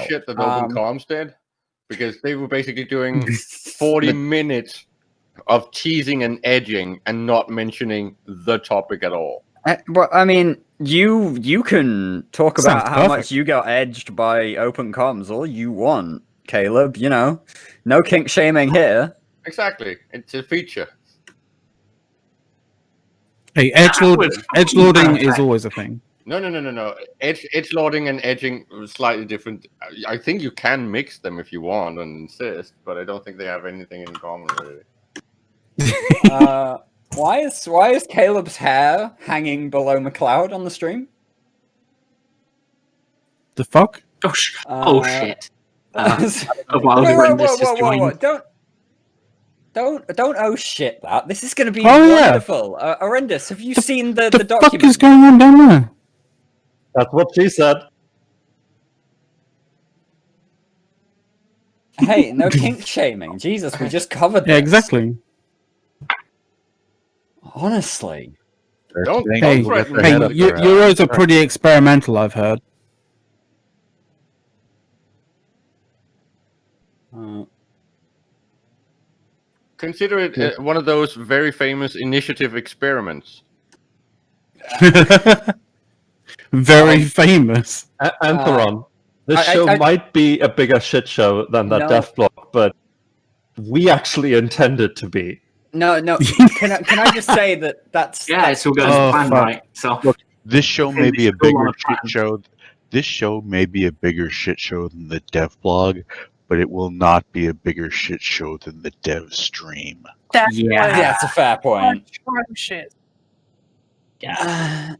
bullshit that Open Comms did, because they were basically doing 40 minutes of teasing and edging and not mentioning the topic at all. Well, I mean, you can talk about Sounds how much perfect. you got edged by Open Comms all you want, Caleb. You know, no kink shaming here. Exactly. It's a feature. Hey, edgelording is always a thing. No. Edge loading and edging are slightly different. I think you can mix them if you want and insist, but I don't think they have anything in common, really. Why is Caleb's hair hanging below McLeod on the stream? The fuck? Oh shit! While Whoa, Horrendous has joined. Don't oh shit that. This is going to be Oh, yeah. wonderful. Horrendous, have you seen the The fuck document? is going on down there? That's what she said. Hey, no kink shaming. Jesus, we just covered this. Yeah, exactly. Honestly. Don't Hey, threaten hey, me. Euros are pretty experimental, I've heard. Consider it one of those very famous initiative experiments. Very famous. Antheron, this I- show I- might be a bigger shit show than that No. death block, but we actually intend it to be. No. Can I just say that's Yeah, it's all going Oh, to plan, fuck. right? So This show may be a Still on bigger a shit plan. show. This show may be a bigger shit show than the dev blog, but it will not be a bigger shit show than the dev stream. That's yeah, it's a fair point. shit. yeah.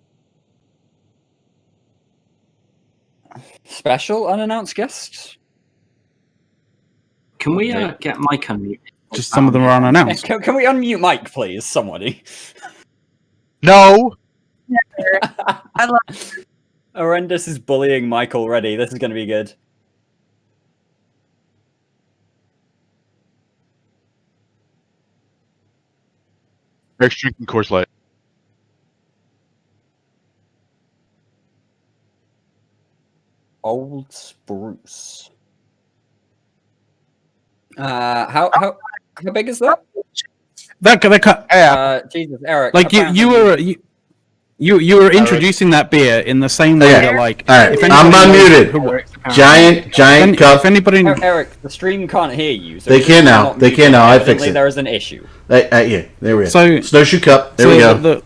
Special unannounced guests? Can we get Mike unmuted? Just some of them are unannounced. Can we unmute Mike, please? Somebody. No. I love Horrendous is bullying Mike already. This is going to be good. Eric's drinking Coors Light. Old Spruce. How big is that? Jesus, Eric. Like you were introducing that beer in the same way Okay. that like. Alright, if I'm anybody- unmuted. Giant If cup. anybody, Eric, the stream can't hear you. So They if can you're now. not They can muted, now. I evidently fixed it. There is an issue. Yeah, there we go. So- Snowshoe cup. There we go.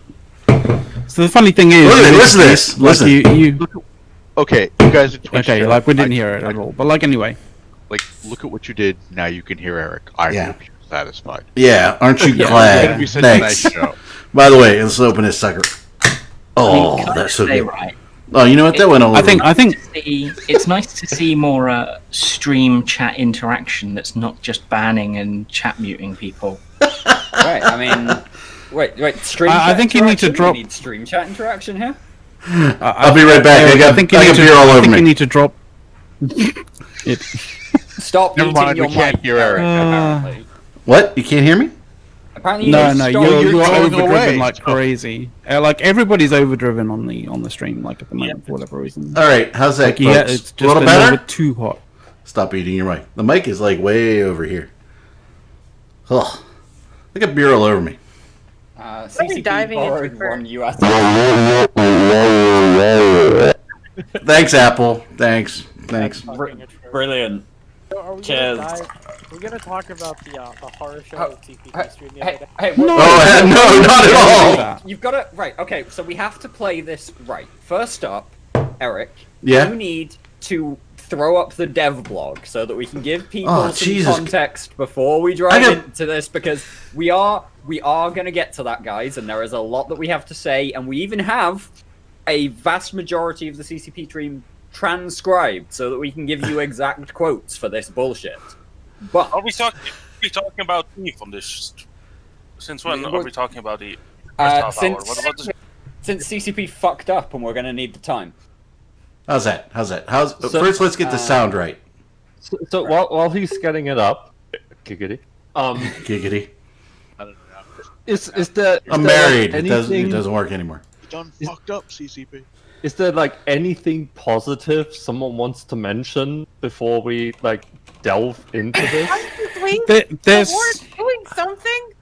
So the funny thing is, Listen to this. like Listen. you Okay, you guys. At Twitch okay, chat, like we didn't hear it at all. But like anyway, Like, look at what you did. Now you can hear Eric. I Yeah. hope you're satisfied. Yeah, aren't you Yeah. It's glad? gonna be such a nice Thanks. show. By the way, let's open this sucker. Oh, Can I that's so say, good. right? Oh, you know what? That went all I over. think It's nice to see more stream chat interaction that's not just banning and chat muting people. Right. I mean, wait. Stream. I chat think you need to interaction? drop- We need stream chat interaction here. I'll be right back. I think you got need to. beer all I over think you me. need to drop. it. Stop Never muting mind, your we can't mic, hear Eric. Apparently, What? You can't hear me? apparently you No, need to no, stop. you're you're going overdriven away. like crazy. Like everybody's overdriven on the stream, like at the moment for whatever reason. All right, how's that, Like yeah, folks? it's just a little a better? little bit too hot. Stop eating your mic. The mic is like way over here. Ugh. I got beer all over me. CCP diving into borrowed her. one US. Thanks, Apple. Thanks. Brilliant. So are we Cheers. we're gonna talk about the horror show Oh, that TPP streamed the other day. Hey, No. Oh, no, not at all. That. You've got to right. Okay, so we have to play this right. First up, Eric. Yeah? You need to throw up the dev blog so that we can give people Oh, some Jesus. context before we drive into this, because we are going to get to that, guys, and there is a lot that we have to say, and we even have a vast majority of the CCP stream transcribed so that we can give you exact quotes for this bullshit. But Are we talking about Eve on this? Since when are we talking about the first half hour? What is since CCP fucked up and we're going to need the time. How's that? First, let's get the sound right. So while he's getting it up, giggity. Giggity. Is there? I'm married. It doesn't work anymore. You done fucked up, CCP. Is there like anything positive someone wants to mention before we like delve into this? There's doing something.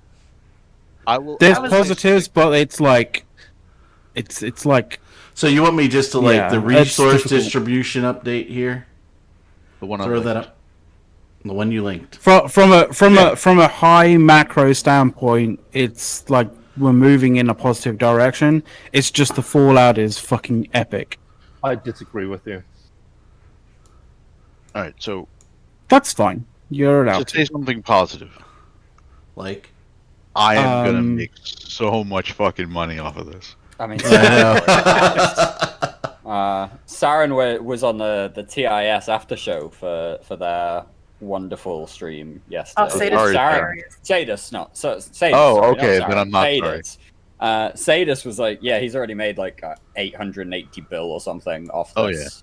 there's positives, but it's like it's like. So you want me just to like Yeah, the it's resource difficult. distribution update here? The one Throw that up. The one you linked. From a high macro standpoint, it's like we're moving in a positive direction. It's just the fallout is fucking epic. I disagree with you. All right, so That's fine. You're allowed to say something positive. Like, I am gonna Um, make so much fucking money off of this. I mean, yeah, Saren was on the TIS after show for their wonderful stream yesterday. Oh, Sadus Sorry, Sadus, not so. Sadus, Oh, sorry, okay, not then Saren, I'm not sorry. Sadus. Sadus was like, yeah, he's already made like 880 bill or something off this.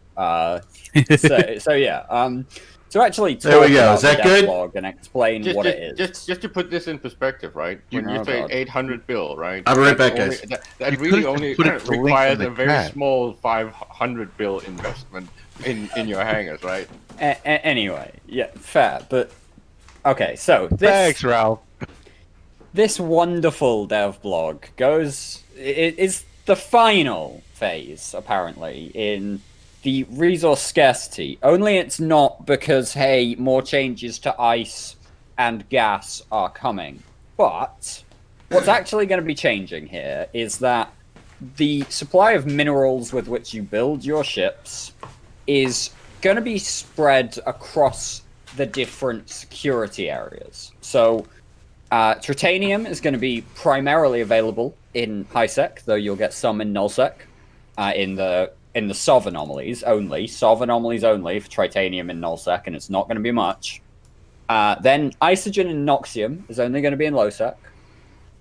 So yeah. So actually, There we talk go. about Is that the good? devlog and explain what it is. Just to put this in perspective, right? When you say 800 bill, right? I'll be right that's back, only- guys. That You really could've only put it the link in requires the a very chat. small 500 bill investment in your hangars, right? Anyway, yeah, fair, but okay. So this Thanks, Ralph. this wonderful dev blog goes is the final phase apparently in the resource scarcity. Only it's not because hey, more changes to ice and gas are coming. But what's actually going to be changing here is that the supply of minerals with which you build your ships is going to be spread across the different security areas. So Tritanium is going to be primarily available in HiSec, though you'll get some in NullSec, in the SOV anomalies only. SOV anomalies only for Tritanium in NullSec, and it's not going to be much. Then Isogen and Noxium is only going to be in LowSec.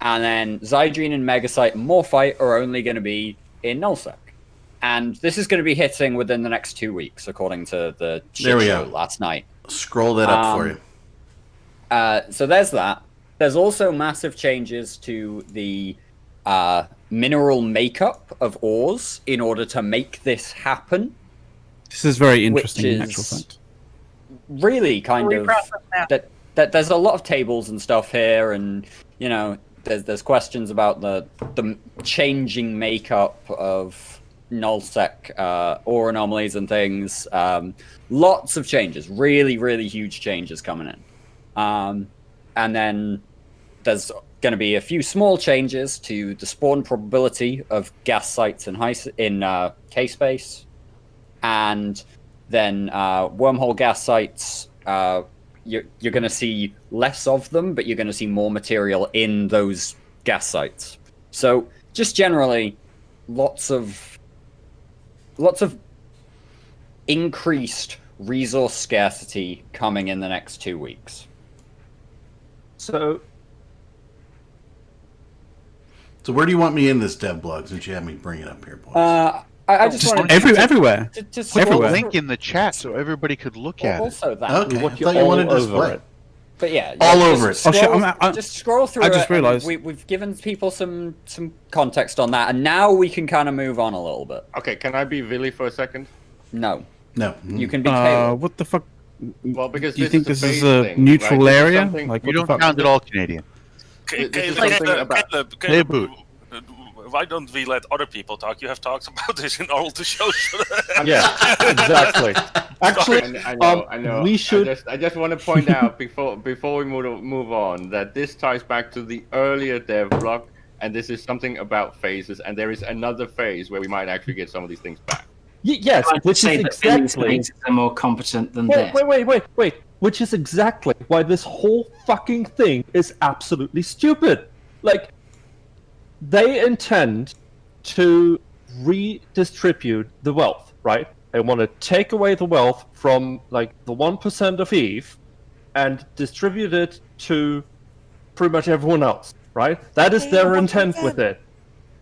And then Zydrine and Megasite and Morphite are only going to be in NullSec. And this is going to be hitting within the next 2 weeks, according to the There we show go. last night. Scroll that up for you. So there's that. There's also massive changes to the mineral makeup of ores in order to make this happen. This is very interesting Which in actual is- fact. Really kind of that. that there's a lot of tables and stuff here, and you know there's questions about the changing makeup of nullsec ore anomalies and things. Lots of changes, really huge changes coming in, and then there's going to be a few small changes to the spawn probability of gas sites in K-space, and then wormhole gas sites. You're going to see less of them, but you're going to see more material in those gas sites. So just generally, lots of increased resource scarcity coming in the next 2 weeks. So where do you want me in this dev blog since you had me bring it up here, boys? I just wanted everywhere. Just Put the Everywhere. link in the chat so everybody could look at it. Also that. Okay, I what thought you're you wanted all to display. over it. But yeah, All just over it. Oh, shit, Scroll, I'm- just scroll through I it. just and realised. we've given people some context on that, and now we can kind of move on a little bit. Okay, can I be Villy for a second? No, No. you can be Caleb. What the fuck? Well, because Do you think is this is phase a thing, neutral right? This is area? something- Like, You what the don't fuck? count it all Canadian. This is something about- Caleb, why don't we let other people talk? You have talked about this in all the shows. Yeah, exactly. Actually, I know. we should. I just want to point out before we move on that this ties back to the earlier dev block, and this is something about phases, and there is another phase where we might actually get some of these things back. Yes, I'd which say is that Philly's exactly. phases are more competent than this. Wait. Which is exactly why this whole fucking thing is absolutely stupid. Like, they intend to redistribute the wealth, right? They want to take away the wealth from, like, the 1% of EVE and distribute it to pretty much everyone else, right? That is their intent with it.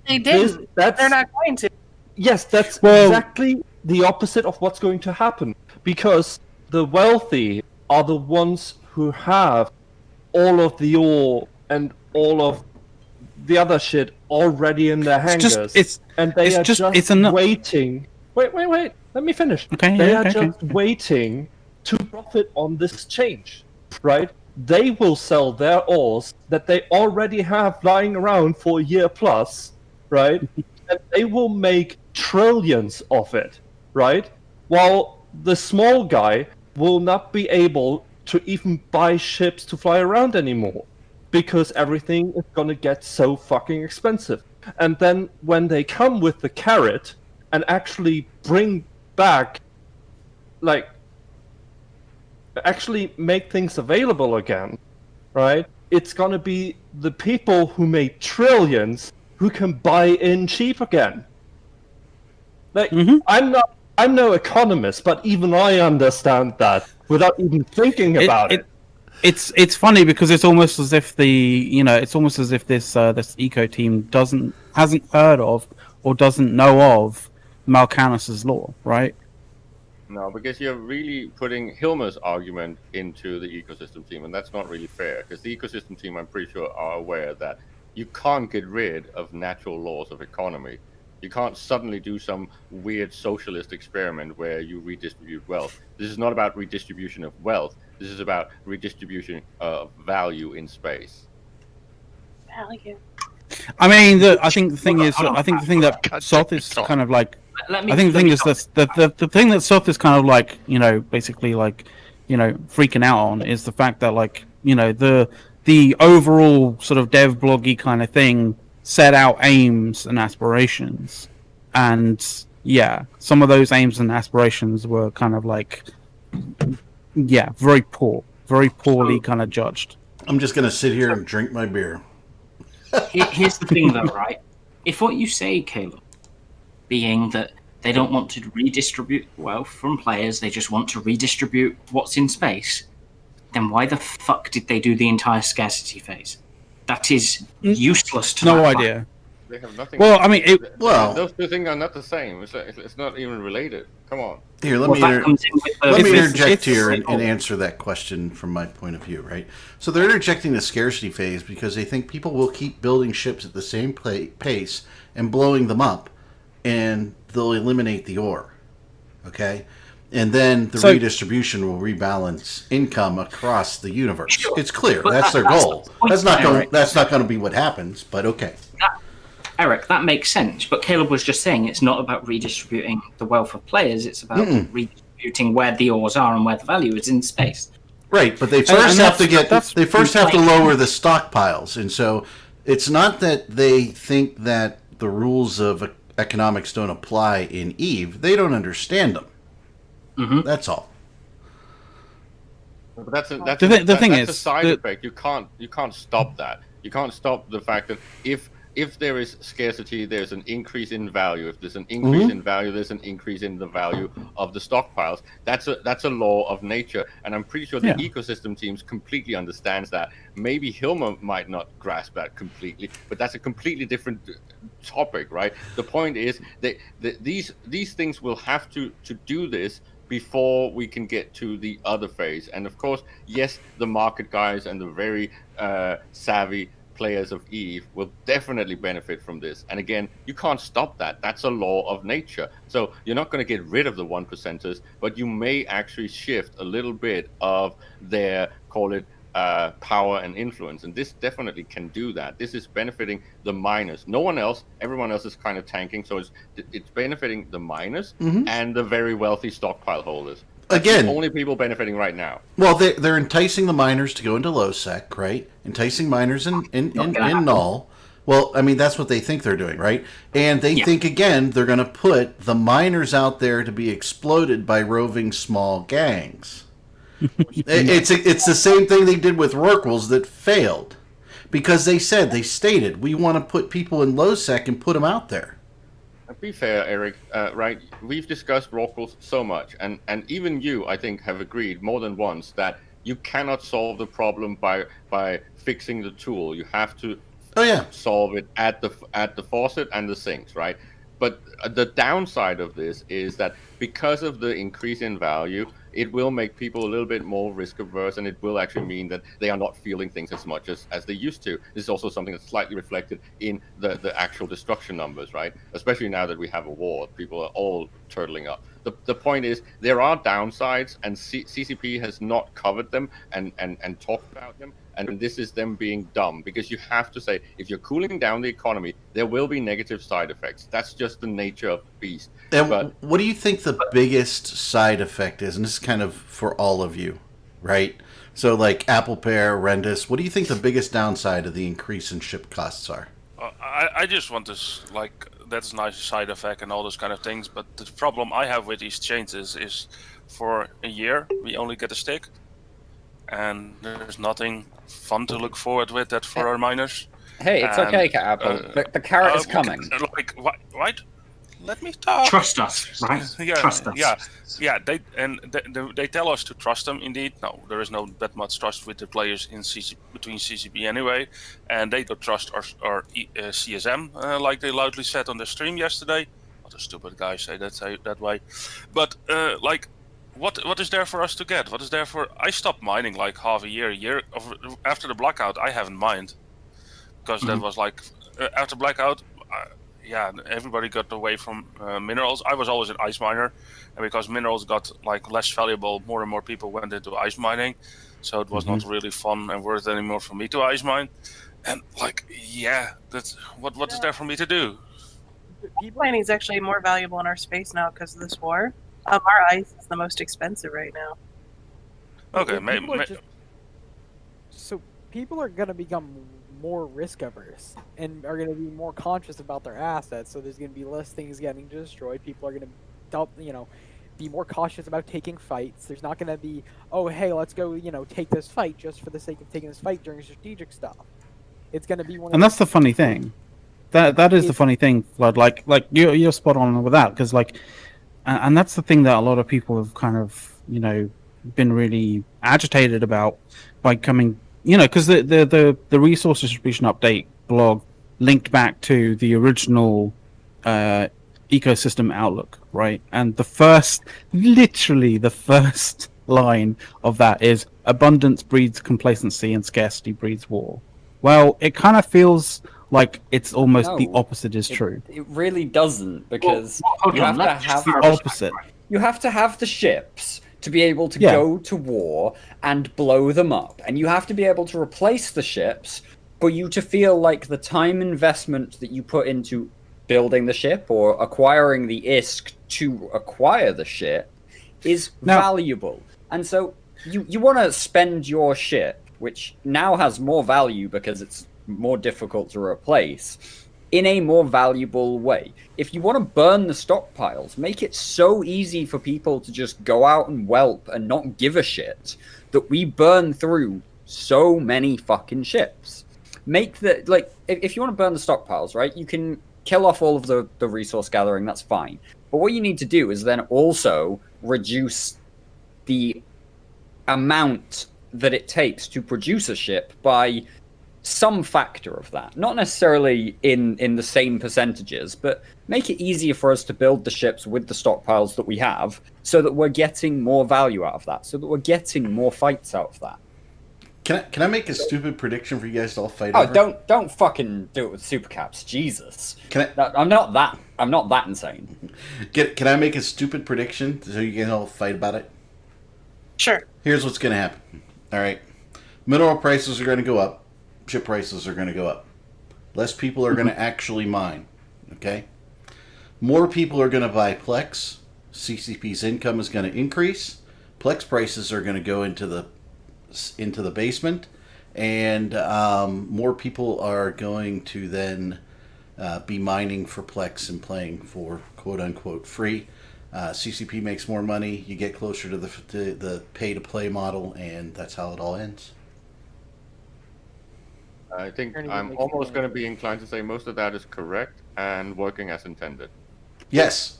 They didn't. That's, They're not going to. Yes, that's Well- exactly the opposite of what's going to happen. Because the wealthy are the ones who have all of the ore and all of the other shit already in their hangars, and they are just waiting. Wait. Let me finish. Okay. They are just waiting to profit on this change, right? They will sell their ores that they already have lying around for a year plus, right? And they will make trillions of it, right? While the small guy will not be able to even buy ships to fly around anymore, because everything is gonna get so fucking expensive. And then when they come with the carrot and actually bring back, like, actually make things available again, right? It's gonna be the people who made trillions who can buy in cheap again. Like, I'm no economist, but even I understand that without even thinking about it. It's funny because it's almost as if this eco team hasn't heard of or doesn't know of Mal'Canus's law, right? No, because you're really putting Hilmer's argument into the ecosystem team, and that's not really fair. Because the ecosystem team, I'm pretty sure, are aware that you can't get rid of natural laws of economy. You can't suddenly do some weird socialist experiment where you redistribute wealth. This is not about redistribution of wealth. This is about redistribution of value in space. Value. I mean, I think the thing that Soth is kind of like. I think the thing is the thing that Soth is kind of like, basically like, freaking out on is the fact that, like, the overall sort of dev bloggy kind of thing set out aims and aspirations, and some of those aims and aspirations were kind of like, very poorly kind of judged. I'm just gonna sit here and drink my beer. Here's the thing, though, right? If what you say, Caleb, being that they don't want to redistribute wealth from players, they just want to redistribute what's in space, then why the fuck did they do the entire scarcity phase? That is useless to no idea. They have nothing. Well, I mean, those two things are not the same. It's not even related. Come on. Here, let me interject here and answer that question from my point of view, right? So they're interjecting the scarcity phase because they think people will keep building ships at the same pace and blowing them up, and they'll eliminate the ore, okay? And then the redistribution will rebalance income across the universe. Sure. It's clear. That's their goal. That's not going to be what happens, but okay. Eric, that makes sense. But Caleb was just saying it's not about redistributing the wealth of players. It's about redistributing where the ores are and where the value is in space. Right, but they first have to lower the stockpiles. And so it's not that they think that the rules of economics don't apply in EVE. They don't understand them. That's all. But that's a side effect. You can't stop that. You can't stop the fact that if there is scarcity, there's an increase in value. If there's an increase in value, there's an increase in the value of the stockpiles. That's a law of nature, and I'm pretty sure the ecosystem teams completely understands that. Maybe Hilmer might not grasp that completely, but that's a completely different topic, right? The point is that these things will have to do this before we can get to the other phase. And of course, yes, the market guys and the very savvy players of EVE will definitely benefit from this. And again, you can't stop that. That's a law of nature. So you're not going to get rid of the 1%ers, but you may actually shift a little bit of their, call it, power and influence. And this definitely can do that. This is benefiting the miners. No one else, everyone else is kind of tanking. So it's benefiting the miners and the very wealthy stockpile holders. Again, the only people benefiting right now. Well, they're enticing the miners to go into low sec, right? Enticing miners in null. Well, I mean, that's what they think they're doing, right? And they think, again, they're going to put the miners out there to be exploded by roving small gangs. It's the same thing they did with Rorquals that failed. Because they stated, we want to put people in low sec and put them out there. To be fair, Eric, right, we've discussed Rorquals so much, and even you, I think, have agreed more than once that you cannot solve the problem by fixing the tool. You have to solve it at the faucet and the sinks, right? But the downside of this is that because of the increase in value, it will make people a little bit more risk averse, and it will actually mean that they are not feeling things as much as they used to. This is also something that's slightly reflected in the actual destruction numbers, right? Especially now that we have a war, people are all turtling up. The point is, there are downsides, and CCP has not covered them and talked about them. And this is them being dumb, because you have to say, if you're cooling down the economy, there will be negative side effects. That's just the nature of the beast. And what do you think the biggest side effect is? And this is kind of for all of you, right? So like Apple Pay, Rendus, what do you think the biggest downside of the increase in ship costs are? I just want this, like, that's a nice side effect and all those kind of things. But the problem I have with these changes is for a year, we only get a stick. And there's nothing fun to look forward with that for our miners. Hey, it's okay, Apple. The carrot is coming. Like, what? Let me talk. Trust us, right? Yeah, trust us. Yeah. They tell us to trust them. Indeed, no, there is no that much trust with the players in between CCP anyway, and they don't trust our CSM, like they loudly said on the stream yesterday. What a stupid guy say that way, but like. What is there for us to get? What is there for? I stopped mining like half a year after the blackout. I haven't mined because that was like after blackout. Yeah, everybody got away from minerals. I was always an ice miner, and because minerals got like less valuable, more and more people went into ice mining. So it was not really fun and worth anymore for me to ice mine. And like, yeah, that's what is there for me to do? Mining is actually more valuable in our space now because of this war. Our ice is the most expensive right now. Okay, so people are going to become more risk averse and are going to be more conscious about their assets. So there's going to be less things getting destroyed. People are going to, be more cautious about taking fights. There's not going to be, oh, hey, let's go, take this fight just for the sake of taking this fight during strategic stuff. It's going to be one. And that's the funny thing. That is the funny thing, Flood. Like you're spot on with that, because like. And that's the thing that a lot of people have kind of, been really agitated about by coming, because the resource distribution update blog linked back to the original ecosystem outlook, right? And literally the first line of that is abundance breeds complacency and scarcity breeds war. Well, it kind of feels like it's almost the opposite is true. It really doesn't, because you have to have the opposite. You have to have the ships to be able to go to war and blow them up, and you have to be able to replace the ships for you to feel like the time investment that you put into building the ship or acquiring the ISK to acquire the ship is valuable. And so you want to spend your ship, which now has more value because it's more difficult to replace, in a more valuable way. If you want to burn the stockpiles, make it so easy for people to just go out and whelp and not give a shit that we burn through so many fucking ships. Make if you want to burn the stockpiles, right, you can kill off all of the resource gathering, that's fine. But what you need to do is then also reduce the amount that it takes to produce a ship by some factor of that. Not necessarily in the same percentages, but make it easier for us to build the ships with the stockpiles that we have so that we're getting more value out of that, so that we're getting more fights out of that. Can I make a stupid prediction for you guys to all fight over? Oh, don't fucking do it with supercaps, Jesus. I'm not that insane. Can I make a stupid prediction so you can all fight about it? Sure. Here's what's going to happen. All right. Mineral prices are going to go up. Chip prices are going to go up. Less people are going to actually mine. Okay? More people are going to buy Plex. CCP's income is going to increase. Plex prices are going to go into the basement. And more people are going to then be mining for Plex and playing for quote-unquote free. CCP makes more money. You get closer to the pay-to-play model, and that's how it all ends. I think I'm almost going to be inclined to say most of that is correct and working as intended. Yes.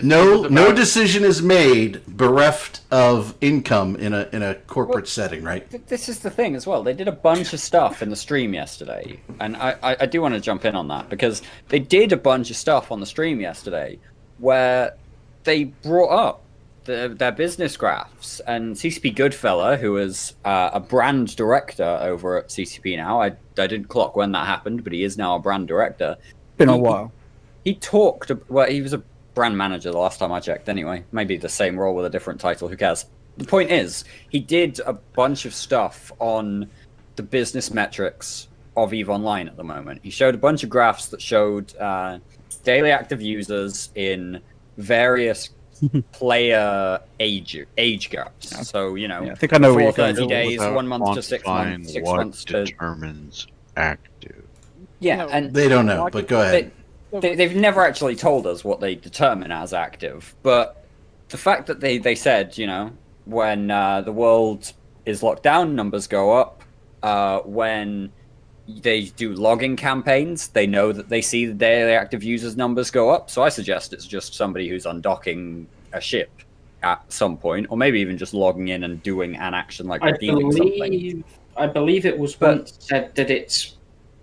No decision is made bereft of income in a corporate setting, right? This is the thing as well. They did a bunch of stuff in the stream yesterday, and I do want to jump in on that, because they did a bunch of stuff on the stream yesterday where they brought up their business graphs, and CCP Goodfella, who is a brand director over at CCP now, I didn't clock when that happened, but he is now a brand director. Been a while. He talked, well, he was a brand manager the last time I checked anyway. Maybe the same role with a different title, who cares? The point is, he did a bunch of stuff on the business metrics of EVE Online at the moment. He showed a bunch of graphs that showed daily active users in various player age gaps. So, you know, I think I know where you're 30 going. days, 1 month to 6 months, 6 months to... determines active. Yeah, and they don't know, but go ahead. They've never actually told us what they determine as active, but the fact that they said, you know, when the world is locked down, numbers go up. When they do logging campaigns, they know that they see the daily active users numbers go up. So I suggest it's just somebody who's undocking a ship at some point, or maybe even just logging in and doing an action like redeeming something. I believe it was once said that it's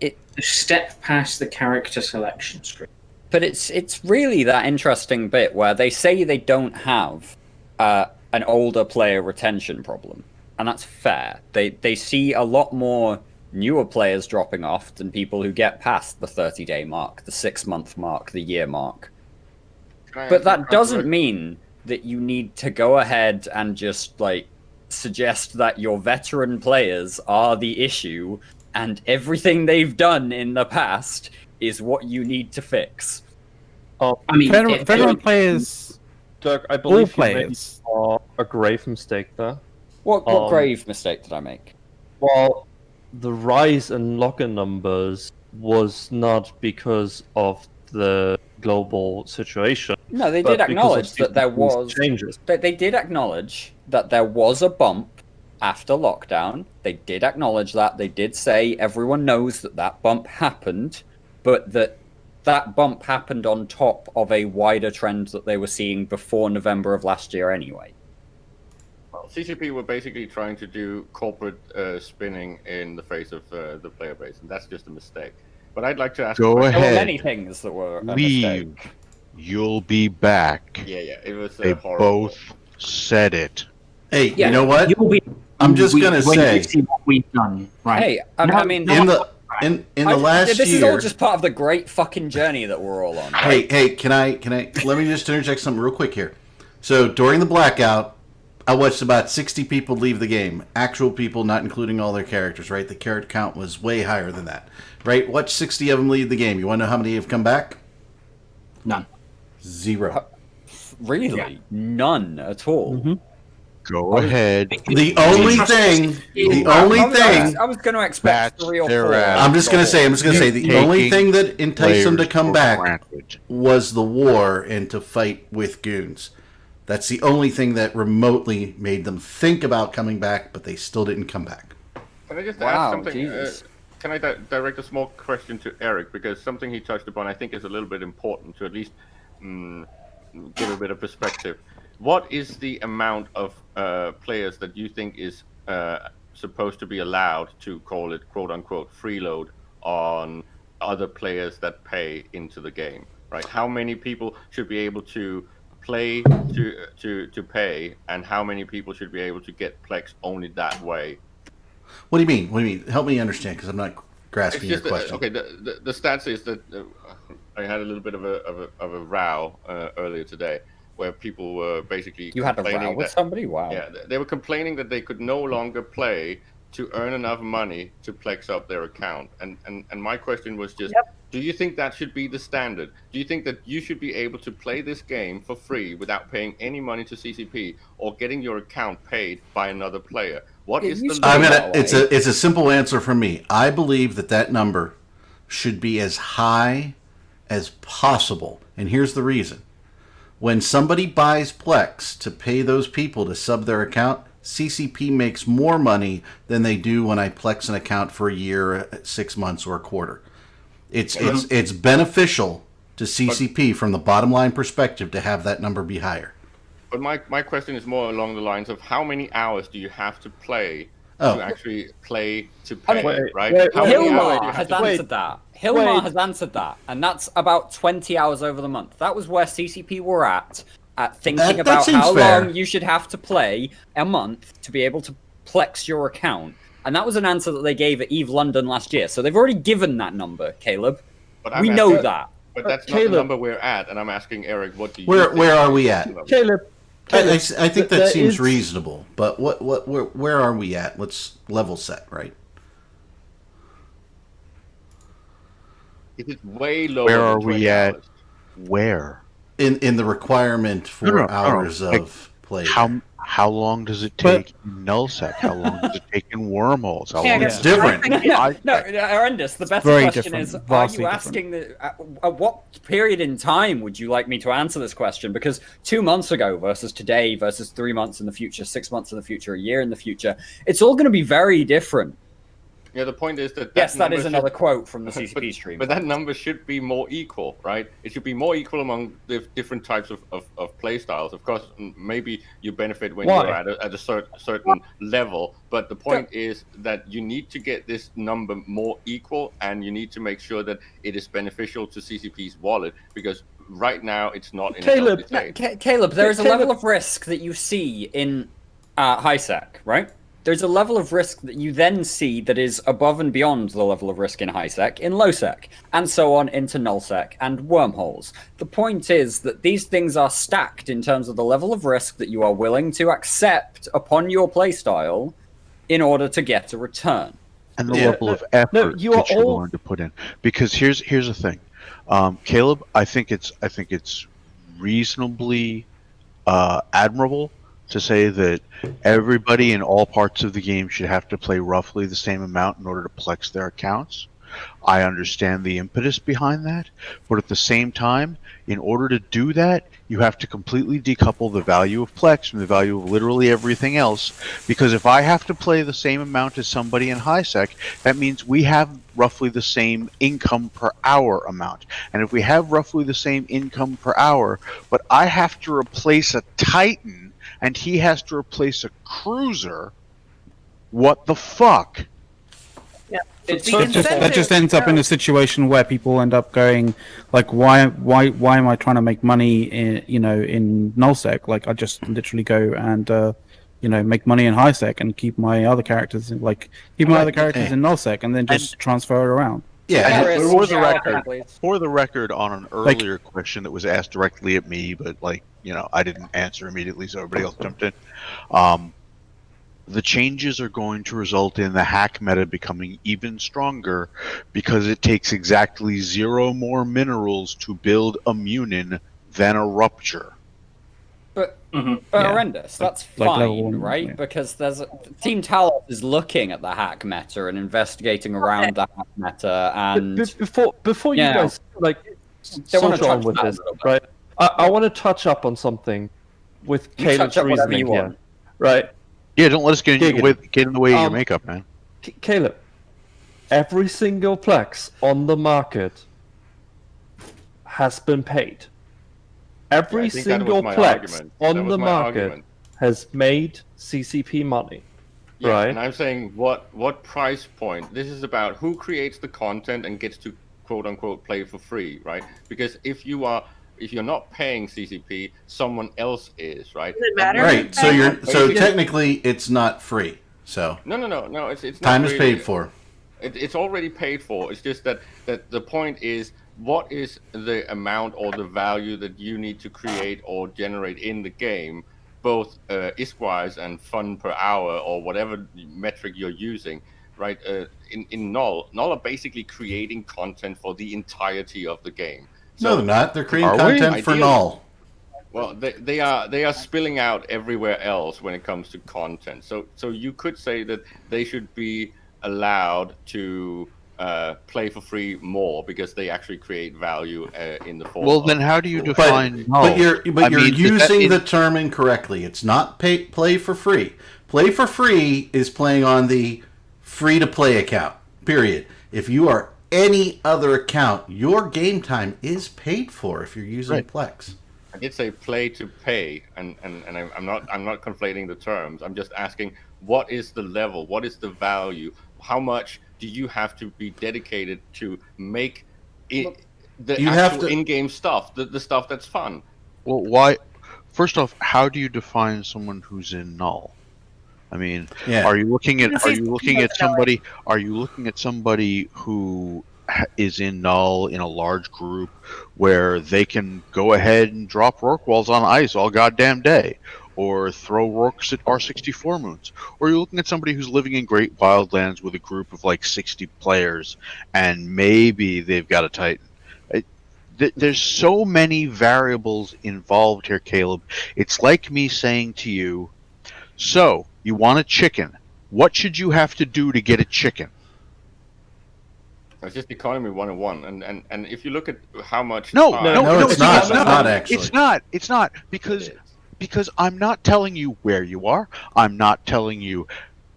a step past the character selection screen. But it's really that interesting bit where they say they don't have an older player retention problem, and that's fair. They see a lot more newer players dropping off than people who get past the 30-day mark, the 6-month mark, the year mark. But that doesn't mean that you need to go ahead and just like suggest that your veteran players are the issue and everything they've done in the past is what you need to fix. I mean, veteran players, Dirk, I believe all players, are a grave mistake there. What grave mistake did I make? Well, the rise in login numbers was not because of the global situation. No, they did acknowledge that there was changes. They did acknowledge that there was a bump after lockdown. They did acknowledge that. They did say everyone knows that that bump happened, but that bump happened on top of a wider trend that they were seeing before November of last year anyway. Well, CCP were basically trying to do corporate spinning in the face of the player base, and that's just a mistake. But I'd like to ask... Go ahead. There were many things that were a mistake. You'll be back. Yeah, it was They horrible. both said it. Hey, you know what? I'm just going to say... see what we've done, right? Hey, I mean... In the last year... This is all just part of the great fucking journey that we're all on. Right? Hey, can I... Let me just interject something real quick here. So, during the blackout, I watched about 60 people leave the game. Actual people, not including all their characters, right? The character count was way higher than that, right? Watch 60 of them leave the game. You want to know how many have come back? None. 0. Really? Yeah. None at all? Mm-hmm. Go ahead. The only thing... I was going to expect 3 or 4. I'm just going to say, the only thing that enticed them to come back was the war and to fight with goons. That's the only thing that remotely made them think about coming back, but they still didn't come back. Can I just ask something? Can I direct a small question to Eric? Because something he touched upon I think is a little bit important to at least give a bit of perspective. What is the amount of players that you think is supposed to be allowed to call it quote-unquote freeload on other players that pay into the game? Right? How many people should be able to play to pay, and how many people should be able to get Plex only that way? What do you mean? Help me understand, because I'm not grasping your question. Okay, the stats is that I had a little bit of a row earlier today, where people were basically you had a row with somebody? Wow. Yeah, they were complaining that they could no longer play to earn enough money to Plex up their account, and my question was just, do you think that should be the standard? Do you think that you should be able to play this game for free without paying any money to CCP, or getting your account paid by another player? What is the it's a simple answer from me. I believe that number should be as high as possible, and here's the reason. When somebody buys Plex to pay those people to sub their account, CCP makes more money than they do when I Plex an account for a year, 6 months, or a quarter. It's beneficial to CCP from the bottom line perspective to have that number be higher. But my question is more along the lines of how many hours do you have to play to actually play to pay, right? Hilmar has answered that. Hilmar has answered that, and that's about 20 hours over the month. That was where CCP were at thinking about how long you should have to play a month to be able to plex your account. And that was an answer that they gave at EVE London last year. So they've already given that number, Caleb. But we know that. But that's not the number we're at. And I'm asking Eric, what do you Where are we at? Caleb, I think that seems reasonable. But where are we at? Let's level set, right? It is way lower. Where are we at? Where? In the requirement for hours of play. How long does it take in nullsec? How long does it take in wormholes? How long it's different. No, Arendus, the better question is, are you asking at what period in time would you like me to answer this question? Because 2 months ago versus today versus 3 months in the future, 6 months in the future, a year in the future, it's all going to be very different. Yeah, the point is that yes, that is another quote from the CCP stream. But that number should be more equal, right? It should be more equal among the different types of play styles. Of course, maybe you benefit when you're at a certain level, but the point is that you need to get this number more equal, and you need to make sure that it is beneficial to CCP's wallet, because right now it's not in Caleb, there is a level of risk that you see in HiSec, right? There's a level of risk that you then see that is above and beyond the level of risk in HiSec, in LowSec, and so on into NullSec and wormholes. The point is that these things are stacked in terms of the level of risk that you are willing to accept upon your playstyle in order to get a return. And the level of effort that you're willing to put in. Because here's the thing. Caleb, I think it's reasonably admirable to say that everybody in all parts of the game should have to play roughly the same amount in order to plex their accounts. I understand the impetus behind that, but at the same time, in order to do that, you have to completely decouple the value of plex from the value of literally everything else, because if I have to play the same amount as somebody in HiSec, that means we have roughly the same income per hour amount. And if we have roughly the same income per hour, but I have to replace a Titan and he has to replace a cruiser, what the fuck? Yeah, that just ends up in a situation where people end up going like, why am I trying to make money in nullsec? Like, I just literally go and make money in HiSec and keep my other characters in nullsec and then just transfer it around. Yeah, for the record, on an earlier question that was asked directly at me, but I didn't answer immediately, so everybody else jumped in. The changes are going to result in the hack meta becoming even stronger because it takes exactly 0 more minerals to build a Munin than a Rupture. But horrendous. That's fine, right? Yeah. Because there's Team Talos is looking at the hack meta and investigating around the hack meta. And before you guys touch on with this, right? I want to touch up on something with Caleb's reasoning here, right? Yeah, don't let us get in the way of your makeup, man. Caleb, every single plex on the market has been paid. Every single plex on the market has made CCP money, right? And I'm saying what price point? This is about who creates the content and gets to quote unquote play for free, right? Because if you're not paying CCP, someone else is, right? Does it matter? Right. So technically, it's not free. So no. It's time not is paid for. It's already paid for. It's just that the point is, what is the amount or the value that you need to create or generate in the game, both ISK-wise and fun per hour or whatever metric you're using, right? In Null are basically creating content for the entirety of the game. So, no, they're not. They're creating content for Null. Well, they are spilling out everywhere else when it comes to content. So you could say that they should be allowed to play for free more because they actually create value in the form. Well, then how do you define Null? But you're using the term incorrectly. It's not play for free. Play for free is playing on the free-to-play account, period. If you are any other account, your game time is paid for if you're using Plex. I did say play to pay, and I'm not conflating the terms. I'm just asking, what is the level? What is the value? How much do you have to be dedicated to make it, the actual in-game stuff, the stuff that's fun? Well, why? first off, how do you define someone who's in null? I mean, Yeah. are you looking at somebody who is in null in a large group where they can go ahead and drop Rourke walls on ice all goddamn day, or throw Rourkes at R64 moons? Or you're looking at somebody who's living in Great Wildlands with a group of like 60 players, and maybe they've got a Titan. There's so many variables involved here, Caleb. It's like me saying to you, so you want a chicken. What should you have to do to get a chicken? It's just economy 101, and if you look at how much No, it's not. It's not actually. It's not because I'm not telling you where you are. I'm not telling you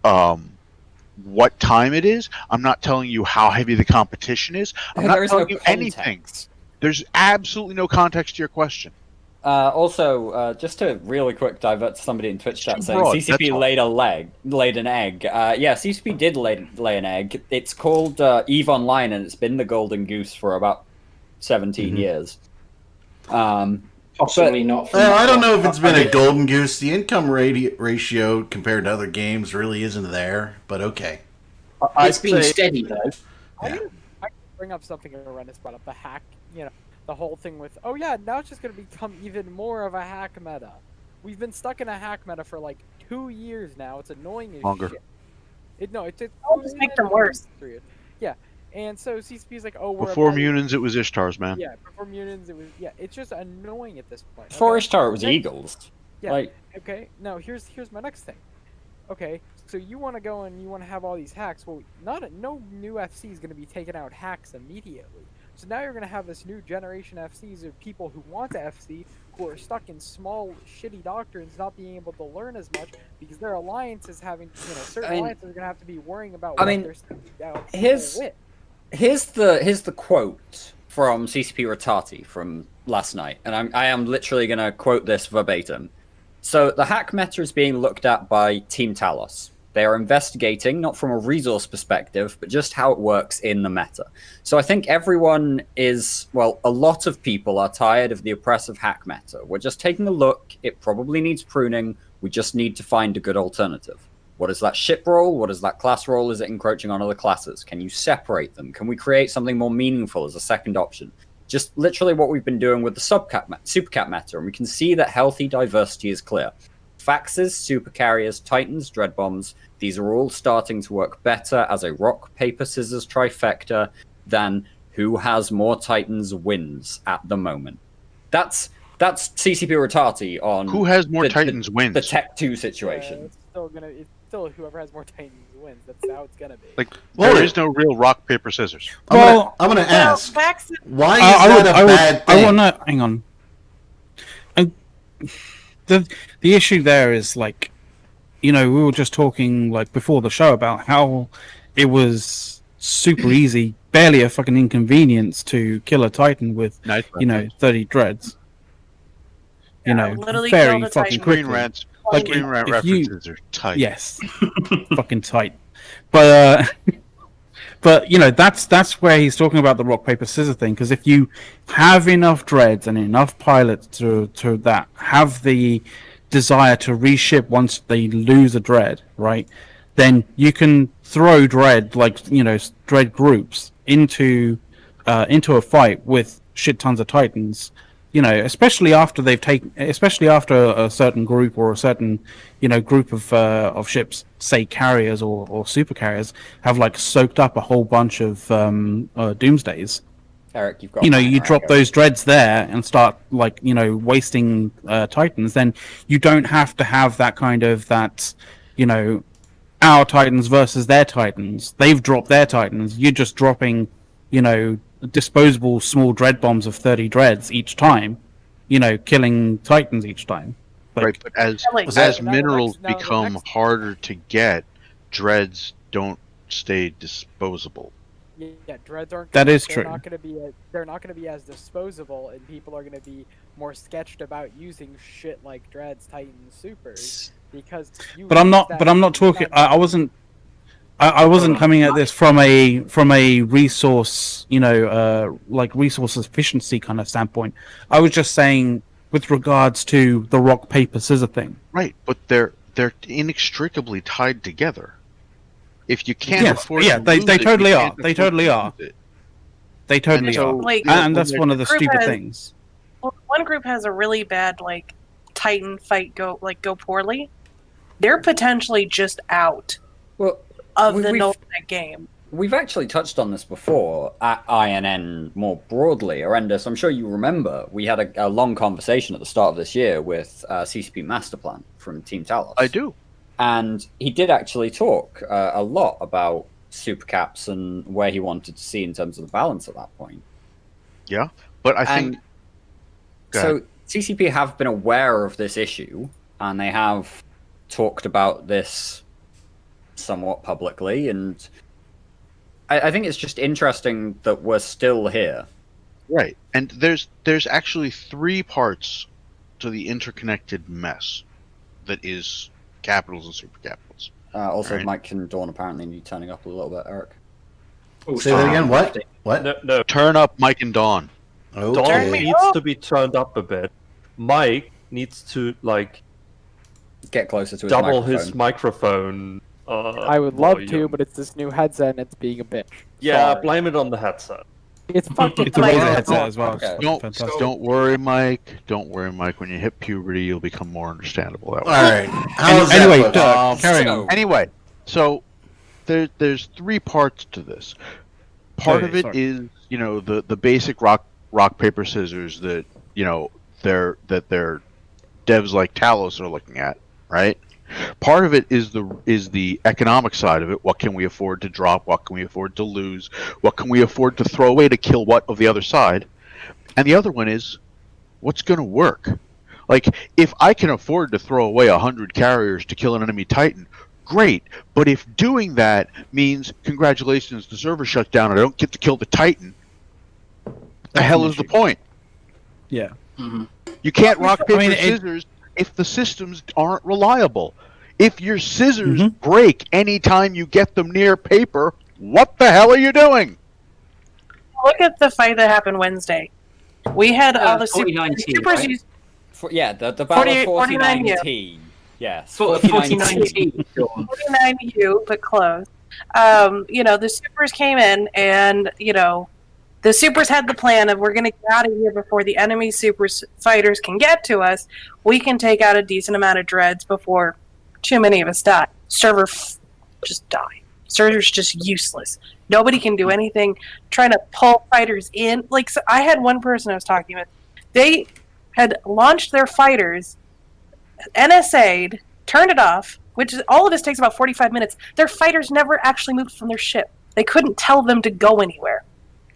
what time it is. I'm not telling you how heavy the competition is. I'm not telling you anything. There's absolutely no context to your question. Also, just to really quick divert to somebody in Twitch chat saying CCP laid an egg. Yeah, CCP did lay an egg. It's called EVE Online, and it's been the golden goose for about 17 years. Possibly not. I don't know if it's been a golden goose. The income ratio compared to other games really isn't there, but okay. It's been steady, though. I can bring up something Arenas brought up, the hack, the whole thing with, oh yeah, now it's just going to become even more of a hack meta. We've been stuck in a hack meta for like 2 years now. It's annoying as shit. It'll just make them worse. Yeah, and so CCP is like, oh, we're before Munins, it was Ishtars, man. Yeah, before Munins, it was, it's just annoying at this point. Before Ishtar, it was Eagles. Yeah, okay, now here's my next thing. Okay, so you want to go and you want to have all these hacks. Well, no new FC is going to be taking out hacks immediately. So now you're going to have this new generation FCs of people who want to FC, who are stuck in small, shitty doctrines, not being able to learn as much because their alliances having, certain alliances are going to have to be worrying about what they're sending out. Here's the quote from CCP Ratati from last night, and I am literally going to quote this verbatim. So the hack meta is being looked at by Team Talos. They are investigating, not from a resource perspective, but just how it works in the meta. So I think everyone is, a lot of people are tired of the oppressive hack meta. We're just taking a look. It probably needs pruning. We just need to find a good alternative. What is that ship role? What is that class role? Is it encroaching on other classes? Can you separate them? Can we create something more meaningful as a second option? Just literally what we've been doing with the Supercat meta, and we can see that healthy diversity is clear. Faxes, super carriers, Titans, dread bombs, these are all starting to work better as a rock, paper, scissors trifecta than who has more Titans wins at the moment. That's CCP Ratati on who has more Titans wins. The Tech 2 situation. Yeah, it's still whoever has more Titans wins. That's how it's gonna be. There is no real rock, paper, scissors. I'm gonna ask. Why is that a bad thing? Hang on. The issue there is we were just talking before the show about how it was super easy, barely a fucking inconvenience to kill a Titan with 30 dreads. Very fucking quickly. Screen rant references are tight. Yes, fucking tight. But that's where he's talking about the rock paper scissors thing. Because if you have enough dreads and enough pilots to have the desire to reship once they lose a dread, right? Then you can throw dread dread groups into a fight with shit tons of Titans. Especially after a certain group or a certain, group of ships, say carriers or super carriers, have soaked up a whole bunch of doomsdays. Eric, you've got. You drop those dreads there and start wasting Titans. Then you don't have to have that kind of our Titans versus their Titans. They've dropped their Titans. You're just dropping, disposable small dread bombs of 30 dreads each time, killing Titans each time. Right, but as minerals become harder to get, dreads don't stay disposable. Yeah, dreads aren't. That is true. They're not going to be as disposable, and people are going to be more sketched about using shit like dreads, Titans, supers because. But I'm not talking. I wasn't coming at this from a resource, resource efficiency kind of standpoint. I was just saying, with regards to the rock paper scissor thing. Right, but they're inextricably tied together. If you can't afford they totally are. They totally are. They totally are. Like, and that's one of the stupid things. Well, one group has a really bad like Titan fight go poorly. They're potentially just out of the Nullsec game. We've actually touched on this before at INN more broadly. Arendis, I'm sure you remember, we had a long conversation at the start of this year with CCP Masterplan from Team Talos. I do. And he did actually talk a lot about supercaps and where he wanted to see in terms of the balance at that point. Yeah, but I think... So CCP have been aware of this issue, and they have talked about this somewhat publicly, and I think it's just interesting that we're still here. Right, and there's actually 3 parts to the interconnected mess that is capitals and super capitals. Also, right. Mike and Dawn apparently need turning up a little bit, Eric. Say that again, what? What? No. Turn up Mike and Dawn. Okay. Dawn needs to be turned up a bit. Mike needs to, like... get closer to his microphone. I would love to, but it's this new headset and it's being a bitch. Yeah, blame it on the headset. It's fucking It's a Razer headset as well. Okay. Don't worry, Mike. Don't worry, Mike. When you hit puberty, you'll become more understandable that way. All right. Anyway, carry on. Anyway, so there's 3 parts to this. Part of it is, you know, the basic rock paper scissors that, you know, their devs like Talos are looking at, right? Part of it is the economic side of it. What can we afford to drop? What can we afford to lose? What can we afford to throw away to kill what of the other side? And the other one is, what's going to work? Like, if I can afford to throw away 100 carriers to kill an enemy Titan, great. But if doing that means, congratulations, the server shut down and I don't get to kill the Titan, the hell is the point? Yeah. Mm-hmm. You can't rock, paper, scissors if the systems aren't reliable. If your scissors break anytime you get them near paper, what the hell are you doing? Look at the fight that happened Wednesday. We had all the supers right? used... the battle of 49T. Yes, 49T. 49U, but close. You know, the supers came in and, you know, the supers had the plan of, we're going to get out of here before the enemy super fighters can get to us. We can take out a decent amount of dreads before too many of us die. Server just die. Server's just useless. Nobody can do anything. Trying to pull fighters in. Like, so I had one person I was talking with. They had launched their fighters, NSA'd, turned it off, which is, all of this takes about 45 minutes. Their fighters never actually moved from their ship. They couldn't tell them to go anywhere.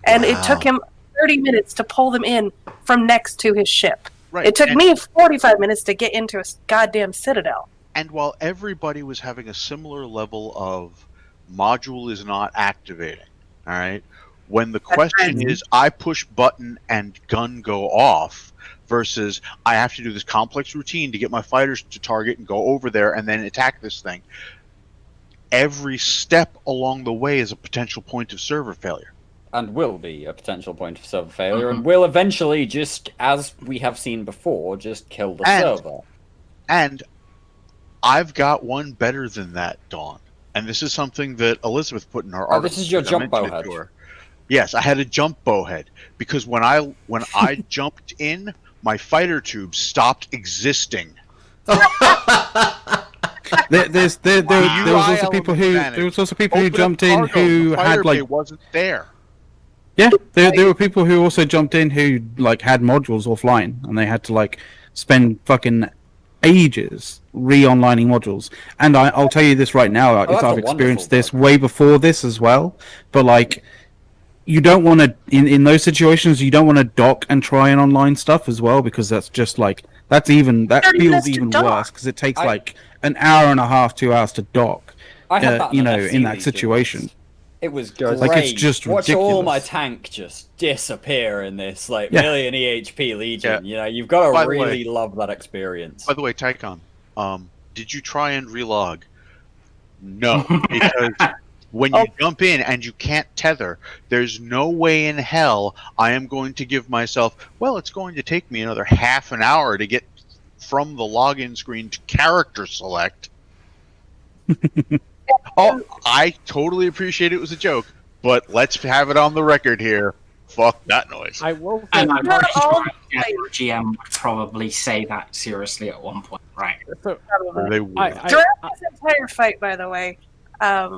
And it took him 30 minutes to pull them in from next to his ship. Right. It took me 45 minutes to get into a goddamn citadel. And while everybody was having a similar level of module is not activating, all right, when the question is I push button and gun go off versus I have to do this complex routine to get my fighters to target and go over there and then attack this thing, every step along the way is a potential point of server failure. And will be a potential point of server failure, and will eventually just, as we have seen before, just kill the server. And I've got one better than that, Dawn. And this is something that Elizabeth put in her article. This is your jump bowhead. Yes, I had a jump bowhead because when I jumped in, my fighter tube stopped existing. There was also people who jumped in who had like wasn't there. Yeah, there were people who also jumped in who like had modules offline, and they had to like spend fucking ages re-onlining modules. And I'll tell you this right now, I've experienced this way before this as well. But like, you don't want to in those situations, you don't want to dock and try and online stuff as well, because that's just like that feels even worse because it takes like an hour and a half, 2 hours to dock. In that situation. It was great. Like, it's just watch ridiculous. all my tank just disappear in this million EHP Legion. You know, you've got to really love that experience. By the way, Tycon, did you try and relog? No, when you jump in and you can't tether, there's no way in hell I am going to give myself, well, it's going to take me another half an hour to get from the login screen to character select. I totally appreciate it was a joke, but let's have it on the record here. Fuck that noise. I will. And I'm pretty sure your GM would probably say that seriously at one point, right? So, they would. Throughout this entire fight, by the way,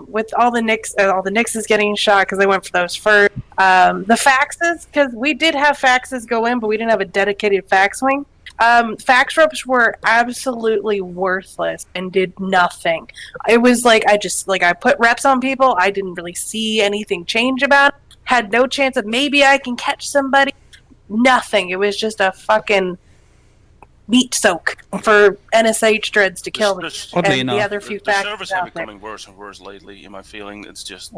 with all the Nixes getting shot because they went for those first. The faxes, because we did have faxes go in, but we didn't have a dedicated fax wing. Fax reps were absolutely worthless and did nothing. It was like I put reps on people. I didn't really see anything change about it. Had no chance of maybe I can catch somebody. Nothing. It was just a fucking meat soak for NSH dreads to kill me. And the other few the servers have been becoming worse and worse lately. In my feeling, it's just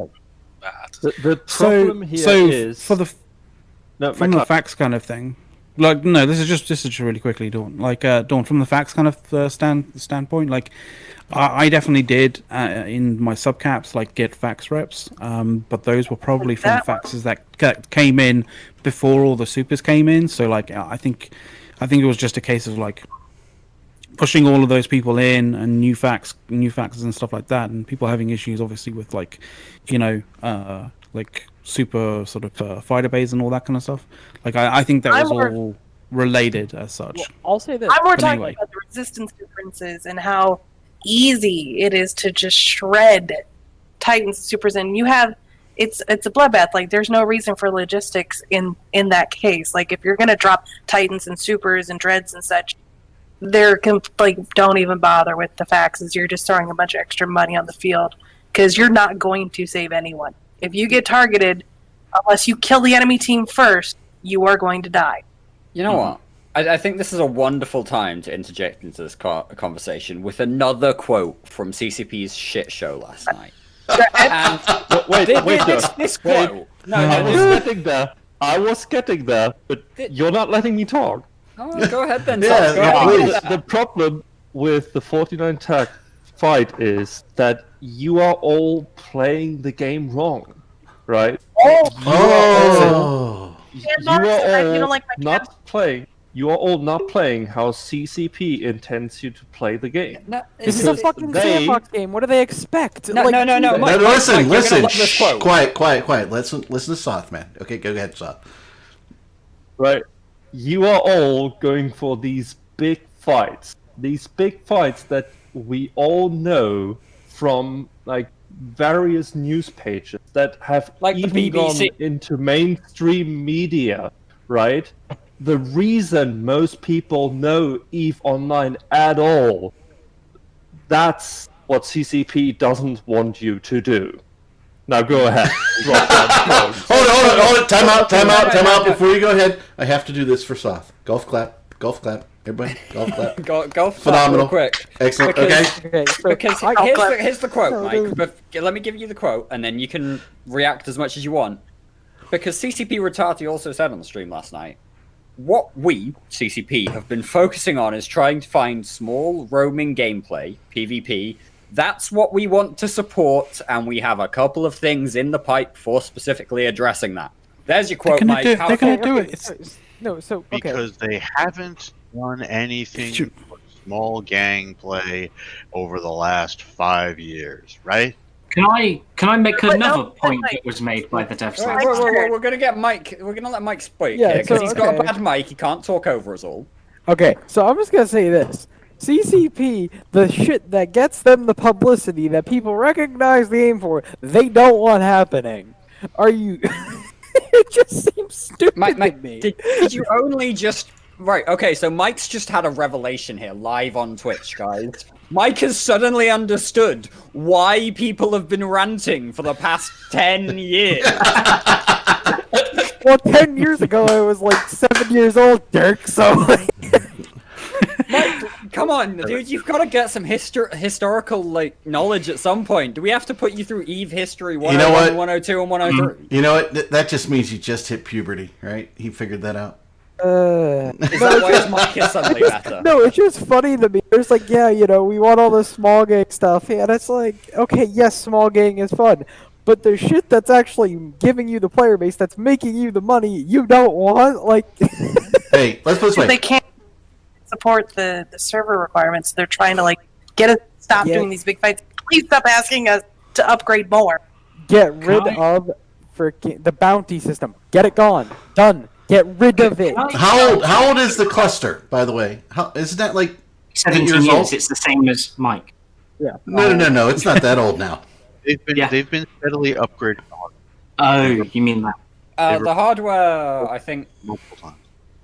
bad. The problem here is from the facts kind of thing. Like, no, this is just really quickly, Dawn. Like, Dawn, from the facts kind of standpoint, like, I definitely did in my subcaps like get fax reps, but those were probably from faxes that came in before all the supers came in. So like, I think it was just a case of like pushing all of those people in and new faxes and stuff like that, and people having issues obviously with like, like super sort of fighter bays and all that kind of stuff. Like I think that was all related as such. Well, I'll say that. I'm more talking about the resistance differences and how easy it is to just shred Titans and Supers, and you have it's a bloodbath. Like there's no reason for logistics in that case. Like if you're gonna drop Titans and Supers and Dreads and such, don't even bother with the faxes. You're just throwing a bunch of extra money on the field because you're not going to save anyone. If you get targeted, unless you kill the enemy team first, you are going to die. You know what? I think this is a wonderful time to interject into this conversation with another quote from CCP's shit show last night. And this quote. I was getting there, but you're not letting me talk. Oh, go ahead then. The problem with the 49 tag fight is that you are all playing the game wrong, right? You are all not playing how CCP intends you to play the game. No, this is a fucking sandbox game. What do they expect? No. Mike, listen. Shh, quiet. Listen to Soth, man. Okay, go ahead, Soth. Right. You are all going for these big fights. These big fights that we all know from like various news pages that have like even gone into mainstream media, right? The reason most people know EVE Online at all, that's what CCP doesn't want you to do. Now go ahead. Hold it. Time out. Before you go ahead, I have to do this for Soth. Golf clap. Everybody, golf clap. Golf phenomenal. Clap real quick. Excellent. Because here's the quote, Mike. Let me give you the quote, and then you can react as much as you want. Because CCP Retati also said on the stream last night, what we, CCP, have been focusing on is trying to find small roaming gameplay, PvP. That's what we want to support, and we have a couple of things in the pipe for specifically addressing that. There's your quote, Mike. They're going to do it. Because they haven't done anything for small gang play over the last 5 years, right? Can I make another point that was made by the devs? We're gonna get Mike. We're gonna let Mike speak because he's got a bad mic. He can't talk over us all. Okay, so I'm just gonna say this: CCP, the shit that gets them the publicity that people recognize the game for, they don't want happening. Are you? It just seems stupid to me. Did you only just? Right, okay, so Mike's just had a revelation here, live on Twitch, guys. Mike has suddenly understood why people have been ranting for the past 10 years. Well, 10 years ago, I was like 7 years old, Dirk, so... Mike, come on, dude, you've got to get some historical knowledge at some point. Do we have to put you through EVE history 101, 102, and 103? You know what? That just means you just hit puberty, right? He figured that out. Is that why his mic is suddenly better? No, it's just funny to me. There's like, yeah, we want all this small gang stuff, and it's like, okay, yes, small gang is fun, but the shit that's actually giving you the player base, that's making you the money you don't want, like. Hey, let's put this way. They can't support the server requirements. They're trying to get us stop doing these big fights. Please stop asking us to upgrade more. Get rid of freaking the bounty system. Get it gone. Done. Get rid of it. How old is the cluster, by the way? Isn't that 17 years old? It's the same as Mike. Yeah. No. It's not that old now. They've been steadily upgraded. Oh, you mean that? The hardware, I think, multiple times.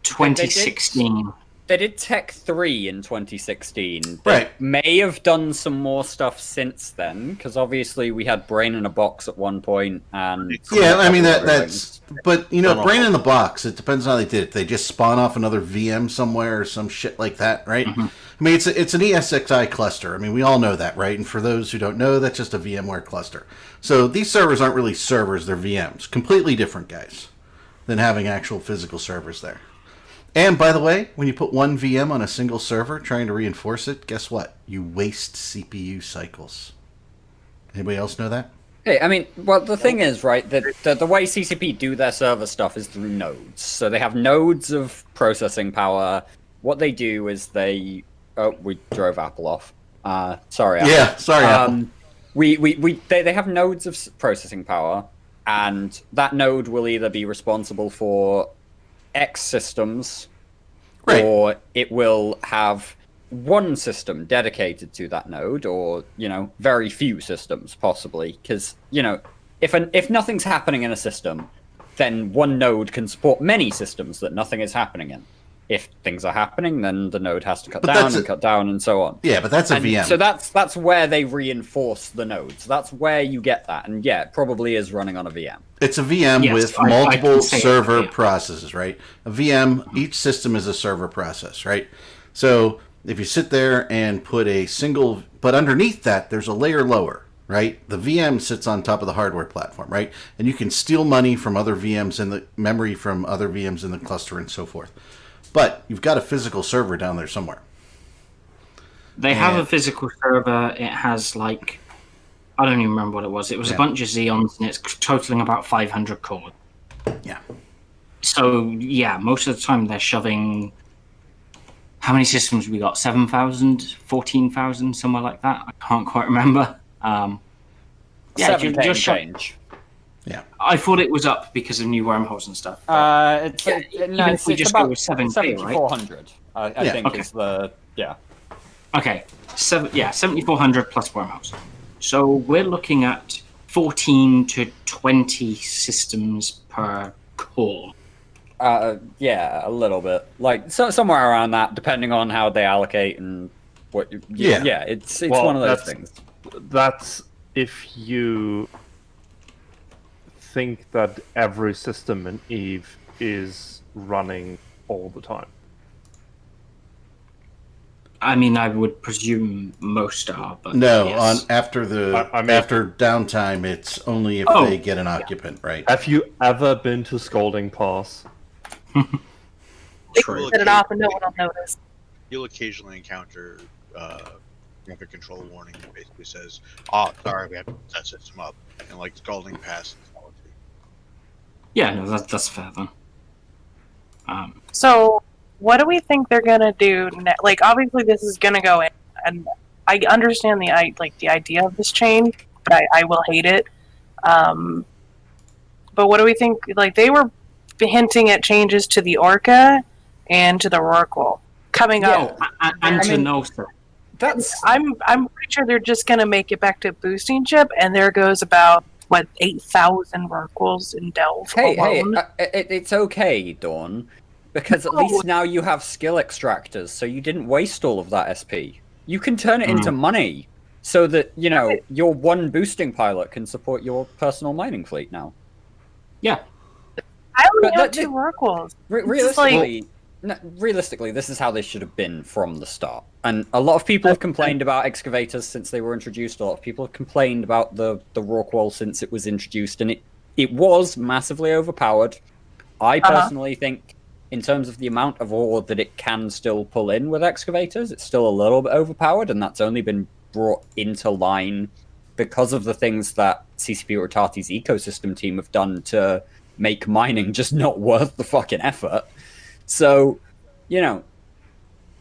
2016. They did Tech 3 in 2016. They right. may have done some more stuff since then, because obviously we had Brain in a Box at one point, and yeah, I mean that's. But Brain in the Box. It depends on how they did it. They just spawn off another VM somewhere or some shit like that, right? Mm-hmm. I mean, it's an ESXi cluster. I mean, we all know that, right? And for those who don't know, that's just a VMware cluster. So these servers aren't really servers; they're VMs. Completely different, guys, than having actual physical servers there. And by the way, when you put one VM on a single server trying to reinforce it, guess what? You waste CPU cycles. Anybody else know that? Hey, I mean, well, the thing is, right, that the way CCP do their server stuff is through nodes. So they have nodes of processing power. What they do is they... Oh, we drove Apple off. Sorry, Apple. Yeah, sorry, Apple. They have nodes of processing power, and that node will either be responsible for X systems, right, or it will have one system dedicated to that node, or very few systems possibly, because if nothing's happening in a system, then one node can support many systems that nothing is happening in. If things are happening, then the node has to cut down and so on. Yeah, but that's a VM. So that's where they reinforce the nodes. That's where you get that. And yeah, it probably is running on a VM. It's a VM with multiple server processes, right? A VM, each system is a server process, right? So if you sit there and put a single, but underneath that, there's a layer lower, right? The VM sits on top of the hardware platform, right? And you can steal money from other VMs in the memory from other VMs in the cluster and so forth. But you've got a physical server down there somewhere. They have a physical server. It has I don't even remember what it was. It was a bunch of Xeons, and it's totaling about 500 cores. Yeah. So yeah, most of the time they're shoving. How many systems we got? 7,000, 14,000, somewhere like that. I can't quite remember. Just change. Yeah, I thought it was up because of new wormholes and stuff. It's about 7,400. I think is the Okay, 7,400 plus wormholes. So we're looking at 14 to 20 systems per core. Yeah, a little bit. Somewhere around that, depending on how they allocate and what. Yeah, it's one of those things. That's if you think that every system in EVE is running all the time. I mean, I would presume most are, but no. Yes. After downtime, it's only if they get an occupant, right? Have you ever been to Scalding Pass? They can set it off and no one will notice. You'll occasionally encounter traffic control warning that basically says, sorry, we have to set system up, and Scalding Pass. Yeah, no, that's fair then. So, what do we think they're gonna do? Obviously, this is gonna go in, and I understand the idea of this change, but I will hate it. But what do we think? They were hinting at changes to the Orca and to the Rorqual coming up. And to Nosa. I'm pretty sure they're just gonna make it back to boosting chip, and there goes about 8,000 Rorquals in Delve alone. It's okay, Dawn, because at least now you have skill extractors, so you didn't waste all of that SP. You can turn it into money, so that your one boosting pilot can support your personal mining fleet now. Yeah, I only have 2 Rorquals. Realistically, this is how they should have been from the start. And a lot of people have complained about excavators since they were introduced. A lot of people have complained about the Rorqual since it was introduced, and it was massively overpowered. I personally think in terms of the amount of ore that it can still pull in with excavators, it's still a little bit overpowered, and that's only been brought into line because of the things that CCP Rotati's ecosystem team have done to make mining just not worth the fucking effort. So, you know,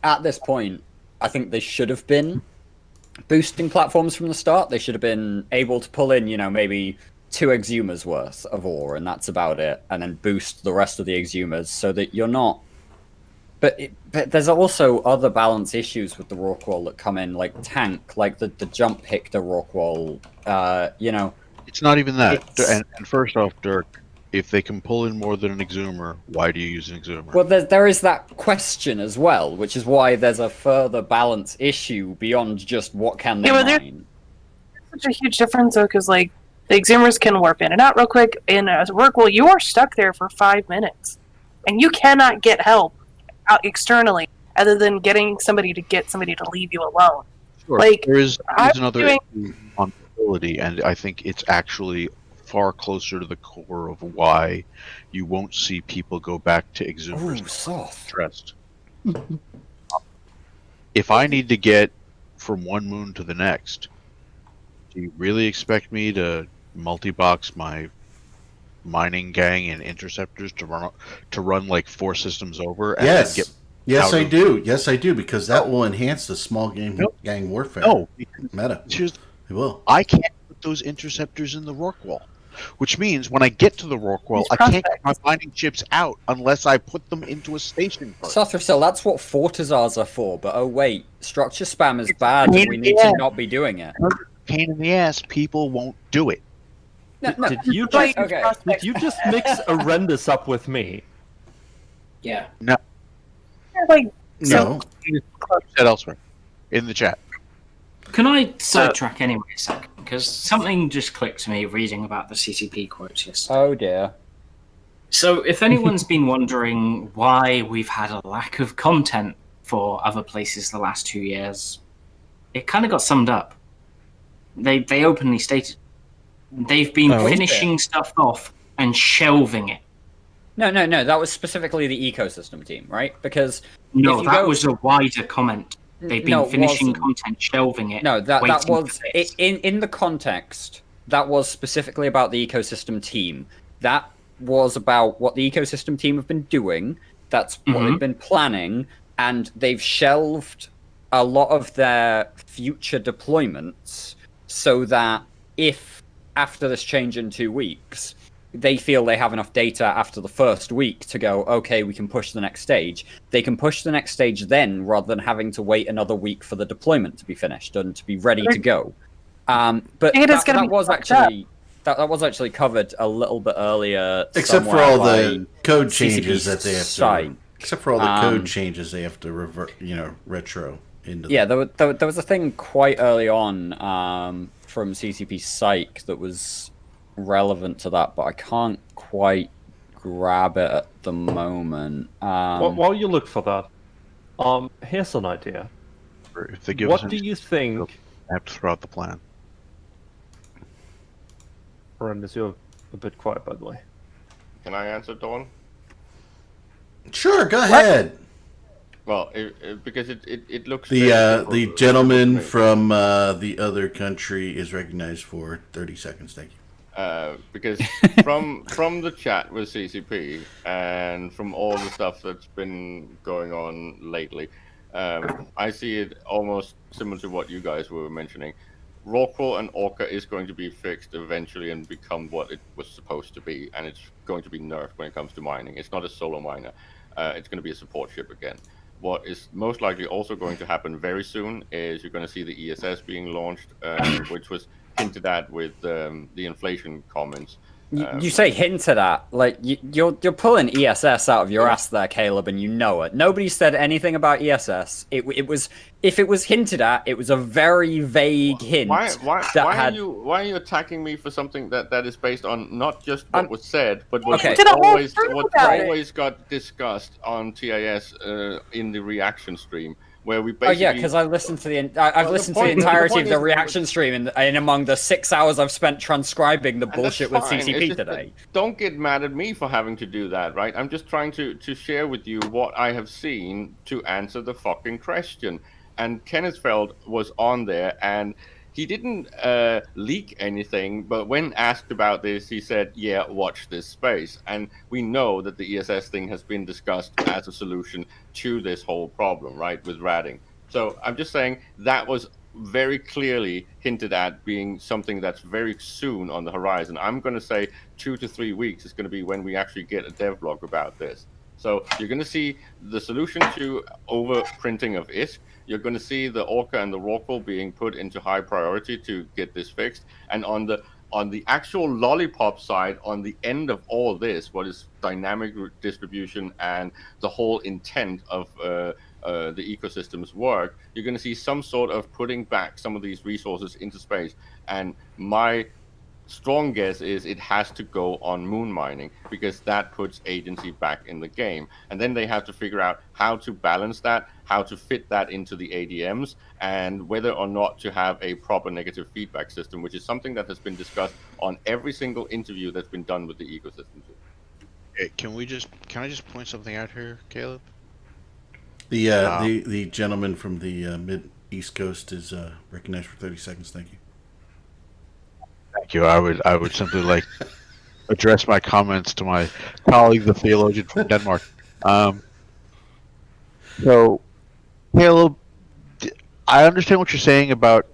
at this point, I think they should have been boosting platforms from the start. They should have been able to pull in, you know, maybe 2 exhumers worth of ore, and that's about it, and then boost the rest of the exhumers so that you're not... But there's also other balance issues with the Rorqual that come in, like tank, like the jump Hictor Rorqual, you know... It's not even that. And first off, Dirk, if they can pull in more than an exhumer, why do you use an exhumer? Well, there is that question as well, which is why there's a further balance issue beyond just what can they mine. There's such a huge difference, though, because, like, the exhumers can warp in and out real quick. In a Rorqual, you are stuck there for 5 minutes, and you cannot get help out externally other than getting somebody to leave you alone. Sure. Like, there's another issue on mobility, and I think it's actually far closer to the core of why you won't see people go back to exhumers stressed. If I need to get from one moon to the next, do you really expect me to multi-box my mining gang and interceptors to run like 4 systems over? And yes, get yes, I do. Yes, I do, because that will enhance the small gang warfare. No, meta. It will. I can't put those interceptors in the Rorqual, which means when I get to the Rorqual, I can't get my mining chips out unless I put them into a station first. Sothrasel, that's what Fortizars are for, but oh wait, structure spam is bad and we need to not be doing it. Pain in the ass, people won't do it. Did you just mix Arendis up with me? Yeah. No. Like, no. Said elsewhere in the chat. Can I sidetrack anyway a second? Because something just clicked to me reading about the CCP quotes yesterday. Oh dear. So if anyone's been wondering why we've had a lack of content for other places the last 2 years, it kind of got summed up. They openly stated they've been finishing stuff off and shelving it. No, that was specifically the ecosystem team, right? Because that was a wider comment. They've been finishing content, shelving it. No, that was in the context. That was specifically about the ecosystem team. That was about what the ecosystem team have been doing. That's what they've been planning, and they've shelved a lot of their future deployments so that if after this change in 2 weeks, they feel they have enough data after the first week to go, okay, we can push the next stage. They can push the next stage then, rather than having to wait another week for the deployment to be finished and to be ready to go. But that was actually covered a little bit earlier. Except for all the code changes that they have to. Except for all the code changes they have to revert, retro into. Yeah, there was a thing quite early on from CCP Psych that was relevant to that, but I can't quite grab it at the moment. While you look for that, here's an idea. If they give what do you think? I have to throw out the plan. Arendis, you're a bit quiet, by the way. Can I answer, Dawn? Sure, go ahead. Well, because it looks... The gentleman from the other country is recognized for 30 seconds, thank you. Because from the chat with CCP and from all the stuff that's been going on lately, I see it almost similar to what you guys were mentioning. Rorqual and Orca is going to be fixed eventually and become what it was supposed to be, and it's going to be nerfed when it comes to mining. It's not a solo miner. It's going to be a support ship again. What is most likely also going to happen very soon is you're going to see the ESS being launched, which was hinted at with the inflation comments. You say hinted at, like you're pulling ESS out of your ass there, Caleb, and you know it. Nobody said anything about ESS. It was, if it was hinted at, it was a very vague hint. Why are you attacking me for something that is based on not just what was said, but what always got discussed on TIS in the reaction stream? where we basically... Oh yeah, because I listened to I've listened to the entirety of the reaction stream, and among the 6 hours I've spent transcribing the bullshit with CCP today. Don't get mad at me for having to do that, right? I'm just trying to share with you what I have seen to answer the fucking question. And Kenneth Feld was on there, and he didn't leak anything, but when asked about this, he said, yeah, watch this space. And we know that the ESS thing has been discussed as a solution to this whole problem, right, with ratting. So I'm just saying that was very clearly hinted at being something that's very soon on the horizon. I'm going to say 2 to 3 weeks is going to be when we actually get a devlog about this. So you're going to see the solution to overprinting of ISK. You're going to see the Orca and the Rorqual being put into high priority to get this fixed. And on the actual lollipop side, on the end of all this, what is dynamic distribution and the whole intent of the ecosystem's work, you're going to see some sort of putting back some of these resources into space. And my strong guess is it has to go on moon mining, because that puts agency back in the game. And then they have to figure out how to balance that, how to fit that into the ADMs, and whether or not to have a proper negative feedback system, which is something that has been discussed on every single interview that's been done with the ecosystem. Hey, can I just point something out here, Caleb? The gentleman from the mid East Coast is recognized for 30 seconds. Thank you. Thank you. I would simply like address my comments to my colleague, the theologian from Denmark. So, Caleb, I understand what you're saying about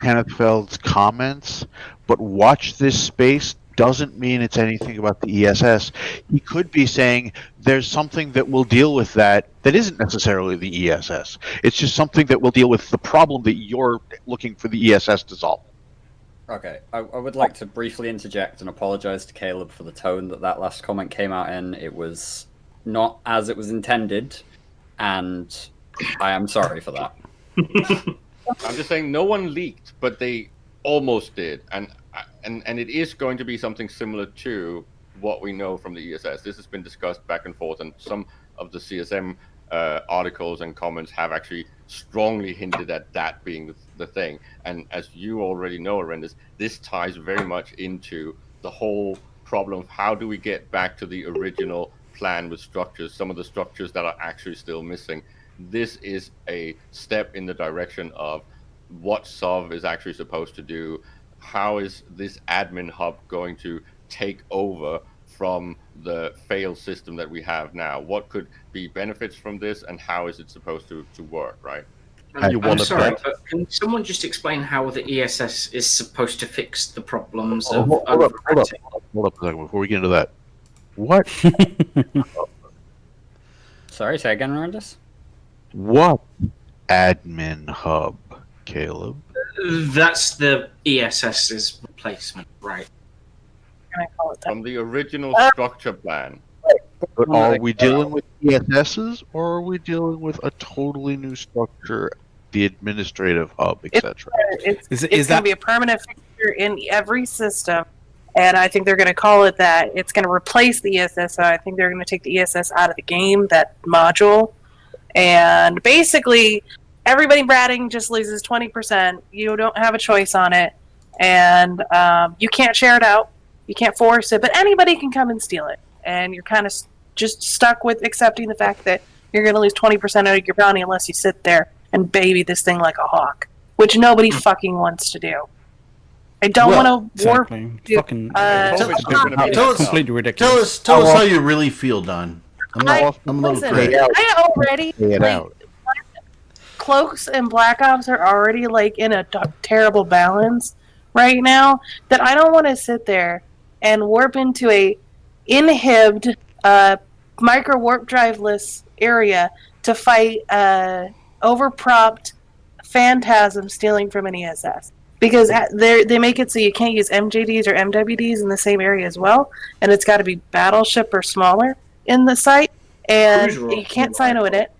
Kenneth Feld's comments, but watch this space doesn't mean it's anything about the ESS. He could be saying there's something that will deal with that isn't necessarily the ESS. It's just something that will deal with the problem that you're looking for the ESS to solve. Okay, I would like to briefly interject and apologize to Caleb for the tone that last comment came out in. It was not as it was intended, and I am sorry for that. I'm just saying no one leaked, but they almost did, and it is going to be something similar to what we know from the ESS. This has been discussed back and forth, and some of the CSM articles and comments have actually strongly hinted at that being the thing. And as you already know, Arendis, this ties very much into the whole problem of how do we get back to the original plan with structures, some of the structures that are actually still missing. This is a step in the direction of what SOV is actually supposed to do. How is this admin hub going to take over from the failed system that we have now? What could be benefits from this, and how is it supposed to work, right? I'm sorry, but can someone just explain how the ESS is supposed to fix the problems of hold up a second before we get into that. What? Sorry, say again, Arendis? What admin hub, Caleb? That's the ESS's replacement, right? Can I call it that? From the original structure plan. But are we dealing with ESSs, or are we dealing with a totally new structure, the administrative hub, etc.? It's going to be a permanent fixture in every system, and I think they're going to call it that. It's going to replace the ESS. So I think they're going to take the ESS out of the game, that module, and basically everybody ratting just loses 20%. You don't have a choice on it, and you can't share it out. You can't force it, but anybody can come and steal it. And you're kind of just stuck with accepting the fact that you're going to lose 20% of your bounty unless you sit there and baby this thing like a hawk, which nobody fucking wants to do. I don't want to warp. Fucking completely ridiculous. Tell us how you really feel, Don. I'm a little crazy. I already Cloaks and Black Ops are already like in a terrible balance right now that I don't want to sit there and warp into a inhibbed micro warp driveless area to fight overpropped phantasm stealing from an ESS, because they make it so you can't use MJDs or MWDs in the same area as well, and it's got to be battleship or smaller in the site, and you can't sino in it.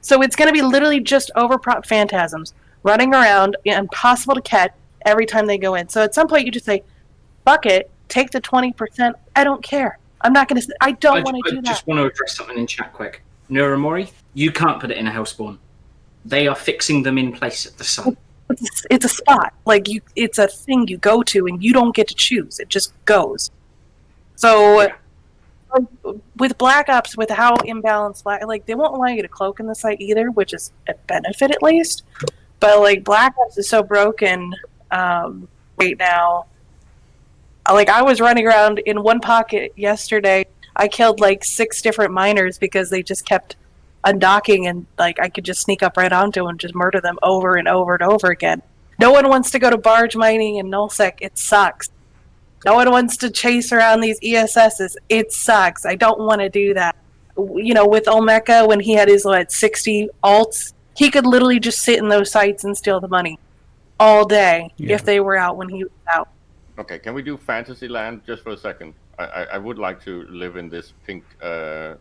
So it's going to be literally just overpropped phantasms running around, impossible to catch every time they go in. So at some point you just say, fuck it, take the 20%. I don't care. I'm not going to. I don't want to do that. I just want to address something in chat quick. Neuramori, you can't put it in a Hellspawn. They are fixing them in place at the sun. It's a spot. Like, it's a thing you go to, and you don't get to choose. It just goes. So, with Black Ops, with how imbalanced, like, they won't allow you to cloak in the site either, which is a benefit at least. But, like, Black Ops is so broken right now. Like, I was running around in one pocket yesterday. I killed, like, 6 different miners because they just kept undocking, and, like, I could just sneak up right onto them and just murder them over and over and over again. No one wants to go to barge mining in nullsec. It sucks. No one wants to chase around these ESSs. It sucks. I don't want to do that. You know, with Olmeca, when he had his, 60 alts, he could literally just sit in those sites and steal the money all day if they were out when he was out. Okay, can we do Fantasyland just for a second? I would like to live in this pink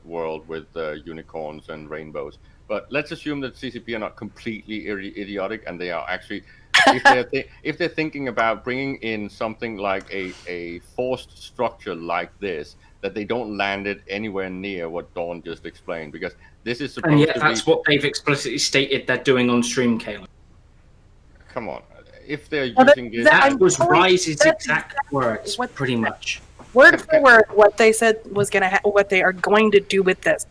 world with unicorns and rainbows. But let's assume that CCP are not completely idiotic, and they are actually, if they're thinking about bringing in something like a forced structure like this, that they don't land it anywhere near what Dawn just explained, because this is supposed to be... that's what they've explicitly stated they're doing on stream, Caleb. Come on. If they're using this... That was Rise's exact words, pretty much. Word for word, what they said was what they are going to do with this.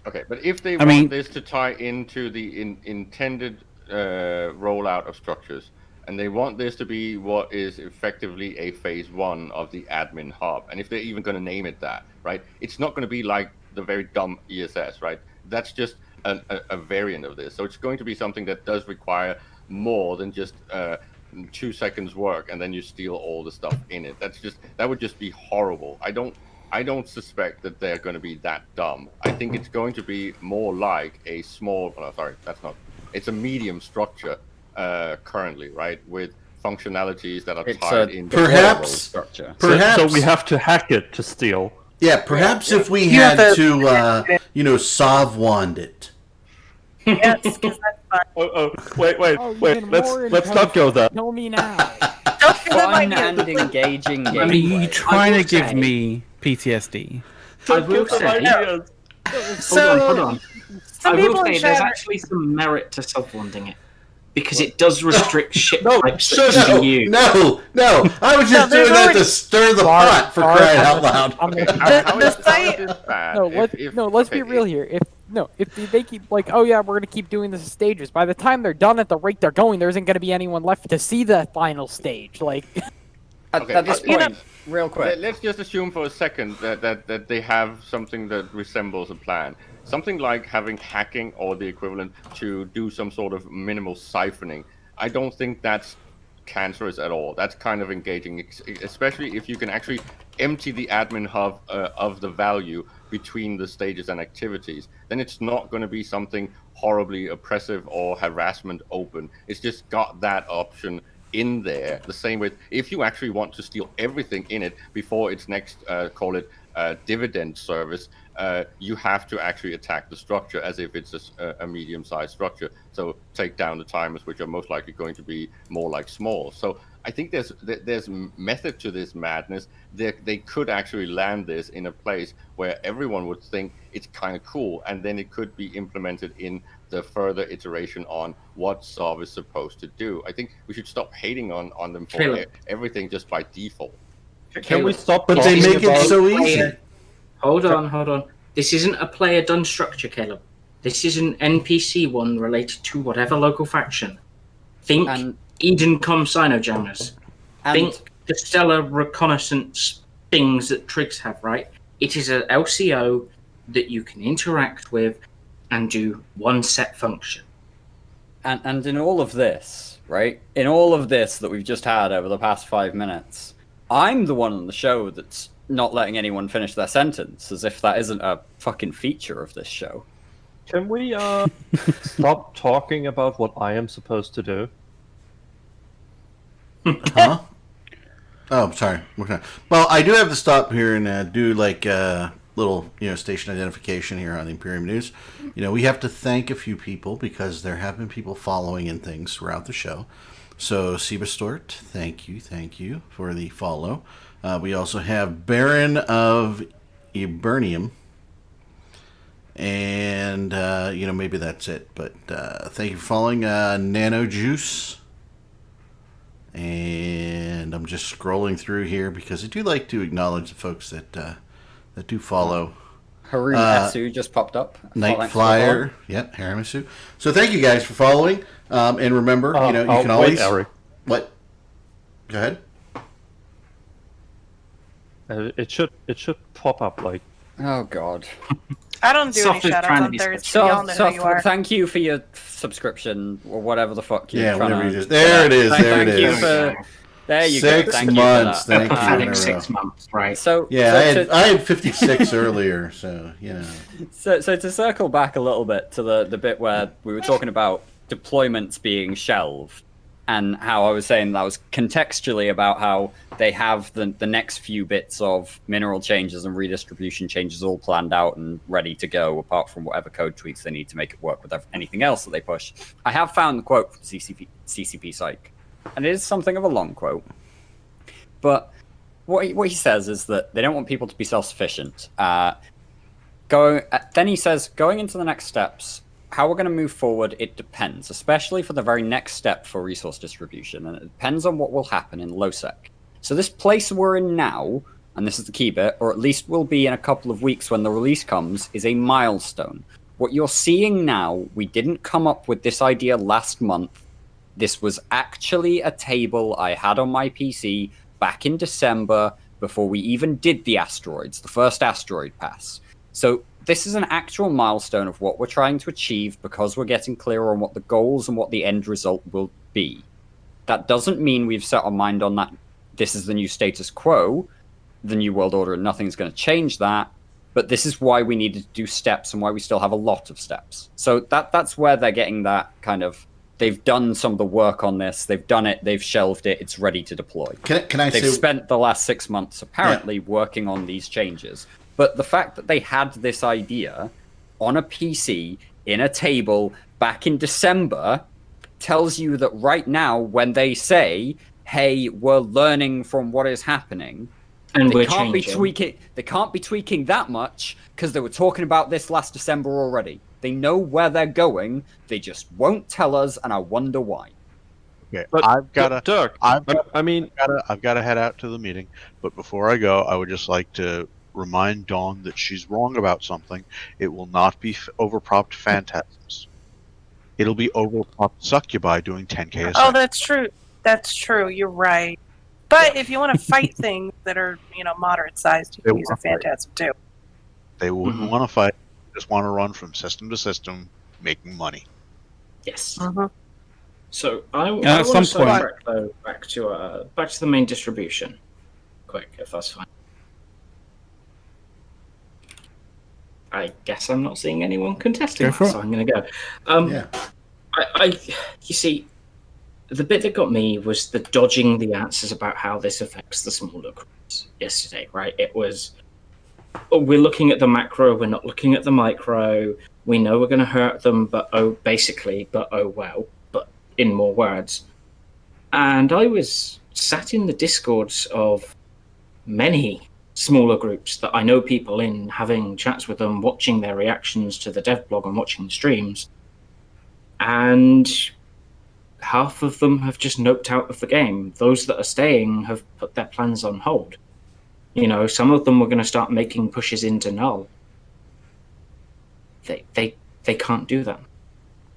Okay, but if they want this to tie into the intended rollout of structures, and they want this to be what is effectively a phase 1 of the admin hub, and if they're even going to name it that, right? It's not going to be like the very dumb ESS, right? That's just a variant of this. So it's going to be something that does require more than just 2 seconds work and then you steal all the stuff in it. That would just be horrible. I don't suspect that they're going to be that dumb. I think it's going to be more like a small, it's a medium structure currently, right? With functionalities that are tied into perhaps structure. So we have to hack it to steal. Yeah, perhaps if we had to, Sav wand it. Yes, because that's fun. Wait. Let's not go there. Kill me now. Fun and engaging gameplay. Are you trying to give me PTSD? I will say... Hold on. I will say there's actually some merit to sub-wanding it. Because it does restrict ship types to you. No. I was just doing that to stir the pot, for crying out loud. Let's be real here. If they keep we're gonna keep doing this in stages. By the time they're done at the rate they're going, there isn't gonna be anyone left to see the final stage. At this point, real quick, let's just assume for a second that they have something that resembles a plan. Something like having hacking or the equivalent to do some sort of minimal siphoning. I don't think that's cancerous at all. That's kind of engaging, especially if you can actually empty the admin hub of the value between the stages and activities. Then it's not going to be something horribly oppressive or harassment open. It's just got that option in there. The same with if you actually want to steal everything in it before its next, call it dividend service, you have to actually attack the structure as if it's a medium-sized structure. So take down the timers, which are most likely going to be more like small. So I think there's method to this madness. They could actually land this in a place where everyone would think it's kind of cool, and then it could be implemented in the further iteration on what Sov is supposed to do. I think we should stop hating on them for everything just by default. Can we stop? But they make it so easy. Hold on. This isn't a player-done structure, Caleb. This is an NPC one related to whatever local faction. Think Edencom Cynojammers. Think the stellar reconnaissance things that Trigs have, right? It is a LCO that you can interact with and do one set function. And in all of this, right? In all of this that we've just had over the past 5 minutes, I'm the one on the show that's not letting anyone finish their sentence, as if that isn't a fucking feature of this show. Can we stop talking about what I am supposed to do? Huh? Oh, sorry. Well, I do have to stop here and do little station identification here on the Imperium News. We have to thank a few people because there have been people following in things throughout the show. So Sebastort, thank you for the follow. We also have Baron of Ebernium. And, maybe that's it. But thank you for following Nano Juice. And I'm just scrolling through here because I do like to acknowledge the folks that do follow. Haru Etsu just popped up. Night Flyer. Yep, Haramasu. So thank you guys for following. And remember, you can always... Eric. What? Go ahead. It should pop up like... Oh, God. I don't do any shoutouts on Thursday. Y'all know who you are. Thank you for your subscription, or whatever the fuck you're trying whatever to... you just... There it is, there it is. There you 6 go. Thank months, you for that. thank you. 6 months, right. So, yeah, I had 56 earlier, so, So to circle back a little bit to the bit where we were talking about deployments being shelved, and how I was saying that was contextually about how they have the next few bits of mineral changes and redistribution changes all planned out and ready to go, apart from whatever code tweaks they need to make it work with anything else that they push. I have found the quote from CCP Psych, and it is something of a long quote. But what he says is that they don't want people to be self-sufficient. Then he says, going into the next steps, how we're going to move forward, it depends, especially for the very next step for resource distribution, and it depends on what will happen in LoSec. So this place we're in now, and this is the key bit, or at least will be in a couple of weeks when the release comes, is a milestone. What you're seeing now, we didn't come up with this idea last month. This was actually a table I had on my PC back in December, before we even did the asteroids, the first asteroid pass. So this is an actual milestone of what we're trying to achieve because we're getting clearer on what the goals and what the end result will be. That doesn't mean we've set our mind on that this is the new status quo, the new world order, and nothing's going to change that. But this is why we needed to do steps and why we still have a lot of steps. So that's where they're getting that kind of, they've done some of the work on this, they've done it, they've shelved it, it's ready to deploy. They've spent the last 6 months apparently working on these changes. But the fact that they had this idea on a PC, in a table, back in December, tells you that right now, when they say, hey, we're learning from what is happening, and they can't be tweaking that much, because they were talking about this last December already. They know where they're going, they just won't tell us, and I wonder why. Okay, but, I've got to head out to the meeting, but before I go, I would just like to remind Dawn that she's wrong about something. It will not be overpropped phantasms. It'll be overpropped succubi doing 10k a second. Oh, that's true. That's true. You're right. But if you want to fight things that are, moderate sized, you can use a phantasm too. They wouldn't want to fight. They just want to run from system to system, making money. Yes. Mm-hmm. So I want to sidetrack though back to the main distribution, quick, if that's fine. I guess I'm not seeing anyone contesting that, so I'm going to go. You see, the bit that got me was the dodging the answers about how this affects the smaller groups yesterday, right? It was, we're looking at the macro, we're not looking at the micro, we know we're going to hurt them, but oh well, but in more words. And I was sat in the discords of many smaller groups that I know people in, having chats with them, watching their reactions to the dev blog and watching the streams, and half of them have just noped out of the game. Those that are staying have put their plans on hold. Some of them were going to start making pushes into null. They can't do that.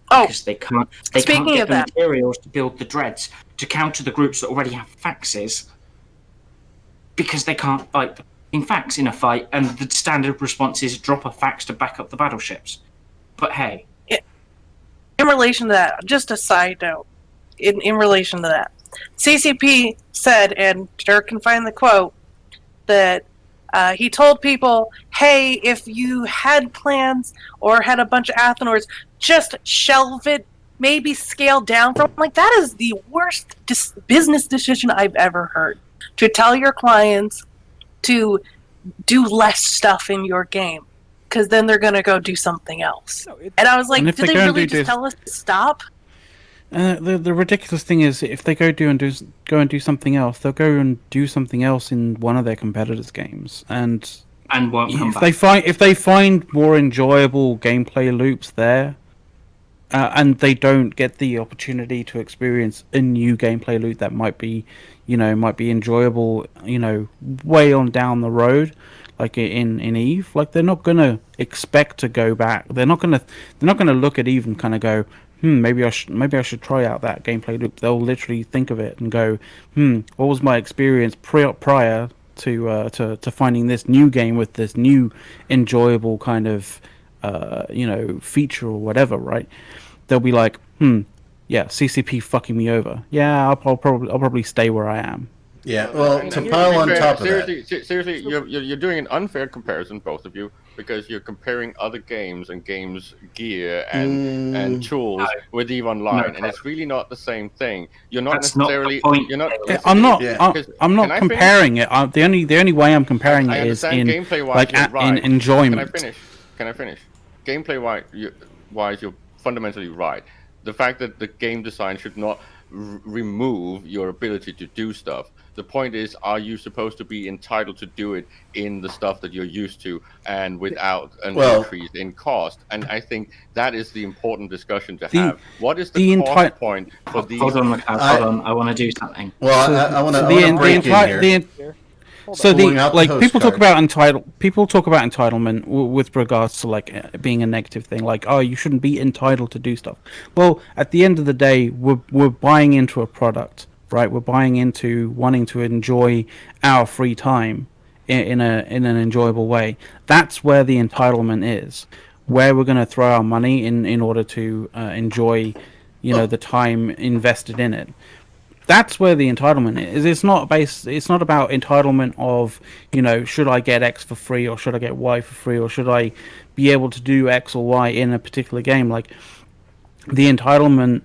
Because they can't get the materials to build the dreads to counter the groups that already have faxes, because they can't fight fax in a fight, and the standard response is drop a fax to back up the battleships. But hey, in relation to that, just a side note, in relation to that, CCP said, and Dirk can find the quote, that he told people, hey, if you had plans or had a bunch of Athenors, just shelve it, maybe scale down from. That is the worst business decision I've ever heard. To tell your clients to do less stuff in your game, because then they're going to go do something else. And I was like, did they really just tell us to stop? The ridiculous thing is, if they go and do something else, they'll go and do something else in one of their competitors' games, and and won't come back. If they find more enjoyable gameplay loops there, and they don't get the opportunity to experience a new gameplay loop that might be enjoyable, way on down the road, like in Eve, like they're not gonna expect to go back. They're not gonna look at Eve and kind of go, maybe I should try out that gameplay loop. They'll literally think of it and go, what was my experience prior to finding this new game with this new enjoyable kind of feature or whatever, right? They'll be like, yeah, CCP fucking me over. Yeah, I'll probably stay where I am. Yeah, well, to pile on top of that. Seriously, you're doing an unfair comparison, both of you, because you're comparing other games and games gear and tools with EVE Online, and it's really not the same thing. You're not necessarily. You're not. I'm not comparing it. The only way I'm comparing it is in in enjoyment. Can I finish? Gameplay wise, you're fundamentally right. The fact that the game design should not remove your ability to do stuff. The point is, are you supposed to be entitled to do it in the stuff that you're used to and without an increase in cost? And I think that is the important discussion to have. What is the cost point for these? Hold on, I want to do something. Well, I want to break in here. So people talk about entitlement with regards to being a negative thing, like, oh, you shouldn't be entitled to do stuff. Well, at the end of the day, we're buying into a product, right? We're buying into wanting to enjoy our free time in an enjoyable way. That's where the entitlement is, where we're going to throw our money in order to enjoy, the time invested in it. That's where the entitlement is. It's not about entitlement of, should I get X for free or should I get Y for free or should I be able to do X or Y in a particular game. Like, the entitlement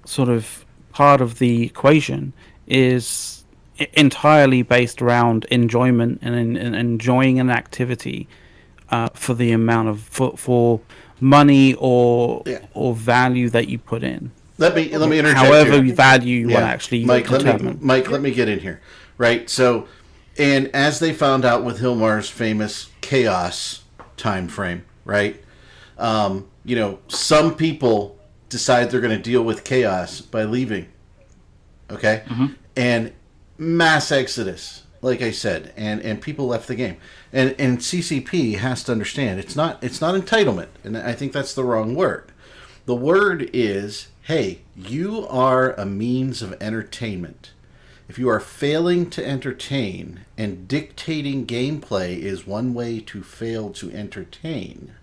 sort of part of the equation is entirely based around enjoyment and enjoying an activity for the amount of for money or value that you put in. Let me interject. However value you want to actually determine. Mike, let me get in here. Right. So, and as they found out with Hilmar's famous chaos time frame, right? Some people decide they're going to deal with chaos by leaving. Okay. Mm-hmm. And mass exodus, like I said, and people left the game. And CCP has to understand it's not entitlement, and I think that's the wrong word. The word is, hey, you are a means of entertainment. If you are failing to entertain, and dictating gameplay is one way to fail to entertain,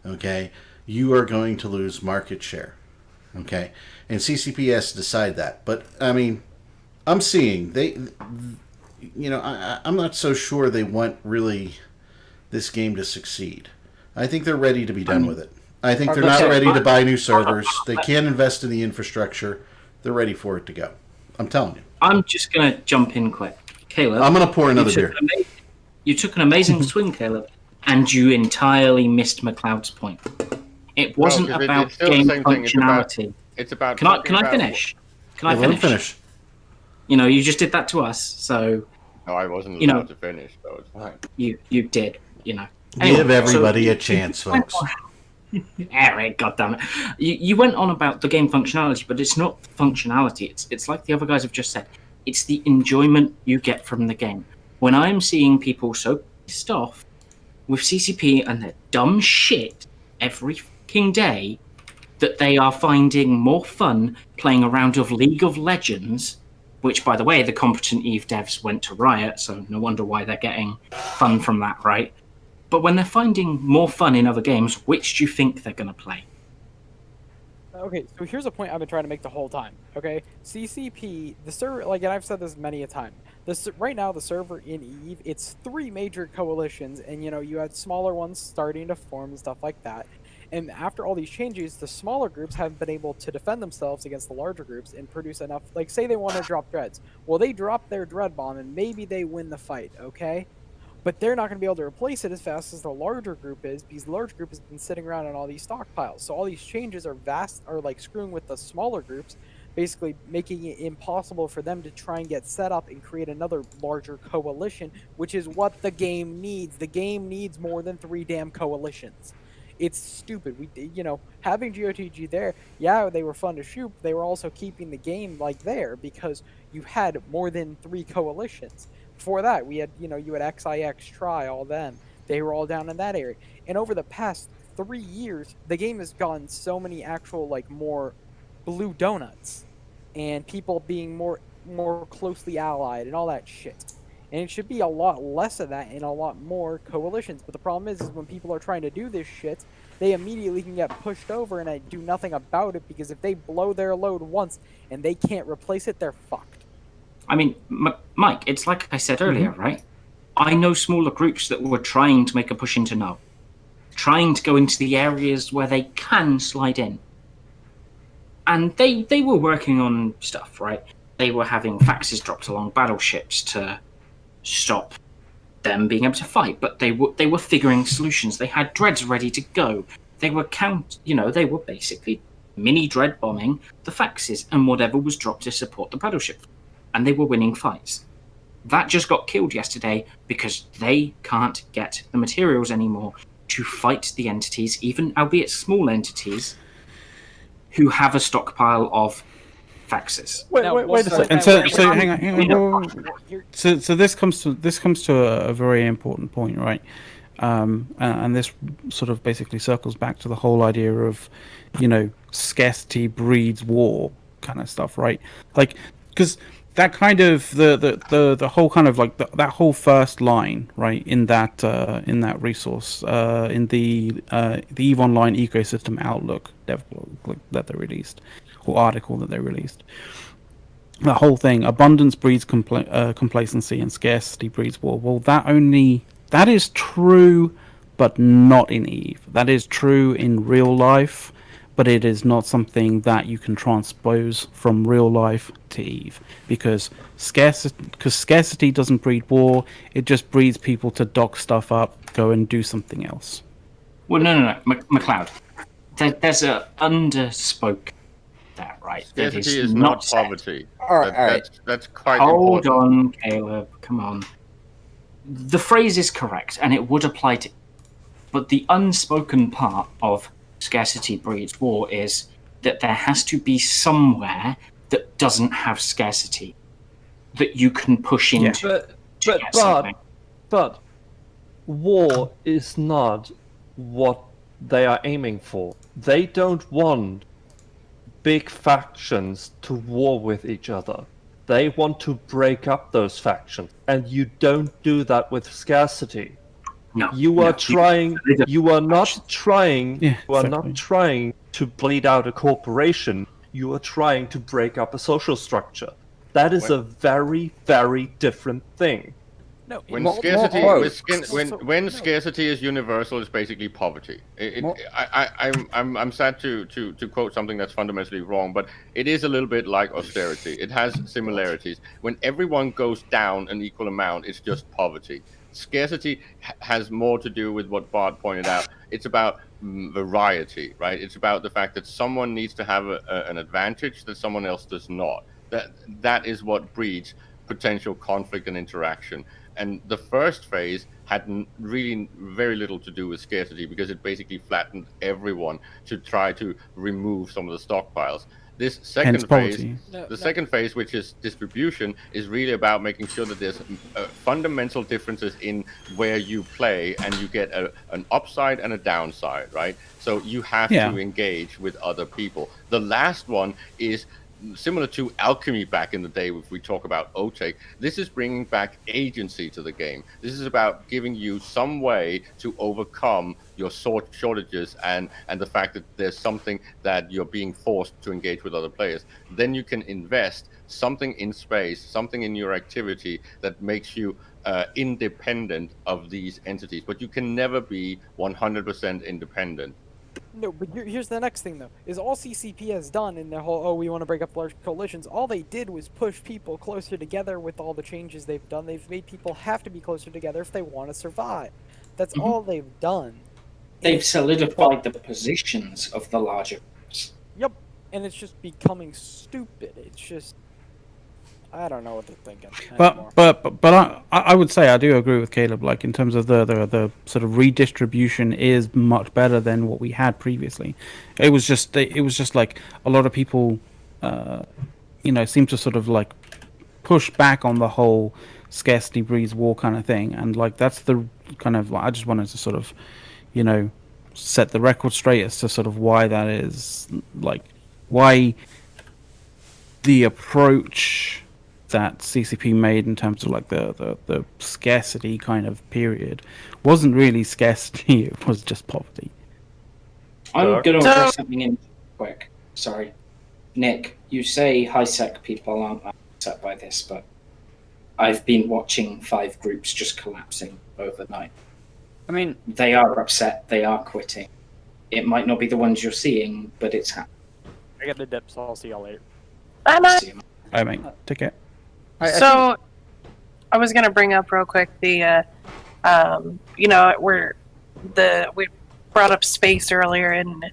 okay, you are going to lose market share. Okay? And CCP has to decide that. But, I mean, I'm seeing, I'm not so sure they want really this game to succeed. I think they're ready to be done with it. I think they're not ready to buy new servers. They can't invest in the infrastructure. They're ready for it to go. I'm telling you. I'm just going to jump in quick. Caleb. I'm going to pour another beer. You took an amazing swing, Caleb, and you entirely missed McLeod's point. It wasn't about game functionality. It's about. Can I finish? Let him finish. You just did that to us, so. No, I wasn't allowed to finish, so it's fine. You did, Anyway, give everybody a chance, folks. Eric, goddammit. You went on about the game functionality, but it's not functionality. It's like the other guys have just said. It's the enjoyment you get from the game. When I'm seeing people so pissed off with CCP and their dumb shit every fucking day that they are finding more fun playing a round of League of Legends, which, by the way, the competent EVE devs went to Riot, so no wonder why they're getting fun from that, right? But when they're finding more fun in other games, which do you think they're going to play? Okay, so here's a point I've been trying to make the whole time. Okay, CCP, the server, and I've said this many a time. Right now, the server in EVE, it's 3 major coalitions, and you had smaller ones starting to form and stuff like that. And after all these changes, the smaller groups have been able to defend themselves against the larger groups and produce enough. Like, say they want to drop dreads. Well, they drop their dread bomb, and maybe they win the fight. Okay. But they're not going to be able to replace it as fast as the larger group is, because the large group has been sitting around on all these stockpiles. So all these changes are like screwing with the smaller groups basically making it impossible for them to try and get set up and create another larger coalition, which is what the game needs. The game needs more than 3 damn coalitions. It's stupid. Having GOTG there, yeah, they were fun to shoot, but they were also keeping the game there because you had more than 3 coalitions. Before that, we had, you had XIX, Try, all them. They were all down in that area. And over the past 3 years, the game has gotten so many actual, more blue donuts. And people being more closely allied and all that shit. And it should be a lot less of that and a lot more coalitions. But the problem is when people are trying to do this shit, they immediately can get pushed over and do nothing about it, because if they blow their load once and they can't replace it, they're fucked. I mean, Mike, it's like I said earlier, right? I know smaller groups that were trying to make a push into No. Trying to go into the areas where they can slide in. And they were working on stuff, right? They were having faxes dropped along battleships to stop them being able to fight, but they were figuring solutions. They had dreads ready to go. They were they were basically mini dread bombing the faxes and whatever was dropped to support the battleship, and they were winning fights. That just got killed yesterday because they can't get the materials anymore to fight the entities, even albeit small entities, who have a stockpile of faxes. Wait a second. And so hang on. So this comes to a very important point, right? And this sort of basically circles back to the whole idea of, scarcity breeds war kind of stuff, right? Because that kind of the whole kind of that whole first line, right, in that resource, in the EVE Online ecosystem outlook that they released, or article that they released. The whole thing, abundance breeds complacency and scarcity breeds war. Well, that is true, but not in EVE. That is true in real life, but it is not something that you can transpose from real life to EVE, because scarcity doesn't breed war. It just breeds people to dock stuff up, go and do something else. Well, no, McLeod. There's a underspoke there, right? Scarcity is not poverty. All right. That's quite Hold important. on, Caleb. Come on. The phrase is correct, and it would apply to... But the unspoken part of scarcity breeds war is that there has to be somewhere that doesn't have scarcity that you can push into. But war is not what they are aiming for. They don't want big factions to war with each other. They want to break up those factions, and you don't do that with scarcity. No, you are not trying to bleed out a corporation. You are trying to break up a social structure. That is a very, very different thing. No, when scarcity is universal, it's basically poverty. I'm sad to quote something that's fundamentally wrong, but it is a little bit like austerity. It has similarities. When everyone goes down an equal amount, it's just poverty. Scarcity has more to do with what Bart pointed out. It's about variety, right? It's about the fact that someone needs to have an advantage that someone else does not. That is what breeds potential conflict and interaction. And the first phase had really very little to do with scarcity, because it basically flattened everyone to try to remove some of the stockpiles. This second phase, second phase, which is distribution, is really about making sure that there's fundamental differences in where you play, and you get an upside and a downside, right? So you have to engage with other people. The last one is similar to alchemy back in the day. If we talk about OTAKE, this is bringing back agency to the game. This is about giving you some way to overcome your shortages and the fact that there's something that you're being forced to engage with other players. Then you can invest something in space, something in your activity that makes you independent of these entities. But you can never be 100% independent. No, but here's the next thing, though, is all CCP has done in their whole, we want to break up large coalitions, all they did was push people closer together with all the changes they've done. They've made people have to be closer together if they want to survive. That's all they've done. They've solidified the positions of the larger groups. Yep. and it's just becoming stupid. It's just, I don't know what they're thinking. But I would say I do agree with Caleb. Like in terms of the sort of redistribution is much better than what we had previously. It was just like a lot of people, seem to sort of like push back on the whole scarcity breeds war kind of thing, and like that's the kind of I just wanted to sort of, set the record straight as to sort of why that is, like why the approach that CCP made in terms of like the scarcity kind of period wasn't really scarcity, it was just poverty. I'm going to address something in quick. Sorry. Nick, you say high-sec people aren't upset by this, but I've been watching 5 groups just collapsing overnight. I mean, they are upset, they are quitting. It might not be the ones you're seeing, but it's happening. I got the dip, so I'll see y'all later. Bye, mate. Take care. So, I was going to bring up real quick the, we brought up space earlier, and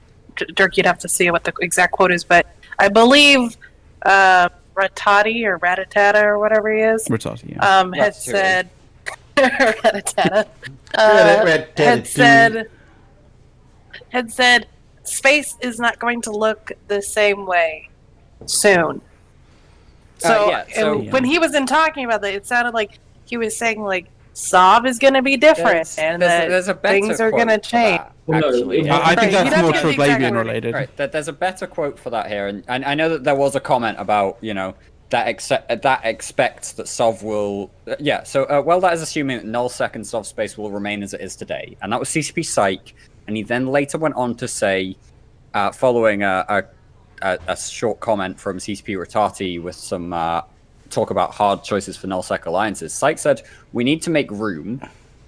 Dirk, you'd have to see what the exact quote is, but I believe Ratati or Ratatata or whatever he is, Ratati, yeah. had said, Ratatata, had said, space is not going to look the same way soon. So, when he was talking about that, it sounded like he was saying like Sov is going to be different, there's a things are going to change. Actually, I think that's more Triglavian related. Right, there's a better quote for that here, and I know that there was a comment about that expects that Sov will that is assuming that nullsec and Sov space will remain as it is today, and that was CCP Psych, and he then later went on to say, following a short comment from CCP Ratati with some talk about hard choices for nullsec alliances, Psych said, "We need to make room,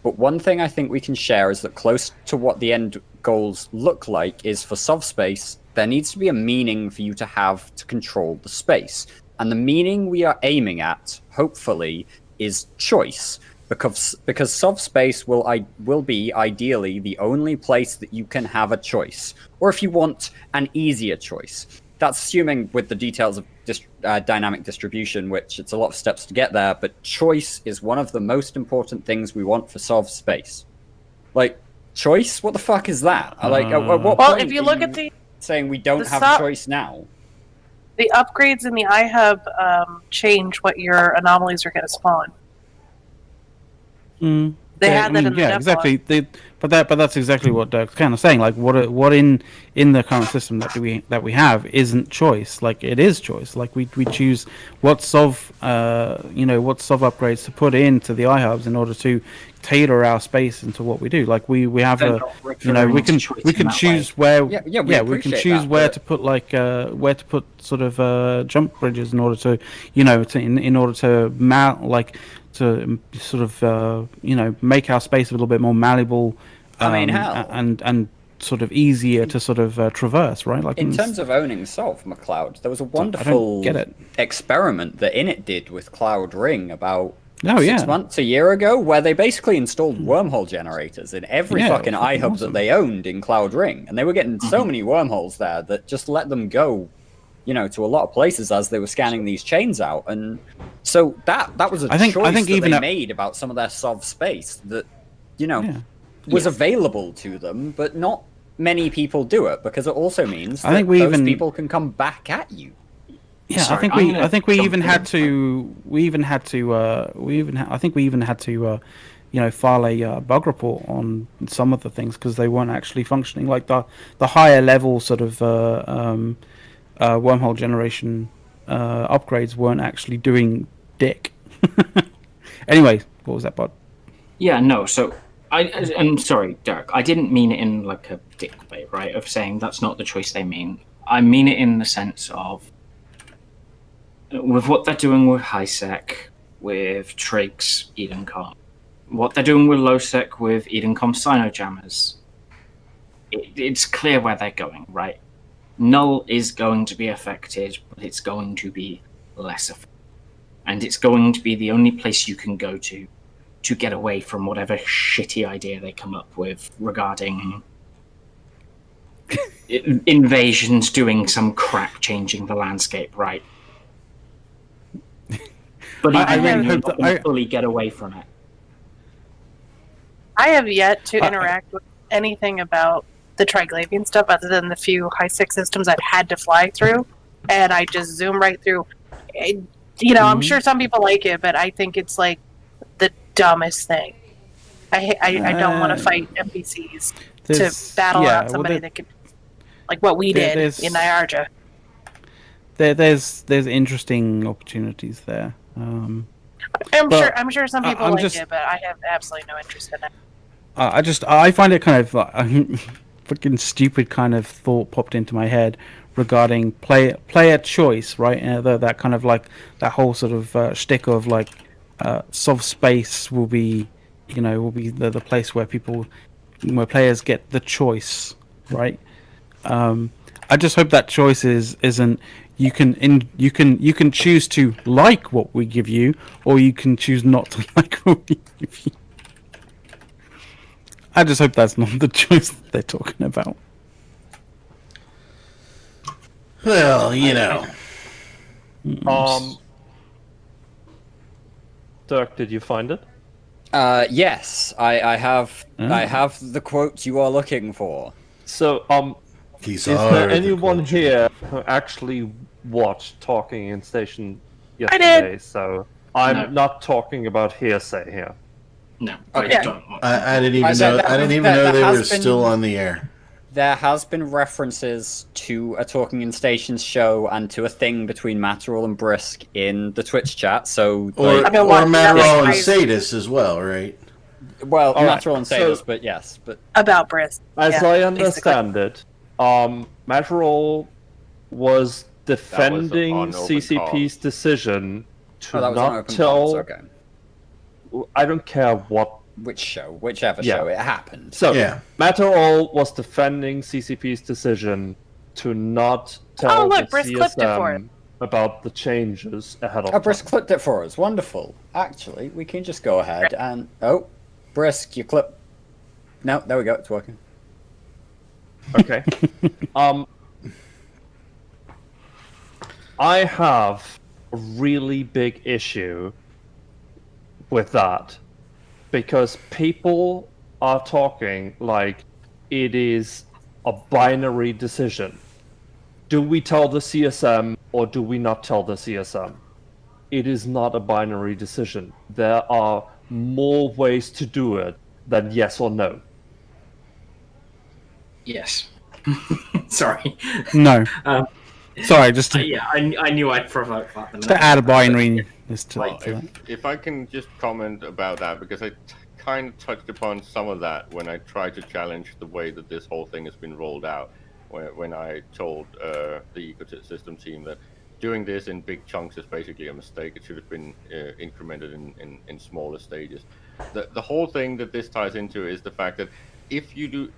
but one thing I think we can share is that close to what the end goals look like is for Sov space, there needs to be a meaning for you to have to control the space. And the meaning we are aiming at, hopefully, is choice, because Sov space will be ideally the only place that you can have a choice, or if you want, an easier choice. That's assuming with the details of dynamic distribution, which it's a lot of steps to get there, but choice is one of the most important things we want for Sov space. Like, choice? What the fuck is that? If you look at saying we don't have choice now. The upgrades in the iHub change what your anomalies are going to spawn. They had that in the exactly. But that's exactly what Dirk's kind of saying. Like, what in the current system that we have isn't choice. Like, it is choice. Like, we choose what Sov upgrades to put into the iHubs in order to tailor our space into what we do. Like, we have we can choose where we can choose where to put sort of jump bridges in order to in order to mount to sort of make our space a little bit more malleable, and sort of easier to sort of traverse, right? Like in terms of owning Sov, McLeod, there was a wonderful experiment that Init did with Cloud Ring about 6 months, a year ago, where they basically installed wormhole generators in every fucking iHub that they owned in Cloud Ring, and they were getting so many wormholes there that just let them go to a lot of places as they were scanning these chains out. And so that was a choice that they made about some of their Sov space that, was available to them, but not many people do it, because it also means that those people can come back at you. Yeah, sorry, I think we even had to file a bug report on some of the things because they weren't actually functioning. Like the higher level sort of wormhole generation upgrades weren't actually doing dick. Anyway, what was that, bud? Yeah, no. So I'm sorry, Dirk. I didn't mean it in like a dick way, right? Of saying that's not the choice they mean. I mean it in the sense of with what they're doing with HiSec, with Trigs, EdenCom, what they're doing with LowSec with EdenCom Sinojammers. It's clear where they're going, right? Null is going to be affected, but it's going to be less affected. And it's going to be the only place you can go to get away from whatever shitty idea they come up with regarding Invasion's doing some crap, changing the landscape, right? But I really hope that I fully get away from it. I have yet to interact with anything about the Triglavian stuff other than the few high-sec systems I've had to fly through, and I just zoom right through. I'm sure some people like it, but I think it's like the dumbest thing. I don't want to fight NPCs to battle out somebody that could, like what we did in Nyarja. There's interesting opportunities there. I'm sure some people like it, but I have absolutely no interest in it. I find it kind of freaking stupid kind of thought popped into my head regarding player choice, right? That kind of like that whole sort of shtick of like soft space will be the place where players get the choice, right? I just hope that choice isn't you can choose to like what we give you, or you can choose not to like what we give you. I just hope that's not the choice that they're talking about. Well, Dirk, did you find it? Yes, I have. I have the quote you are looking for. So, is there anyone here who actually watched Talking in Station yesterday? I did. So I'm not talking about hearsay here. No, okay. I didn't even know. I didn't even know they were still on the air. There has been references to a Talking in Stations show and to a thing between Matterall and Brisk in the Twitch chat. So, or Matterall and Sadis as well, right? Well, Matterall and Sadis, but yes, but about Brisk. As I understand it, Matterall was defending CCP's decision to not tell. I don't care whichever show it happened. So, Matterall was defending CCP's decision to not tell the CSM about the changes ahead of time. Brisk clipped it for us. Wonderful. Actually, we can just go ahead and... Brisk, you clip... No, there we go. It's working. Okay. I have a really big issue with that, because people are talking like it is a binary decision. Do we tell the CSM or do we not tell the CSM? It is not a binary decision. There are more ways to do it than yes or no. Yes. Sorry. No. Sorry, just to... I knew I'd provoke that. To add a binary... If I can just comment about that, because I kind of touched upon some of that when I tried to challenge the way that this whole thing has been rolled out, when I told the ecosystem team that doing this in big chunks is basically a mistake. It should have been incremented in smaller stages. The whole thing that this ties into is the fact that if you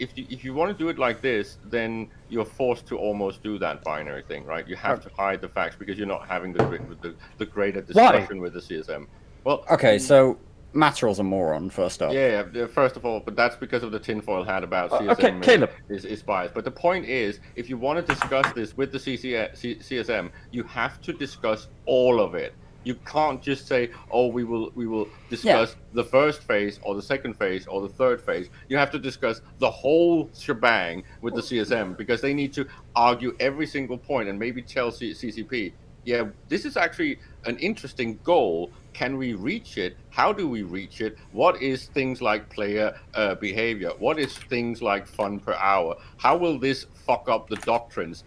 want to do it like this, then you're forced to almost do that binary thing, right? You have to hide the facts because you're not having the greater discussion with the CSM. Well, okay, so Matterall's a moron, first off. Yeah, first of all, but that's because of the tinfoil hat about CSM. Okay, Caleb is biased. But the point is, if you want to discuss this with the CSM, you have to discuss all of it. You can't just say, "Oh, we will discuss the first phase or the second phase or the third phase." You have to discuss the whole shebang with the CSM, because they need to argue every single point and maybe tell CCP, "Yeah, this is actually an interesting goal. Can we reach it? How do we reach it? What is things like player behavior? What is things like fun per hour? How will this fuck up the doctrines?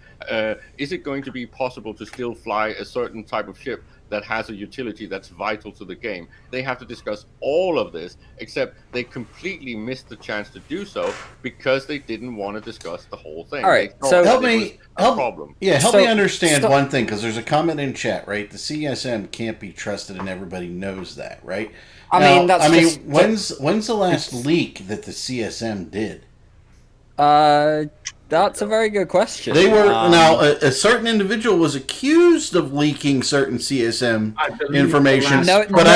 Is it going to be possible to still fly a certain type of ship that has a utility that's vital to the game?" They have to discuss all of this, except they completely missed the chance to do so because they didn't want to discuss the whole thing. All right, so help me understand one thing, because there's a comment in chat, right? The CSM can't be trusted, and everybody knows that, right? When's the last leak that the CSM did? That's a very good question. They were a certain individual was accused of leaking certain CSM information, but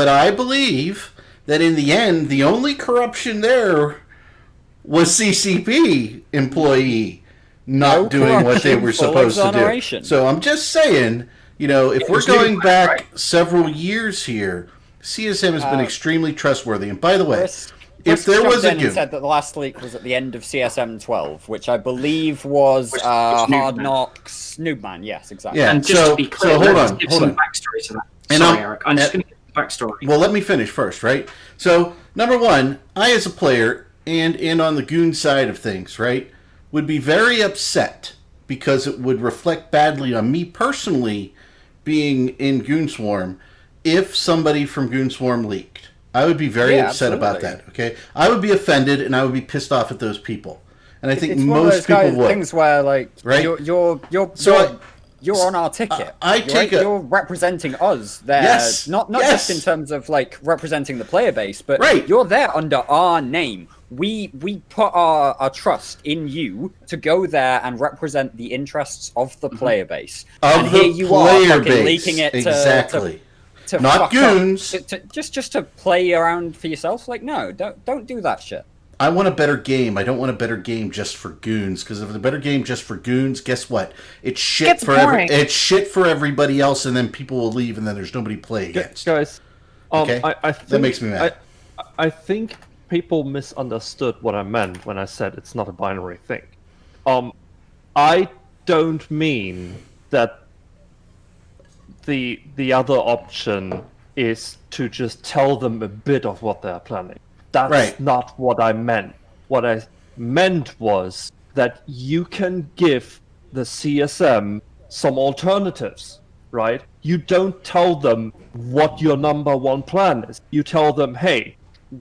I believe that in the end, the only corruption there was CCP employee not doing what they were supposed to do. So I'm just saying, if we're going back several years here, CSM has been extremely trustworthy. And by the way, if there was a goon, said that the last leak was at the end of CSM 12, which I believe was Hard Knocks Noobman. Yes, exactly. Yeah. And just to be clear, hold on. Backstory to that. Sorry, Eric. I'm just going to give the backstory. Well, let me finish first, right? So, number one, I as a player and on the goon side of things, right, would be very upset because it would reflect badly on me personally being in Goonswarm if somebody from Goonswarm leaked. I would be very upset about that, okay? I would be offended and I would be pissed off at those people. And I think most people would. Things where, like, right? You're on our ticket. You're representing us there. Yes, not just in terms of like representing the player base, but you're there under our name. We put our trust in you to go there and represent the interests of the player base. And here you are fucking leaking it to not goons. Just to play around for yourself. Like, no, don't do that shit. I want a better game. I don't want a better game just for goons. Because if it's a better game just for goons, guess what? It's shit it's shit for everybody else, and then people will leave, and then there's nobody to play against. Guys, okay? I think, that makes me mad. I think people misunderstood what I meant when I said it's not a binary thing. I don't mean that the other option is to just tell them a bit of what they're planning. That's not what I meant. What I meant was that you can give the CSM some alternatives, right? You don't tell them what your number one plan is. You tell them, hey,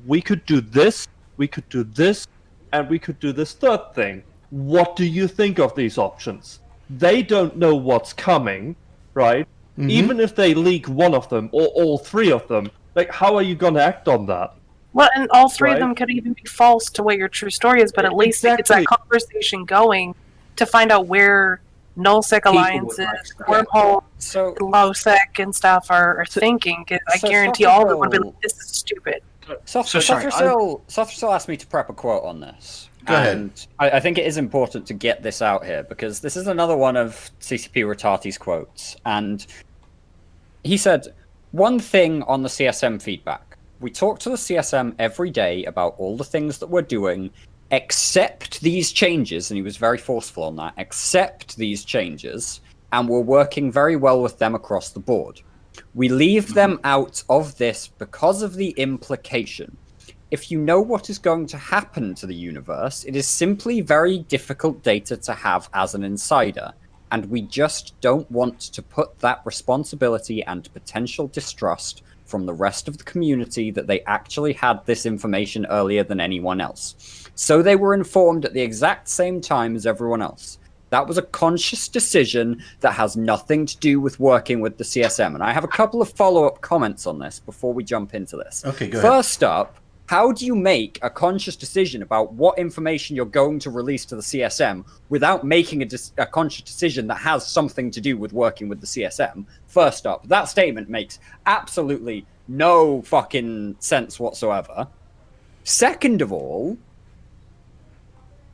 we could do this, we could do this, and we could do this third thing. What do you think of these options? They don't know what's coming, right? Mm-hmm. Even if they leak one of them or all three of them, like, how are you going to act on that? Well, and all three of them could even be false to what your true story is, but at least it gets that conversation going to find out where nullsec alliances, wormholes, lowsec, and stuff are thinking. Because I guarantee all of them would be like, this is stupid. Sofracell asked me to prep a quote on this. Go ahead. I think it is important to get this out here, because this is another one of CCP Ratati's quotes. And he said, one thing on the CSM feedback. We talk to the CSM every day about all the things that we're doing, except these changes, and he was very forceful on that, except these changes, and we're working very well with them across the board. We leave them out of this because of the implication. If you know what is going to happen to the universe, it is simply very difficult data to have as an insider, and we just don't want to put that responsibility and potential distrust from the rest of the community that they actually had this information earlier than anyone else. So they were informed at the exact same time as everyone else. That was a conscious decision that has nothing to do with working with the CSM. And I have a couple of follow-up comments on this before we jump into this. Okay, go ahead. First up, how do you make a conscious decision about what information you're going to release to the CSM without making a conscious decision that has something to do with working with the CSM? First up, that statement makes absolutely no fucking sense whatsoever. Second of all,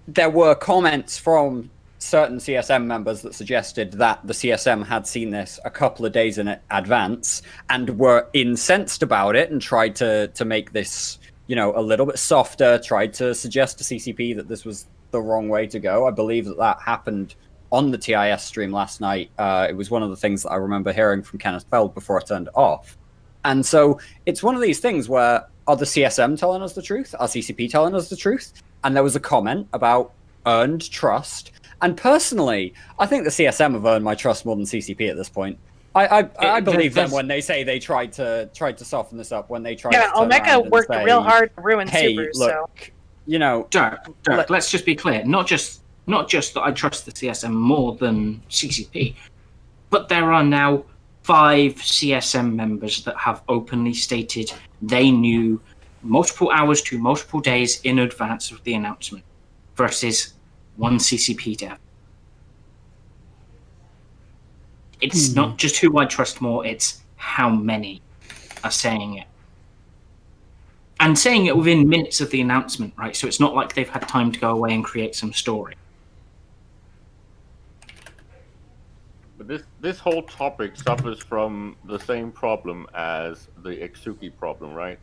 there were comments from certain CSM members that suggested that the CSM had seen this a couple of days in advance and were incensed about it and tried to make this, you know, a little bit softer, tried to suggest to CCP that this was the wrong way to go. I believe that happened on the TIS stream last night. It was one of the things that I remember hearing from Kenneth Feld before I turned it off. And so it's one of these things where, are the CSM telling us the truth? Are CCP telling us the truth? And there was a comment about earned trust. And personally, I think the CSM have earned my trust more than CCP at this point. I believe them when they say they tried to soften this up, when they tried to turn Omega worked real hard to ruin hey, Supers, look, so. You know, Dirk, let's just be clear. Not just that I trust the CSM more than CCP, but there are now 5 CSM members that have openly stated they knew multiple hours to multiple days in advance of the announcement, versus 1 CCP dev. It's not just who I trust more, it's how many are saying it. and saying it within minutes of the announcement, right? So it's not like they've had time to go away and create some story. But this whole topic suffers from the same problem as the Exuki problem, right?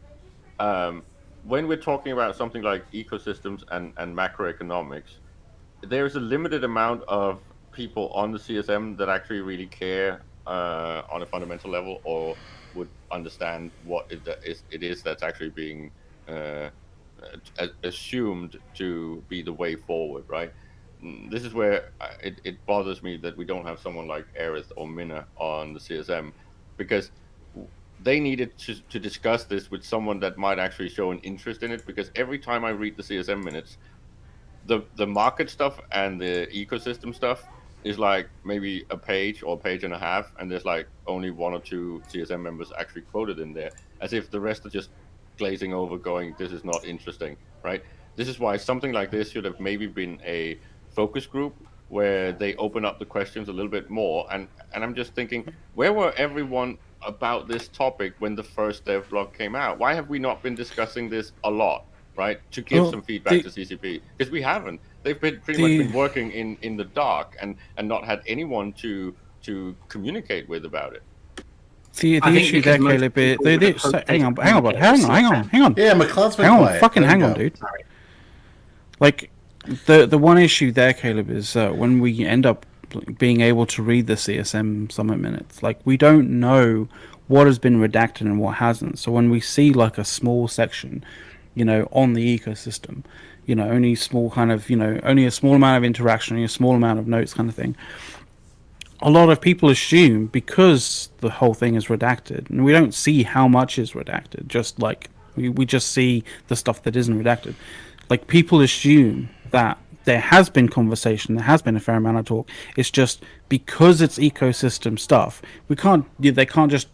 When we're talking about something like ecosystems and macroeconomics, there's a limited amount of people on the CSM that actually really care on a fundamental level or would understand what it is that's actually being assumed to be the way forward, right? This is where it bothers me that we don't have someone like Aerith or Minna on the CSM, because they needed to discuss this with someone that might actually show an interest in it, because every time I read the CSM minutes, the market stuff and the ecosystem stuff is like maybe a page or a page and a half, and there's like only 1 or 2 CSM members actually quoted in there, as if the rest are just glazing over going, this is not interesting, right? This is why something like this should have maybe been a focus group where they open up the questions a little bit more. And I'm just thinking, where were everyone about this topic when the first devlog came out? Why have we not been discussing this a lot, right? To give some feedback to CCP, because we haven't. They've been pretty much been working in the dark and not had anyone to communicate with about it. The issue there, Caleb, hang on, bud. Hang on. Yeah, McLeod's been hang on, quiet. fucking hang on, dude. Sorry. Like, the one issue there, Caleb, is when we end up being able to read the CSM summit minutes, like, we don't know what has been redacted and what hasn't. So when we see like a small section, you know, on the ecosystem, you know, only small kind of, you know, only a small amount of interaction, only a small amount of notes kind of thing, a lot of people assume, because the whole thing is redacted, and we don't see how much is redacted, just like we just see the stuff that isn't redacted. Like, people assume that there has been conversation, there has been a fair amount of talk. It's just because it's ecosystem stuff, they can't just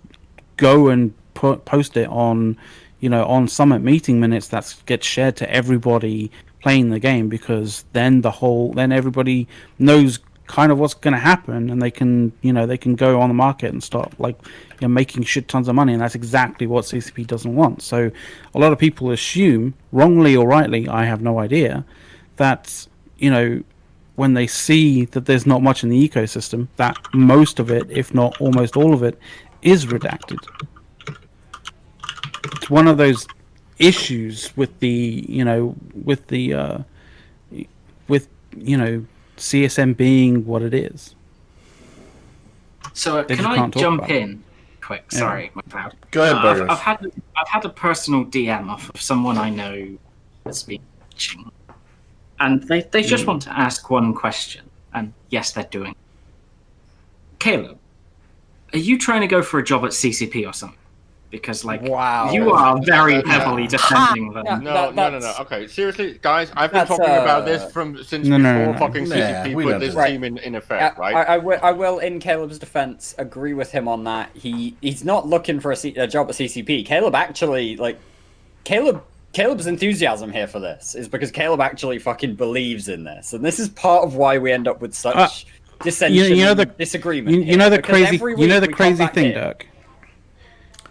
go and post it on, you know, on Summit meeting minutes that gets shared to everybody playing the game, because then everybody knows kind of what's going to happen, and they can go on the market and start, like, you know, making shit tons of money, and that's exactly what CCP doesn't want. So a lot of people assume, wrongly or rightly, I have no idea, that, you know, when they see that there's not much in the ecosystem, that most of it, if not almost all of it, is redacted. It's one of those issues with the, you know, with CSM being what it is. So can I jump in quick? Sorry, McLeod. Go ahead, Burgers. I've had a personal DM off of someone I know that's been watching, and they just want to ask one question. And yes, they're doing. Caleb, are you trying to go for a job at CCP or something? Because, like, wow, you are very heavily defending them. No. Okay, seriously, guys, I've been talking about this since before fucking CCP put this team in effect, right? I will, in Caleb's defense, agree with him on that. He's not looking for a job at CCP. Caleb actually, like, Caleb's enthusiasm here for this is because Caleb actually fucking believes in this, and this is part of why we end up with such dissension, disagreement. You know the crazy thing, Dirk.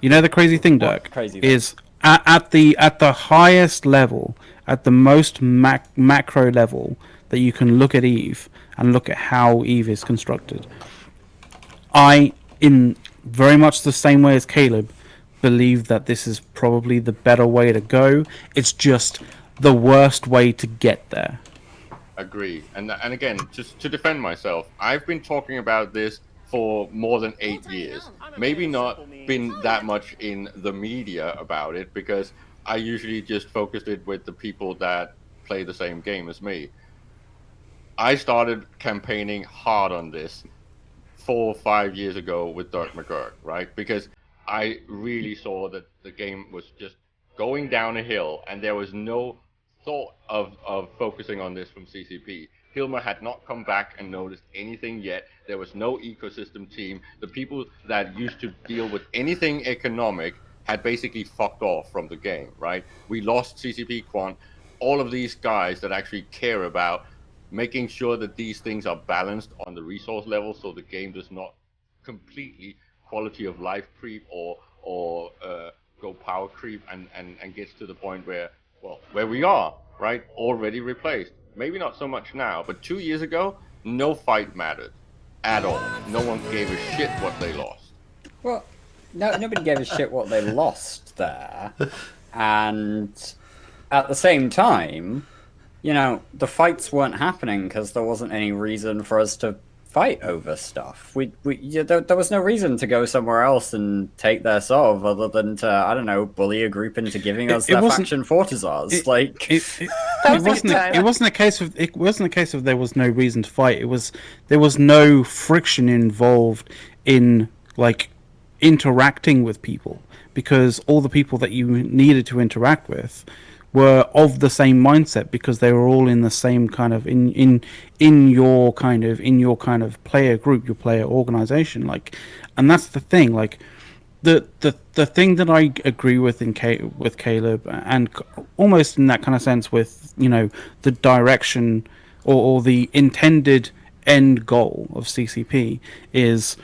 You know the crazy thing, Dirk, is at the highest level, at the most macro level that you can look at EVE and look at how EVE is constructed. I, in very much the same way as Caleb, believe that this is probably the better way to go. It's just the worst way to get there. Agree. And again, just to defend myself, I've been talking about this for more than 8 years. Maybe not been that much in the media about it, because I usually just focused it with the people that play the same game as me. I started campaigning hard on this 4 or 5 years ago with Dirk McGurk, right? Because I really saw that the game was just going down a hill, and there was no thought of focusing on this from CCP. Hilmer had not come back and noticed anything yet. There was no ecosystem team. The people that used to deal with anything economic had basically fucked off from the game, right? We lost CCP Quant. All of these guys that actually care about making sure that these things are balanced on the resource level, so the game does not completely quality of life creep or go power creep and gets to the point where we are, right? Already replaced. Maybe not so much now, but 2 years ago, no fight mattered at all. No one gave a shit what they lost. Well, nobody gave a shit what they lost there. And at the same time, you know, the fights weren't happening because there wasn't any reason for us to fight over stuff. There was no reason to go somewhere else and take their Sov other than to, I don't know, bully a group into giving us their faction Fortizars. It wasn't a case of there was no reason to fight. There was no friction involved in like interacting with people, because all the people that you needed to interact with were of the same mindset, because they were all in the same kind of in your kind of player group, your player organization. Like, and that's the thing. Like, the thing that I agree with with Caleb, and almost in that kind of sense with, you know, the direction or the intended end goal of CCP is,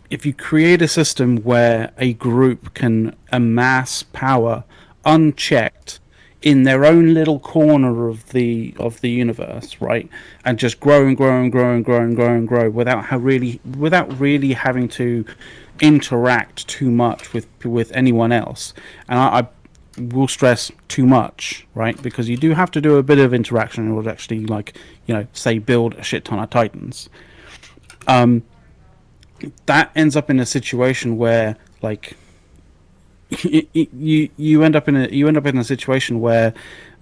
if you create a system where a group can amass power unchecked in their own little corner of the universe, right, and just grow and grow and grow and grow and grow and grow without really having to interact too much with anyone else. And I will stress too much, right, because you do have to do a bit of interaction in order to actually, like, you know, say build a shit ton of Titans. That ends up in a situation where, like, you end up in a situation where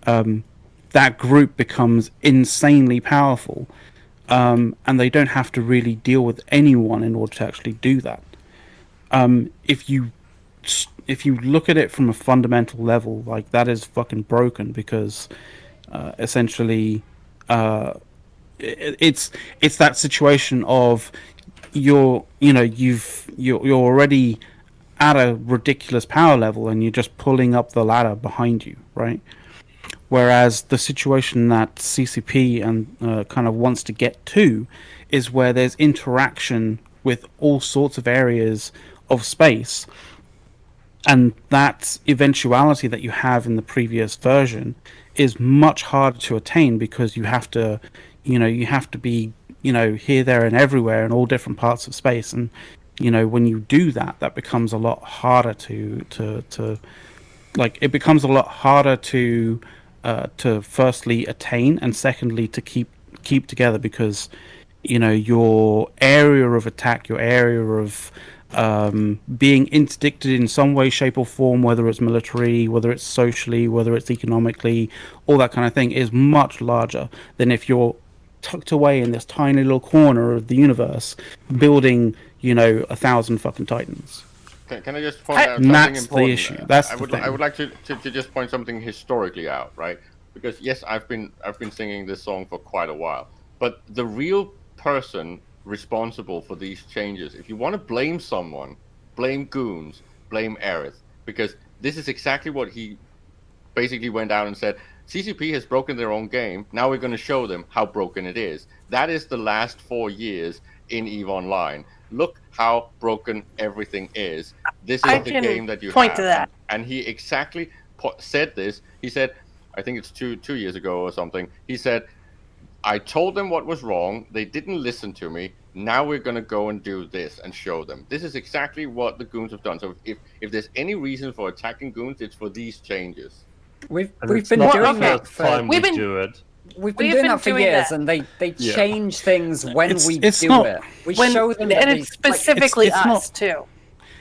that group becomes insanely powerful, and they don't have to really deal with anyone in order to actually do that. If you look at it from a fundamental level, like, that is fucking broken, because essentially it's that situation of you're already at a ridiculous power level and you're just pulling up the ladder behind you, right? Whereas the situation that CCP and kind of wants to get to is where there's interaction with all sorts of areas of space, and that eventuality that you have in the previous version is much harder to attain, because you have to be, you know, here, there, and everywhere in all different parts of space. And, you know, when you do that, that becomes a lot harder to firstly attain, and secondly to keep together, because, you know, your area of attack, your area of being interdicted in some way, shape, or form, whether it's military, whether it's socially, whether it's economically, all that kind of thing, is much larger than if you're tucked away in this tiny little corner of the universe building, you know, 1,000 fucking Titans. Can I just point out something important? That's the issue. That's the thing. I would like to just point something historically out, right? Because yes, I've been singing this song for quite a while, but the real person responsible for these changes, if you want to blame someone, blame Goons, blame Aerith, because this is exactly what he basically went out and said. CCP has broken their own game. Now we're going to show them how broken it is. That is the last 4 years in EVE Online. Look how broken everything is. This is the game that you point have. To that. And he exactly said this. He said, I think it's two years ago or something. He said, I told them what was wrong. They didn't listen to me. Now we're going to go and do this and show them. This is exactly what the Goons have done. So if there's any reason for attacking Goons, it's for these changes. We've been doing that for we've been doing that for years, and they change things when we do it. We show them, and it's specifically us too.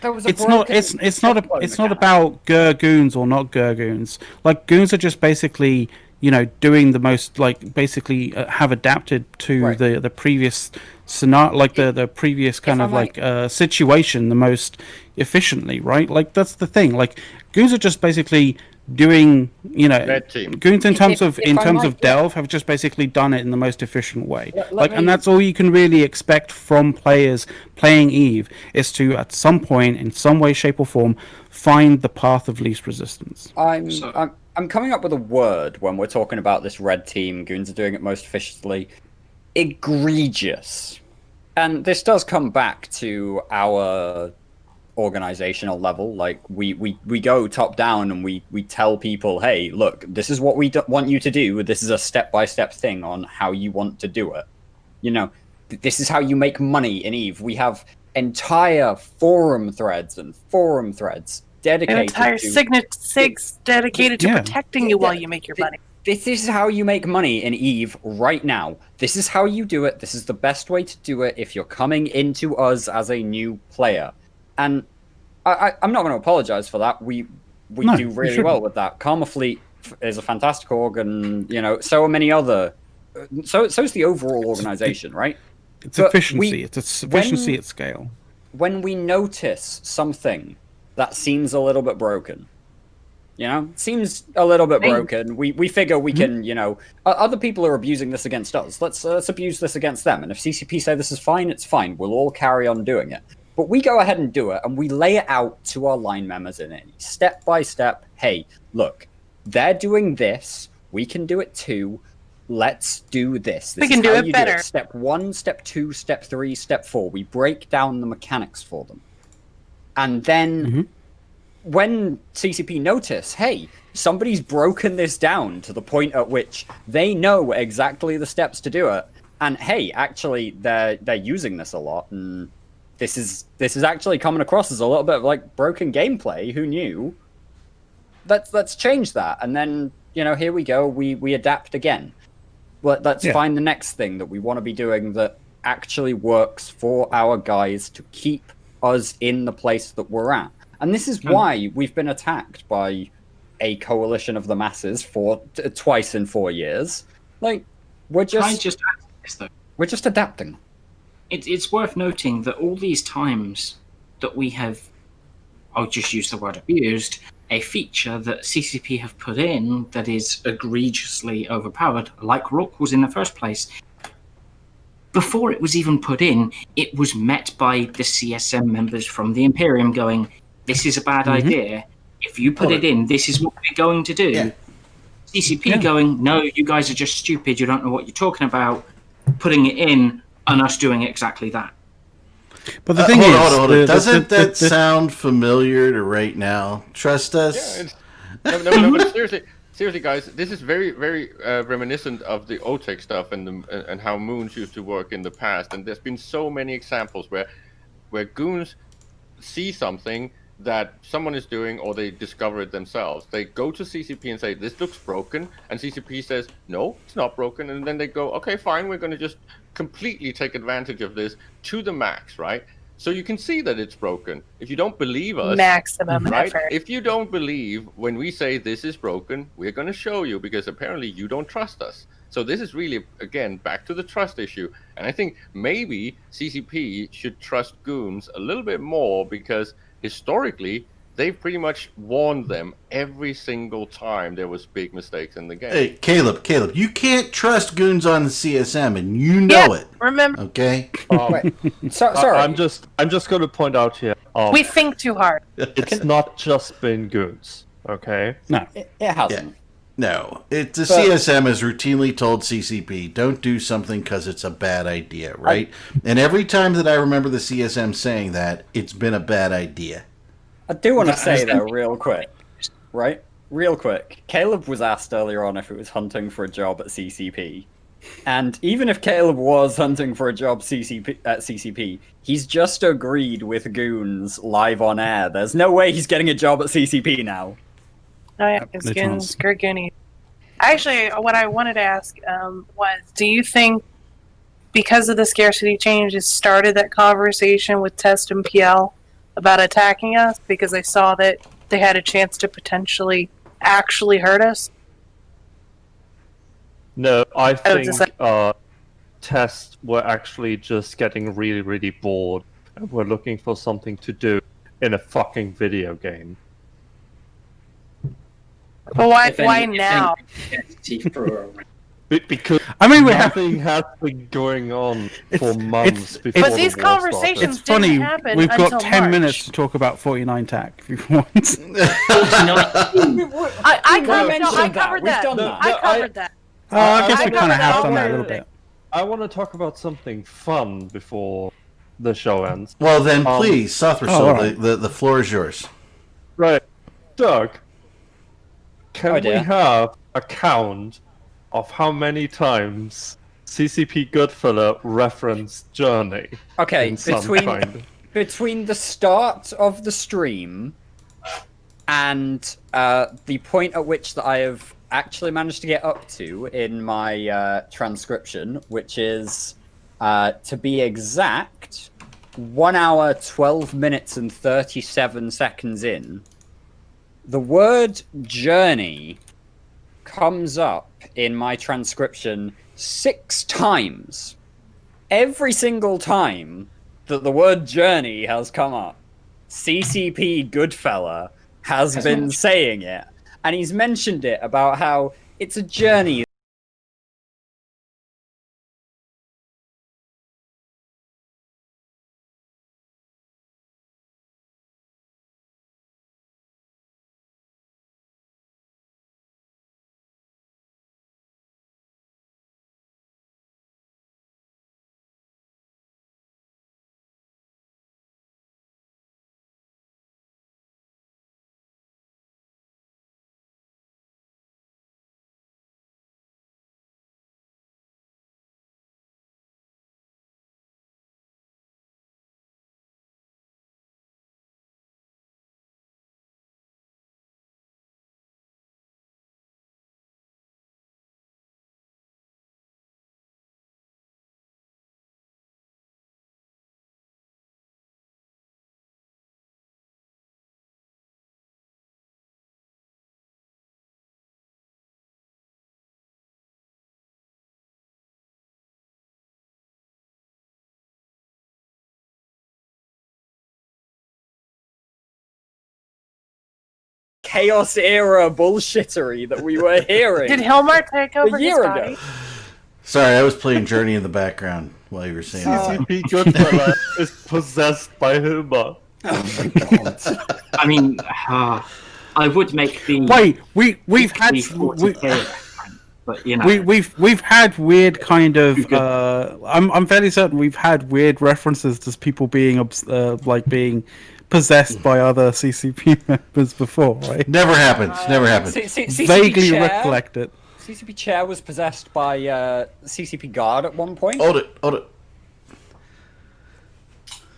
It's not about Goons or not Goons. Like, Goons are just basically, you know, doing the most, like, basically have adapted to the previous scenario, like the previous kind of situation the most efficiently, right? Like, that's the thing. Like, Goons are just basically doing, you know, Goons in terms of Delve have just basically done it in the most efficient way. And that's all you can really expect from players playing EVE, is to, at some point, in some way, shape, or form, find the path of least resistance. I'm coming up with a word when we're talking about this red team. Goons are doing it most efficiently. Egregious. And this does come back to our organizational level. Like we go top down and we tell people, hey, look, this is what we want you to do. This is a step-by-step thing on how you want to do it. You know, this is how you make money in EVE. We have entire forum threads dedicated entire to SIGs dedicated to protecting you while you make your money. This is how you make money in EVE right now. This is how you do it. This is the best way to do it if you're coming into us as a new player. And I'm not going to apologize for that. We do really well with that. Karma Fleet is a fantastic org, and you know, so are many other. So's the overall organization, right? It's efficiency. It's efficiency at scale. When we notice something that seems a little bit broken, you know, seems a little bit broken, we figure we can, you know, other people are abusing this against us. Let's abuse this against them. And if CCP say this is fine, it's fine. We'll all carry on doing it. But we go ahead and do it, and we lay it out to our line members in it, step by step. Hey, look, they're doing this. We can do it too. Let's do this. We can do it better. Step 1, step 2, step 3, step 4. We break down the mechanics for them. And then when CCP notice, hey, somebody's broken this down to the point at which they know exactly the steps to do it, and hey, actually, they're using this a lot, and this is actually coming across as a little bit of like broken gameplay. Who knew? Let's change that, and then you know, here we go. We adapt again. Let's find the next thing that we want to be doing that actually works for our guys to keep us in the place that we're at. And this is why we've been attacked by a coalition of the masses for twice in 4 years. Like we're just adapting. It's worth noting that all these times that we have, I'll just use the word abused, a feature that CCP have put in that is egregiously overpowered, like Rook was in the first place, before it was even put in, it was met by the CSM members from the Imperium going, this is a bad idea. If you put it in, this is what we're going to do. Yeah. CCP going, no, you guys are just stupid, you don't know what you're talking about, putting it in, and us doing exactly that. But the thing is, hold on. Doesn't that sound familiar to right now? Trust us. Yeah, no, but seriously, guys, this is very, very reminiscent of the OTEC stuff and how Moons used to work in the past. And there's been so many examples where goons see something that someone is doing, or they discover it themselves. They go to CCP and say, this looks broken, and CCP says, no, it's not broken, and then they go, okay, fine, we're going to just completely take advantage of this to the max, right? So you can see that it's broken. If you don't believe us, maximum right? effort. If you don't believe when we say this is broken, we're going to show you, because apparently you don't trust us. So this is really, again, back to the trust issue. And I think maybe CCP should trust goons a little bit more, because historically, they've pretty much warned them every single time there was big mistakes in the game. Hey, Caleb, you can't trust goons on the CSM, and you know it. Remember? Okay. Sorry, I'm just going to point out here. We think too hard. It's not just been goons. Okay. No, it hasn't. Yeah. No, the CSM has routinely told CCP, don't do something because it's a bad idea, right? And every time that I remember the CSM saying that, it's been a bad idea. I do want to say, though, real quick, right? Real quick. Caleb was asked earlier on if he was hunting for a job at CCP. And even if Caleb was hunting for a job at CCP, he's just agreed with goons live on air. There's no way he's getting a job at CCP now. Oh yeah, it's Goonies. Actually, what I wanted to ask was, do you think because of the scarcity changes started that conversation with Test and PL about attacking us because they saw that they had a chance to potentially actually hurt us? No, I think Test were actually just getting really, really bored and were looking for something to do in a fucking video game. But why now? Because I mean, nothing has been going on for months before. But these conversations didn't happen. We've got 10 March. minutes to talk about 49 TAC if you want. I covered that. I covered that. I guess we kind of have done that a little bit. I want to talk about something fun before the show ends. Well, then please, Sothrisol, the floor is yours. Right. Doug, can we have a count of how many times CCP Goodfella referenced Journey? Okay, between the start of the stream and the point at which that I have actually managed to get up to in my transcription, which is, to be exact, 1 hour, 12 minutes and 37 seconds in, the word journey comes up in my transcription 6 times. Every single time that the word journey has come up, CCP Goodfella has been saying it. And he's mentioned it about how it's a journey. Chaos era bullshittery that we were hearing. Did Hilmar take over his body? Ago. Sorry, I was playing Journey in the background while you were saying that. CCP Goodfella is possessed by Hilmar. Oh my god. I mean, I would make the... Wait, we've had... but, you know... We've had weird kind of... I'm fairly certain we've had weird references to people being being possessed by other CCP members before, right? Never happened. Never happened. Vaguely recollect it. CCP Chair was possessed by CCP Guard at one point. Hold it.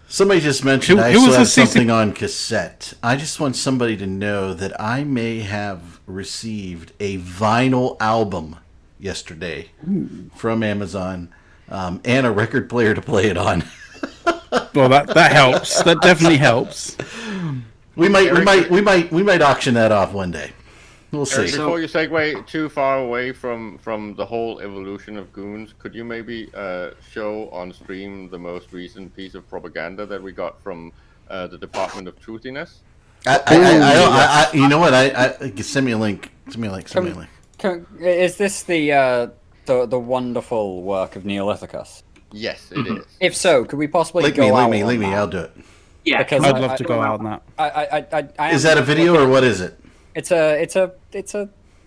Somebody just mentioned I still have something on cassette. I just want somebody to know that I may have received a vinyl album yesterday from Amazon and a record player to play it on. Well, that helps. That definitely helps. We might auction that off one day. We'll see. Eric, before you segue too far away from the whole evolution of goons, could you maybe show on stream the most recent piece of propaganda that we got from the Department of Truthiness? You know what? Send me a link. Is this the wonderful work of Neolithicus? Yes, it is. If so, could we possibly link me? I'll do it. Yeah, because I'd love to go out on that. Is that a video or what is it? It's a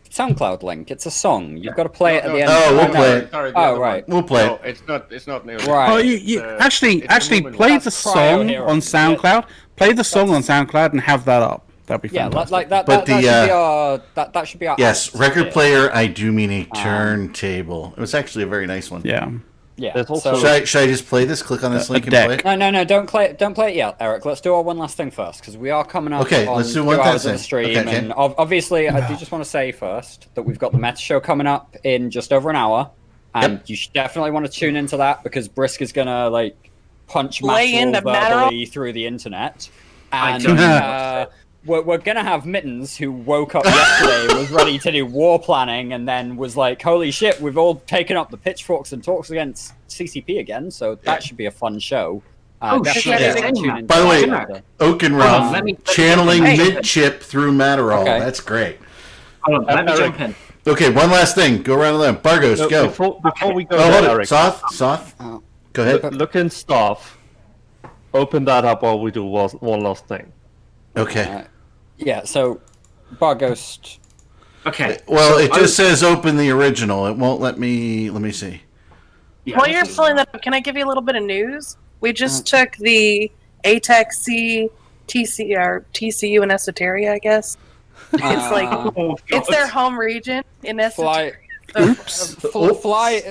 SoundCloud link. It's a song. You've got to play it at the end. Oh, we'll play it. Sorry, right. We'll play it. It's not nearly. Right. Oh, you actually play the song on SoundCloud. Play the song on SoundCloud and have that up. That'd be fantastic. Like that. But that should be our. Yes, record player. I do mean a turntable. It was actually a very nice one. Yeah. Yeah. Should I just play this? Click on this link and play it? No, don't play it yet, Eric. Let's do our one last thing first, because we are coming up on let's do 2 one hours thing. of the stream. Okay. And obviously, I do just want to say first that we've got the Meta Show coming up in just over an hour, and you should definitely want to tune into that, because Brisk is going to, punch Matterall verbally through the internet. And we're going to have Mittens, who woke up yesterday, was ready to do war planning, and then was like, holy shit, we've all taken up the pitchforks and talks against CCP again, so that should be a fun show. By the way, Oakenrum channeling mid-chip through Matterall. Okay. That's great. Hold on, let me jump in. Okay, one last thing. Go around them. Bargos, go. Before we go there, Eric. Soth. Go ahead. Look in staff. Open that up while we do one last thing. Okay. So Barghost. Okay. Well, it just says open the original. It won't let me. Let me see. While you're pulling that up, can I give you a little bit of news? We just took the ATEC TCU and Esoteria, I guess. It's like it's their home region in Esoteria.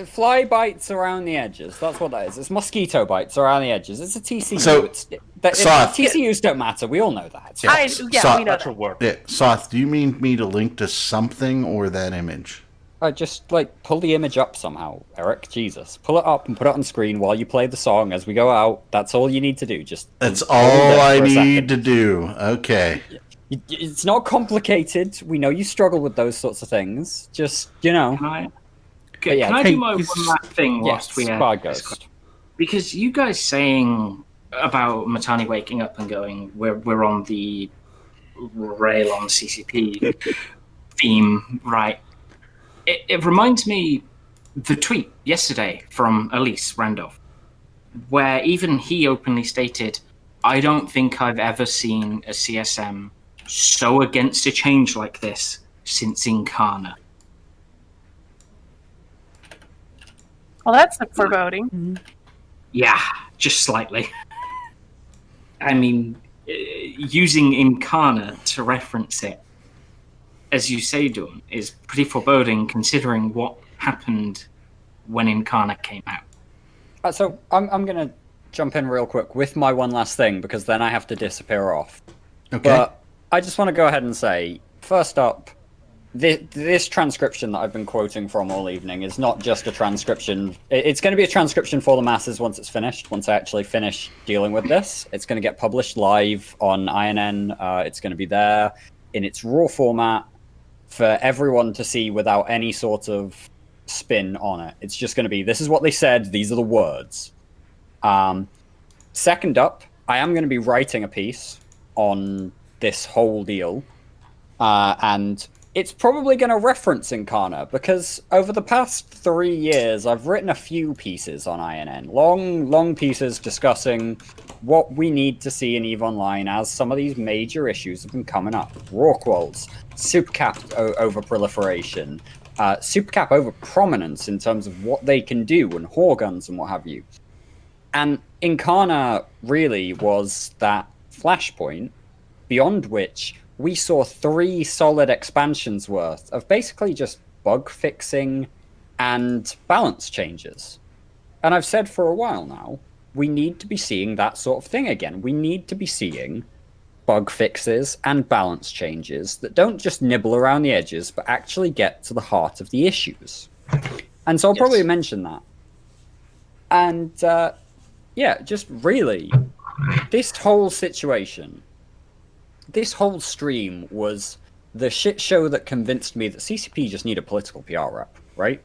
Fly bites around the edges. That's what that is. It's mosquito bites around the edges. It's a TCU. So, TCUs don't matter. We all know that. We know that. Yeah, Soth, do you mean me to link to something or that image? Just like pull the image up somehow, Eric. Jesus, pull it up and put it on screen while you play the song as we go out. That's all you need to do. That's all I need to do. Okay. It's not complicated. We know you struggle with those sorts of things. Just, Can I do my one last thing whilst we have Ghost? Because you guys saying about Matani waking up and going, we're on the rail on CCP theme, right? It reminds me the tweet yesterday from Elise Randolph, where even he openly stated, I don't think I've ever seen a CSM so against a change like this since Incarna. Well, that's foreboding. Yeah, just slightly. I mean, using Incarna to reference it, as you say, Dawn, is pretty foreboding considering what happened when Incarna came out. So I'm going to jump in real quick with my one last thing, because then I have to disappear off. Okay. But I just want to go ahead and say, first up, this transcription that I've been quoting from all evening is not just a transcription. It's going to be a transcription for the masses once it's finished, once I actually finish dealing with this. It's going to get published live on INN. It's going to be there in its raw format for everyone to see without any sort of spin on it. It's just going to be, this is what they said, these are the words. Second up, I am going to be writing a piece on this whole deal, and it's probably going to reference Incarna, because over the past 3 years, I've written a few pieces on INN, long pieces discussing what we need to see in EVE Online as some of these major issues have been coming up. Rorquals, Supercap over proliferation, Supercap over prominence in terms of what they can do, and Horguns and what have you. And Incarna really was that flashpoint beyond which we saw 3 solid expansions worth of basically just bug fixing and balance changes. And I've said for a while now, we need to be seeing that sort of thing again. We need to be seeing bug fixes and balance changes that don't just nibble around the edges, but actually get to the heart of the issues. And so I'll probably mention that. And just really, this whole situation, this whole stream was the shit show that convinced me that CCP just need a political PR rep, right?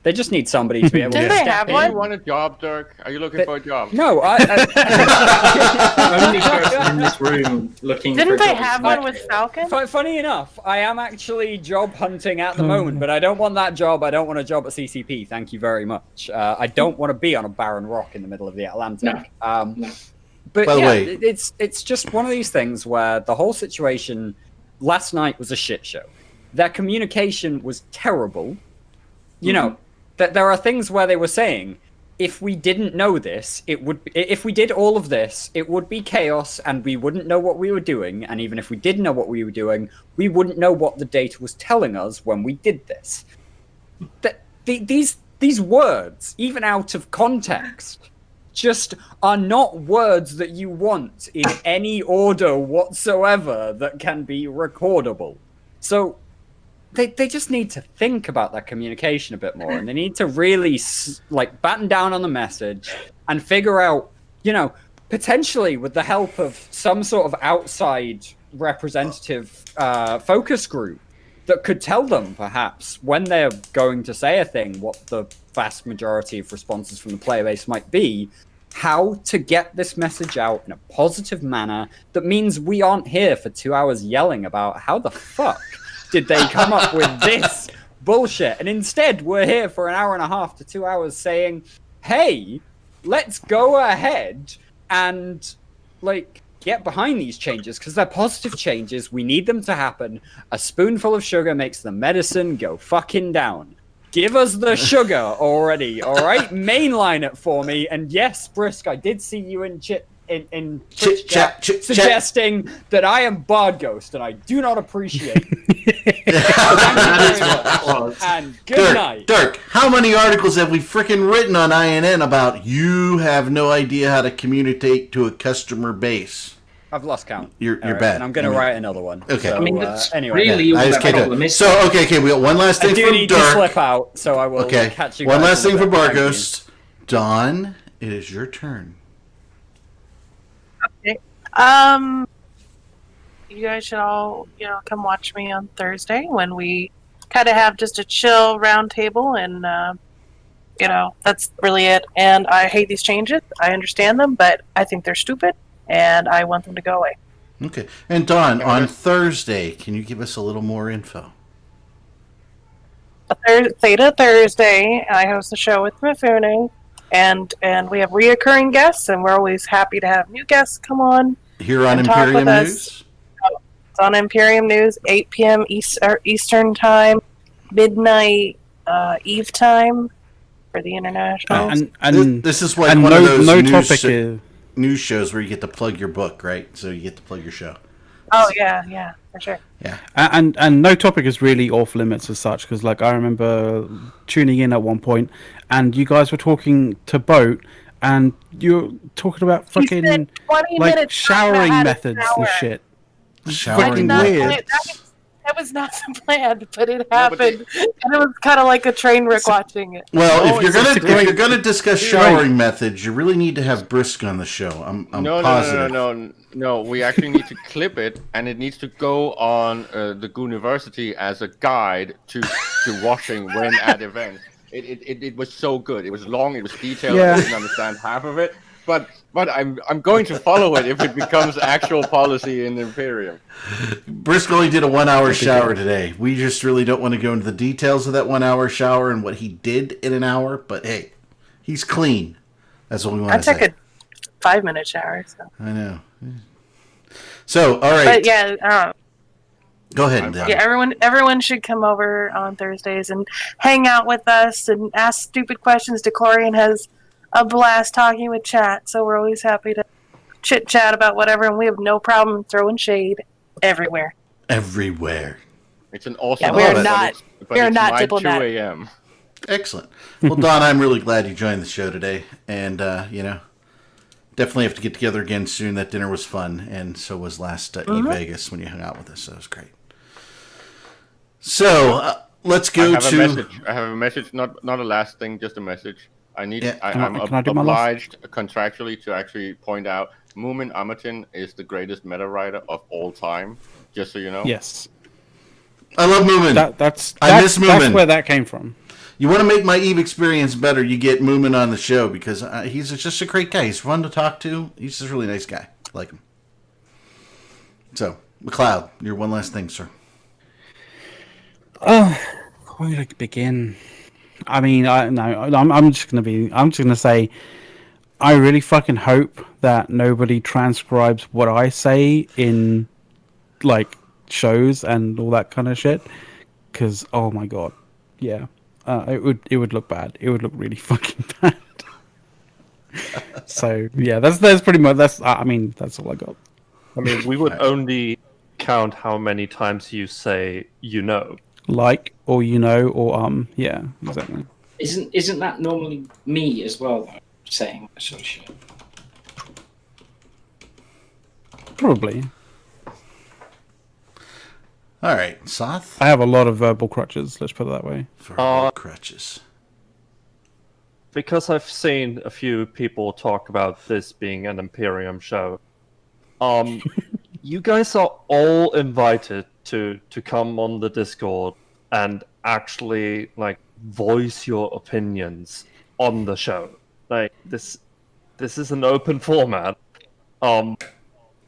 They just need somebody to be able to step step in. in. Do you want a job, Dirk? Are you looking for a job? No, Only person in this room looking for a Didn't they job have is one Mike. with Falcon? Funny enough, I am actually job hunting at the moment, but I don't want that job. I don't want a job at CCP. Thank you very much. I don't want to be on a barren rock in the middle of the Atlantic. No. But By the way, it's just one of these things where the whole situation last night was a shit show. Their communication was terrible. You know, that there are things where they were saying, if we didn't know this, if we did all of this, it would be chaos and we wouldn't know what we were doing. And even if we did know what we were doing, we wouldn't know what the data was telling us when we did this. These words, even out of context, just are not words that you want in any order whatsoever that can be recordable. So they just need to think about that communication a bit more, and they need to really batten down on the message and figure out, potentially with the help of some sort of outside representative focus group that could tell them perhaps when they're going to say a thing, what the vast majority of responses from the player base might be, how to get this message out in a positive manner that means we aren't here for 2 hours yelling about how the fuck did they come up with this bullshit, and instead we're here for an hour and a half to 2 hours saying, hey, let's go ahead and get behind these changes because they're positive changes. We need them to happen. A spoonful of sugar makes the medicine go fucking down. Give us the sugar already, all right? Mainline it for me. And yes, Brisk, I did see you in Twitch chat suggesting that I am Bard Ghost, and I do not appreciate it. And good night. Dirk, how many articles have we freaking written on INN about you have no idea how to communicate to a customer base? I've lost count. You're bad. And I'm going to write another one. Okay. So, I mean, that's anyway. really all that problem is. So, okay, we got one last thing I do from need Dirk. to slip out, so I will catch you guys. One last thing for Bard Barghost. Dawn, it is your turn. Okay. You guys should all, come watch me on Thursday when we kind of have just a chill round table, and that's really it. And I hate these changes. I understand them, but I think they're stupid, and I want them to go away. Okay. And Dawn, on Thursday, can you give us a little more info? Theta Thursday, I host the show with Mifune, and we have reoccurring guests, and we're always happy to have new guests come on. Here on Imperium News? It's on Imperium News, 8 p.m. Eastern Time, midnight Eve Time for the international. And this is like one of those news shows where you get to plug your book, right? So you get to plug your show. Oh, yeah, for sure. Yeah. And No Topic is really off limits as such, because I remember tuning in at one point, and you guys were talking to Boat, and you're talking about fucking showering methods and shit. Showering weird. That was not the plan, but it happened, and it was kind of like a train wreck watching it. Well, if you're gonna discuss showering methods, you really need to have Brisk on the show. I'm positive. No. We actually need to clip it, and it needs to go on the Gooniversity as a guide to washing when at events. It was so good. It was long. It was detailed. Yeah. I didn't understand half of it. But I'm going to follow it if it becomes actual policy in Imperium. Brisk only did a 1 hour shower today. We just really don't want to go into the details of that 1 hour shower and what he did in an hour. But hey, he's clean. That's what we want to say. I took a 5-minute shower. So. I know. So all right. But yeah. Go ahead. Yeah, everyone should come over on Thursdays and hang out with us and ask stupid questions. DeClorian has a blast talking with chat, so we're always happy to chit chat about whatever, and we have no problem throwing shade everywhere. It's an awesome. Yeah, we're not diplomat. 2 a.m. Excellent. Well, Don, I'm really glad you joined the show today, and definitely have to get together again soon. That dinner was fun, and so was last Vegas when you hung out with us. So it was great. So let's go I have a message, not a last thing, just a message. I'm obliged contractually to actually point out Moomin Amatin is the greatest meta writer of all time, just so you know. Yes. I love Moomin. I miss Moomin. That's where that came from. You want to make my Eve experience better, you get Moomin on the show, because he's just a great guy. He's fun to talk to. He's just a really nice guy. I like him. So, McLeod, your one last thing, sir. Where to begin? I mean, I'm just gonna say, I really fucking hope that nobody transcribes what I say in shows and all that kind of shit, because oh my god, yeah, it would look bad. It would look really fucking bad. So yeah, that's pretty much that's all I got. I mean, we would only count how many times you say or or yeah, exactly. Isn't that normally me as well, though, saying that sort of shit? Probably. All right, Soth. I have a lot of verbal crutches. Let's put it that way. Verbal crutches. Because I've seen a few people talk about this being an Imperium show. You guys are all invited to come on the Discord and actually voice your opinions on the show. This is an open format.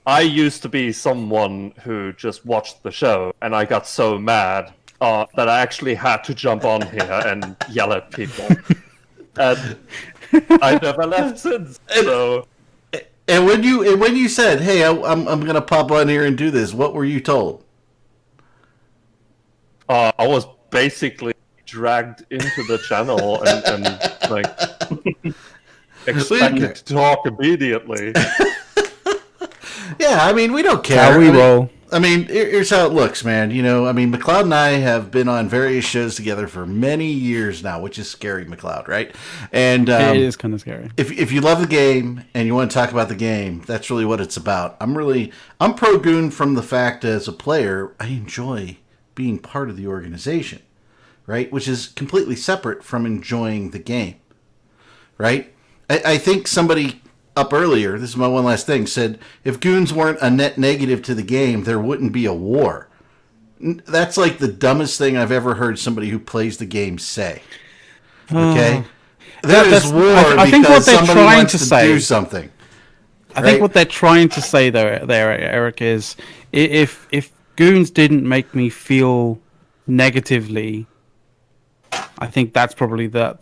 I used to be someone who just watched the show, and I got so mad that I actually had to jump on here and yell at people. And I never left since. So. And when you said, "Hey, I'm gonna pop on here and do this," what were you told? I was basically dragged into the channel and like expected to talk immediately. Yeah, I mean, we don't care. How we roll. I mean, here's how it looks, man. You know, I mean, McLeod and I have been on various shows together for many years now, which is scary, McLeod, right? And it is kind of scary. If you love the game and you want to talk about the game, that's really what it's about. I'm pro Goon from the fact as a player, I enjoy being part of the organization, right? Which is completely separate from enjoying the game, right? I think somebody up earlier, this is my one last thing, said if Goons weren't a net negative to the game, there wouldn't be a war. That's like the dumbest thing I've ever heard somebody who plays the game say. Okay? There is war I think what they're somebody trying wants to to say, do something. I think what they're trying to say there, Eric, is if Goons didn't make me feel negatively, I think that's probably that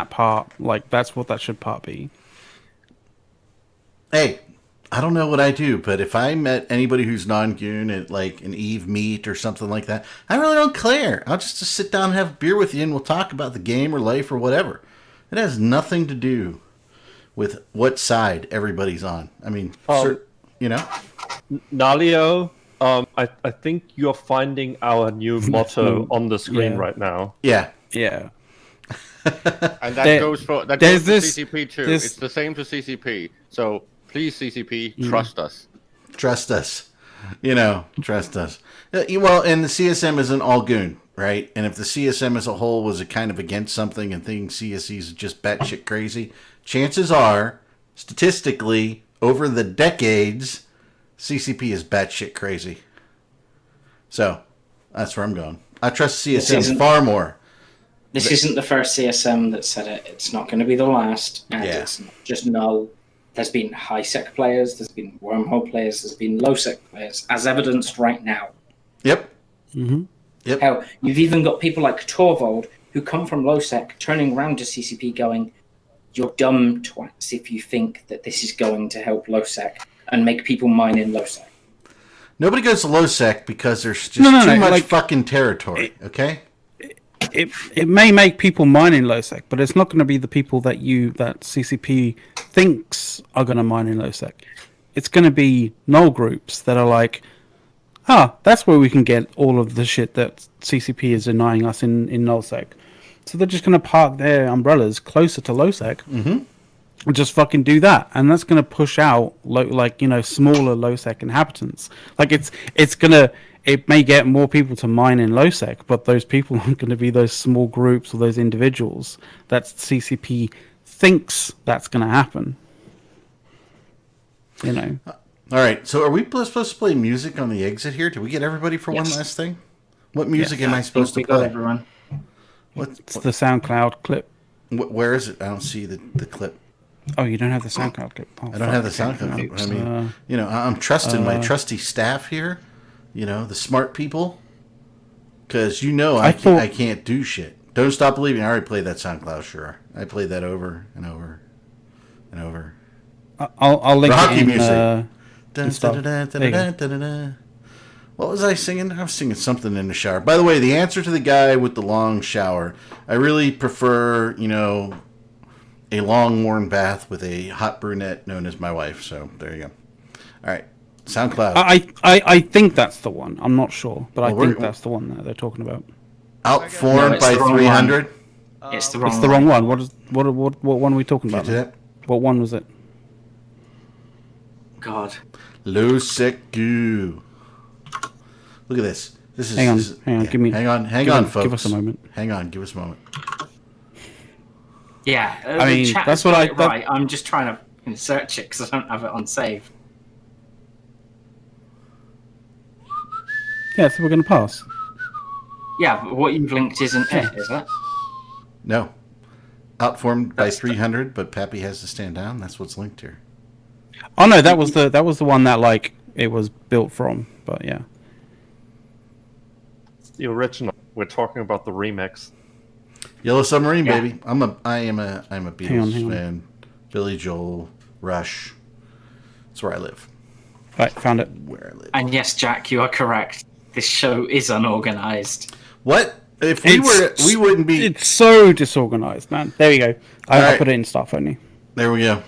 part. Like that's what that should part be. Hey, I don't know what I do, but if I met anybody who's non-Goon at like an Eve meet or something like that, I really don't care. I'll just sit down and have a beer with you and we'll talk about the game or life or whatever. It has nothing to do with what side everybody's on. I mean, you know? Nalio, I think you're finding our new motto on the screen right now. Yeah. Yeah. And that goes for CCP too. It's the same for CCP. So please, CCP, trust us. Trust us. You know, trust us. Well, and the CSM isn't all Goon, right? And if the CSM as a whole was a kind of against something and thinking CSEs are just batshit crazy, chances are, statistically, over the decades, CCP is batshit crazy. So, that's where I'm going. I trust CSM far more. This isn't the first CSM that said it. It's not going to be the last. And it's not just null. There's been high-sec players, there's been wormhole players, there's been low-sec players, as evidenced right now. Yep. Mm-hmm. Yep. Hell, you've even got people like Torvald who come from low-sec, turning around to CCP going, you're dumb twats if you think that this is going to help low-sec and make people mine in low-sec. Nobody goes to low-sec because there's just too much fucking territory, okay? It may make people mine in low-sec, but it's not going to be the people that CCP thinks are going to mine in low-sec. It's going to be null groups that are like, that's where we can get all of the shit that CCP is denying us in null-sec. So they're just going to park their umbrellas closer to low-sec and just fucking do that. And that's going to push out smaller low-sec inhabitants. Like it may get more people to mine in low-sec, but those people aren't going to be those small groups or those individuals that CCP thinks that's going to happen. You know. All right. So are we supposed to play music on the exit here? Did we get everybody for one last thing? What music am I supposed to play? Got everyone. It's the SoundCloud clip. Where is it? I don't see the clip. Oh, you don't have the SoundCloud clip. I don't have the SoundCloud clip. I mean, I'm trusting my trusty staff here. You know, the smart people. Because I can't do shit. Don't Stop Believing. I already played that SoundCloud, sure. I played that over and over and over. I'll link Rocky it in, music. What was I singing? I was singing something in the shower. By the way, the answer to the guy with the long shower. I really prefer, a long warm bath with a hot brunette known as my wife. So there you go. All right. SoundCloud. I think that's the one. I'm not sure, but I think that's the one that they're talking about. Outformed by 300. It's the wrong. It's the wrong one. What one are we talking about? What one was it? God. Low-sec goo. Look at this. Hang on. Hang on, folks. Give us a moment. Hang on. Give us a moment. Yeah. I mean, that's what right. I'm just trying to search it because I don't have it on save. Yeah, so we're going to pass. Yeah, but what you've linked isn't it, is it? No. Outformed by 300, but Pappy has to stand down. That's what's linked here. Oh no, that was the one that it was built from. But yeah, it's the original. We're talking about the remix. Yellow Submarine, baby. I'm a Beatles fan. Billy Joel, Rush. That's where I live. Right, found it. Where I live. And yes, Jack, you are correct. This show is unorganized. What? If we wouldn't be. It's so disorganized, man. There we go. I put it in staff only. There we go.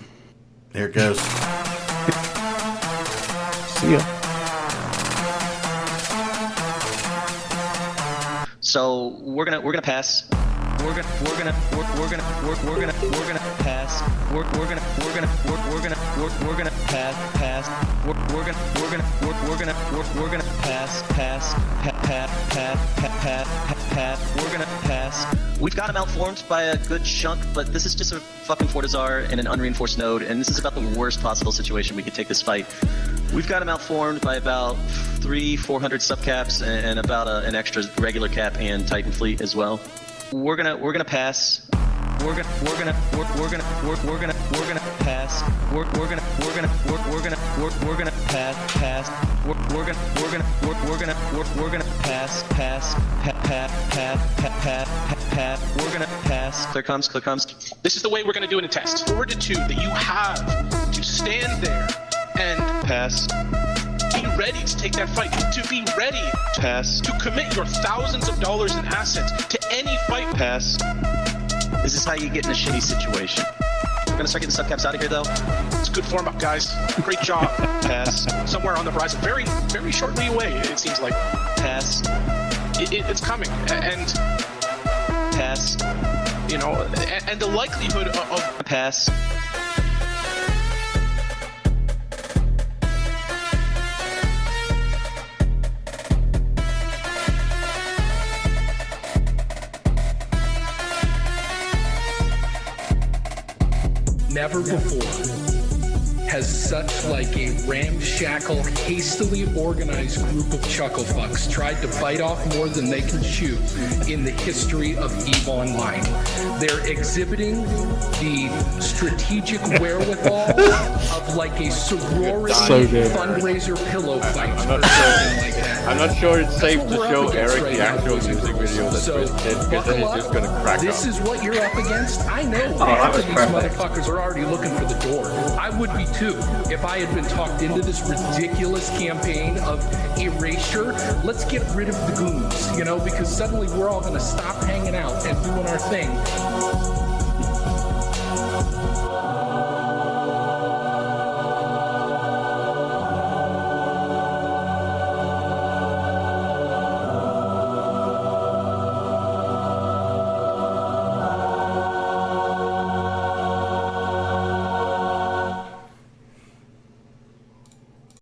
There it goes. See ya. So we're gonna pass. We're gonna pass. We're gonna pass. We've got him outformed by a good chunk, but this is just a fucking Fortizar and an unreinforced node, and this is about the worst possible situation we could take this fight. We've got him outformed by about 300-400 subcaps and about an extra regular cap and Titan fleet as well. We're gonna pass. We're gonna pass. We're gonna pass. We're gonna pass. Clear comes. This is the way we're gonna do it in test. Fortitude that you have to stand there and pass. Be ready to take that fight. To be ready. Pass. To commit your thousands of dollars in assets to any fight. Pass. This is how you get in a shitty situation. We're gonna start getting subcaps out of here, though. It's good form up, guys. Great job. Pass. Somewhere on the horizon, very, very shortly away. It seems like. Pass. It's coming, and pass. You know, and the likelihood of pass. Never before has such like a ramshackle, hastily organized group of chucklefucks tried to bite off more than they can chew in the history of EVE Online. They're exhibiting the strategic wherewithal of like a sorority fundraiser pillow fight or something like that. I'm not sure it's safe to show Eric the actual music video that Chris did, because then he's just gonna crack This up. is what you're up against. I know half of these motherfuckers are already looking for the door. I would be too if I had been talked into this ridiculous campaign of erasure. Let's get rid of the goons, you know, because suddenly we're all gonna stop hanging out and doing our thing.